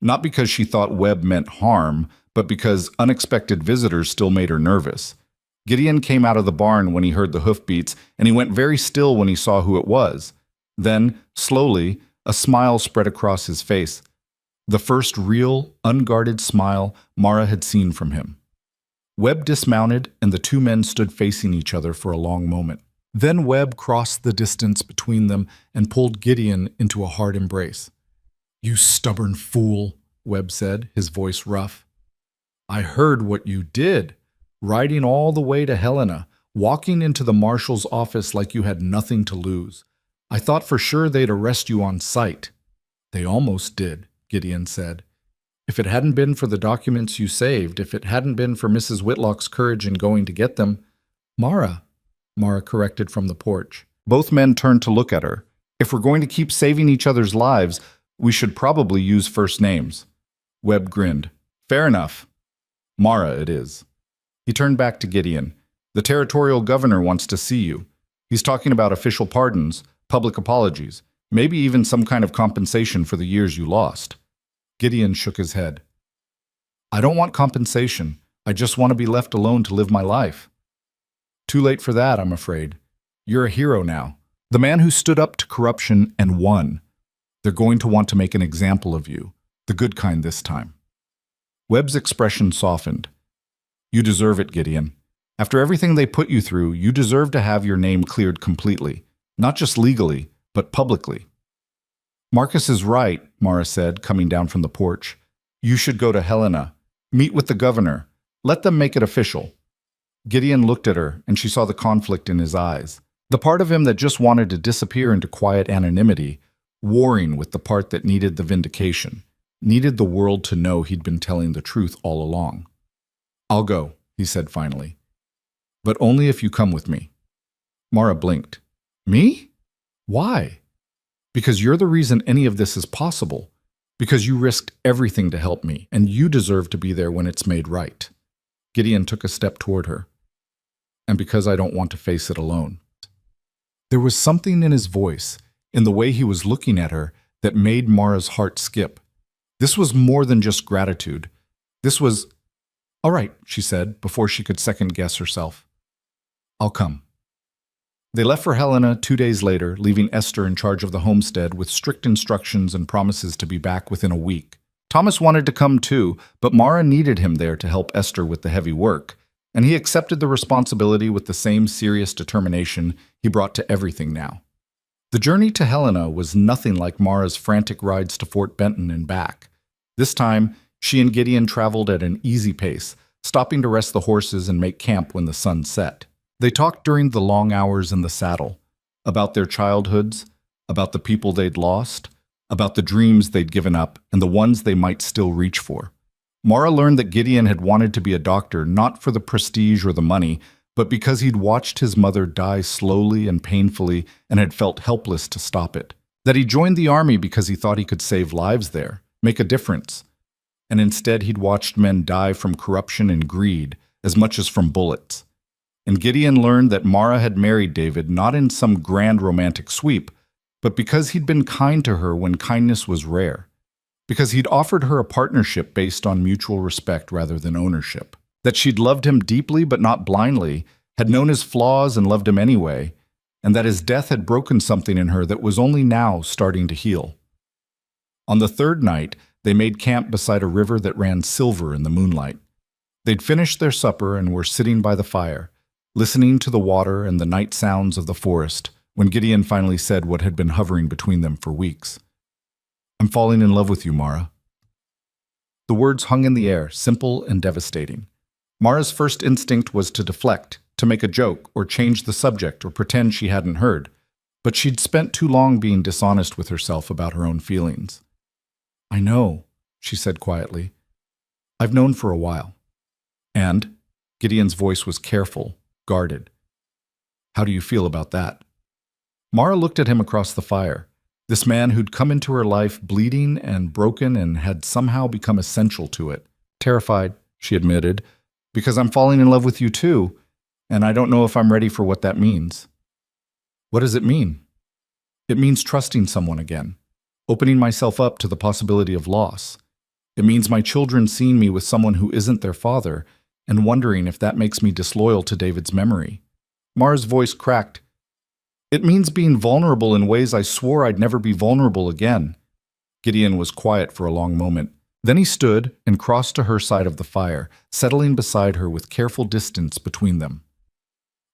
Not because she thought Webb meant harm, but because unexpected visitors still made her nervous. Gideon came out of the barn when he heard the hoofbeats, and he went very still when he saw who it was. Then, slowly, a smile spread across his face. The first real, unguarded smile Mara had seen from him. Webb dismounted, and the two men stood facing each other for a long moment. Then Webb crossed the distance between them and pulled Gideon into a hard embrace. "You stubborn fool," Webb said, his voice rough. "I heard what you did, riding all the way to Helena, walking into the marshal's office like you had nothing to lose. I thought for sure they'd arrest you on sight." "They almost did," Gideon said. "If it hadn't been for the documents you saved, if it hadn't been for Mrs. Whitlock's courage in going to get them—" "Mara," Mara corrected from the porch. Both men turned to look at her. If we're going to keep saving each other's lives, we should probably use first names. Webb grinned. Fair enough. Mara it is. He turned back to Gideon. The territorial governor wants to see you. He's talking about official pardons, public apologies, maybe even some kind of compensation for the years you lost. Gideon shook his head. I don't want compensation. I just want to be left alone to live my life. Too late for that, I'm afraid. You're a hero now. The man who stood up to corruption and won. They're going to want to make an example of you, the good kind this time. Webb's expression softened. You deserve it, Gideon. After everything they put you through, you deserve to have your name cleared completely, not just legally, but publicly. Marcus is right, Mara said, coming down from the porch. You should go to Helena, meet with the governor, let them make it official. Gideon looked at her, and she saw the conflict in his eyes. The part of him that just wanted to disappear into quiet anonymity, warring with the part that needed the vindication, needed the world to know he'd been telling the truth all along. I'll go, he said finally. But only if you come with me. Mara blinked. Me? Why? Because you're the reason any of this is possible. Because you risked everything to help me, and you deserve to be there when it's made right. Gideon took a step toward her. And because I don't want to face it alone. There was something in his voice, in the way he was looking at her, that made Mara's heart skip. This was more than just gratitude. This was, all right, she said, before she could second-guess herself. I'll come. They left for Helena 2 days later, leaving Esther in charge of the homestead with strict instructions and promises to be back within a week. Thomas wanted to come too, but Mara needed him there to help Esther with the heavy work, and he accepted the responsibility with the same serious determination he brought to everything now. The journey to Helena was nothing like Mara's frantic rides to Fort Benton and back. This time, she and Gideon traveled at an easy pace, stopping to rest the horses and make camp when the sun set. They talked during the long hours in the saddle, about their childhoods, about the people they'd lost, about the dreams they'd given up and the ones they might still reach for. Mara learned that Gideon had wanted to be a doctor not for the prestige or the money, but because he'd watched his mother die slowly and painfully and had felt helpless to stop it. That he joined the army because he thought he could save lives there, make a difference. And instead he'd watched men die from corruption and greed as much as from bullets. And Gideon learned that Mara had married David not in some grand romantic sweep, but because he'd been kind to her when kindness was rare. Because he'd offered her a partnership based on mutual respect rather than ownership. That she'd loved him deeply but not blindly, had known his flaws and loved him anyway, and that his death had broken something in her that was only now starting to heal. On the third night, they made camp beside a river that ran silver in the moonlight. They'd finished their supper and were sitting by the fire, listening to the water and the night sounds of the forest, when Gideon finally said what had been hovering between them for weeks. I'm falling in love with you, Mara. The words hung in the air, simple and devastating. Mara's first instinct was to deflect, to make a joke, or change the subject, or pretend she hadn't heard. But she'd spent too long being dishonest with herself about her own feelings. I know, she said quietly. I've known for a while. And Gideon's voice was careful, guarded. How do you feel about that? Mara looked at him across the fire. This man who'd come into her life bleeding and broken and had somehow become essential to it. Terrified, she admitted, because I'm falling in love with you too, and I don't know if I'm ready for what that means. What does it mean? It means trusting someone again, opening myself up to the possibility of loss. It means my children seeing me with someone who isn't their father and wondering if that makes me disloyal to David's memory. Mara's voice cracked. It means being vulnerable in ways I swore I'd never be vulnerable again. Gideon was quiet for a long moment. Then he stood and crossed to her side of the fire, settling beside her with careful distance between them.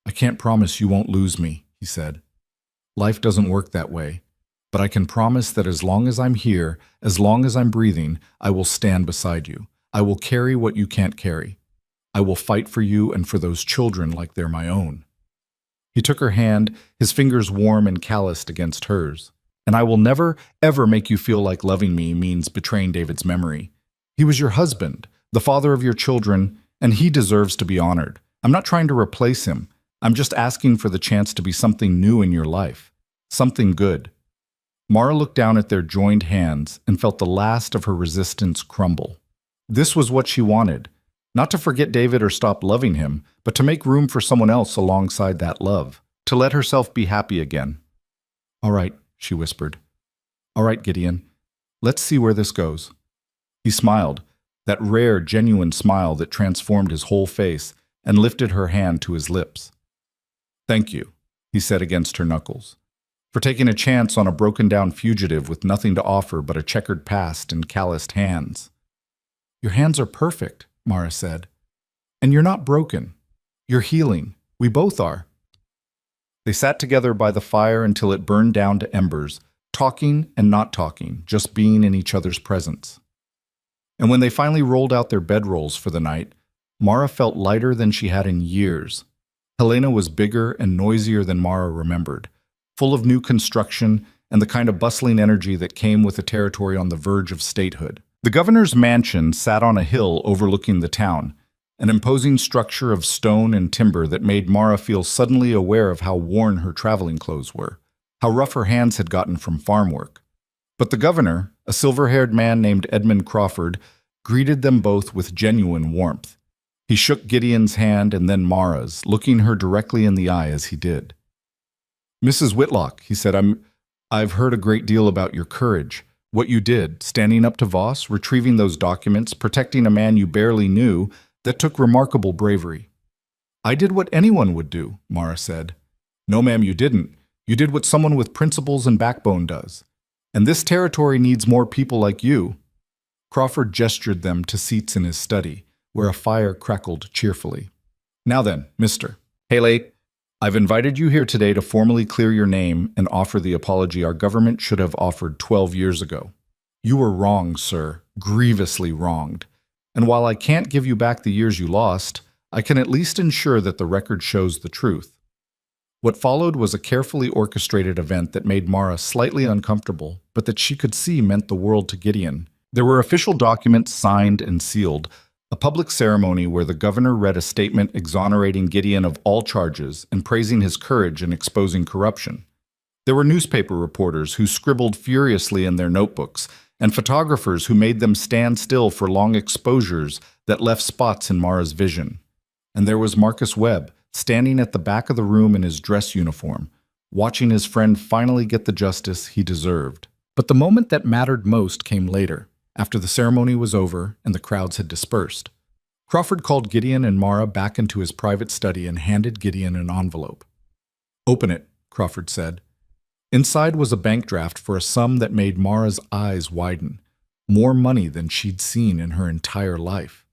I can't promise you won't lose me, he said. Life doesn't work that way, but I can promise that as long as I'm here, as long as I'm breathing, I will stand beside you. I will carry what you can't carry. I will fight for you and for those children like they're my own. He took her hand, his fingers warm and calloused against hers. And I will never, ever make you feel like loving me means betraying David's memory. He was your husband, the father of your children, and he deserves to be honored. I'm not trying to replace him. I'm just asking for the chance to be something new in your life. Something good. Mara looked down at their joined hands and felt the last of her resistance crumble. This was what she wanted. Not to forget David or stop loving him, but to make room for someone else alongside that love. To let herself be happy again. "All right," she whispered. "All right, Gideon. Let's see where this goes." He smiled, that rare, genuine smile that transformed his whole face, and lifted her hand to his lips. "Thank you," he said against her knuckles, "for taking a chance on a broken-down fugitive with nothing to offer but a checkered past and calloused hands." "Your hands are perfect," Mara said. "And you're not broken. You're healing. We both are." They sat together by the fire until it burned down to embers, talking and not talking, just being in each other's presence. And when they finally rolled out their bedrolls for the night, Mara felt lighter than she had in years. Helena was bigger and noisier than Mara remembered, full of new construction and the kind of bustling energy that came with a territory on the verge of statehood. The governor's mansion sat on a hill overlooking the town, an imposing structure of stone and timber that made Mara feel suddenly aware of how worn her traveling clothes were, how rough her hands had gotten from farm work. But the governor, a silver-haired man named Edmund Crawford, greeted them both with genuine warmth. He shook Gideon's hand and then Mara's, looking her directly in the eye as he did. "Mrs. Whitlock," he said, I've heard a great deal about your courage. What you did, standing up to Voss, retrieving those documents, protecting a man you barely knew, that took remarkable bravery." "I did what anyone would do," Mara said. "No, ma'am, you didn't. You did what someone with principles and backbone does. And this territory needs more people like you." Crawford gestured them to seats in his study, where a fire crackled cheerfully. "Now then, Mr. Haley, I've invited you here today to formally clear your name and offer the apology our government should have offered 12 years ago. You were wrong, sir, grievously wronged. And while I can't give you back the years you lost, I can at least ensure that the record shows the truth." What followed was a carefully orchestrated event that made Mara slightly uncomfortable, but that she could see meant the world to Gideon. There were official documents signed and sealed, a public ceremony where the governor read a statement exonerating Gideon of all charges and praising his courage in exposing corruption. There were newspaper reporters who scribbled furiously in their notebooks, and photographers who made them stand still for long exposures that left spots in Mara's vision. And there was Marcus Webb, standing at the back of the room in his dress uniform, watching his friend finally get the justice he deserved. But the moment that mattered most came later, after the ceremony was over and the crowds had dispersed. Crawford called Gideon and Mara back into his private study and handed Gideon an envelope. "Open it," Crawford said. Inside was a bank draft for a sum that made Mara's eyes widen, more money than she'd seen in her entire life.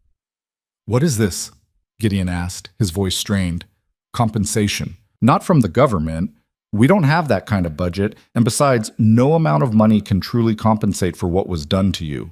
"What is this?" Gideon asked, his voice strained. "Compensation. Not from the government. We don't have that kind of budget, and besides, no amount of money can truly compensate for what was done to you.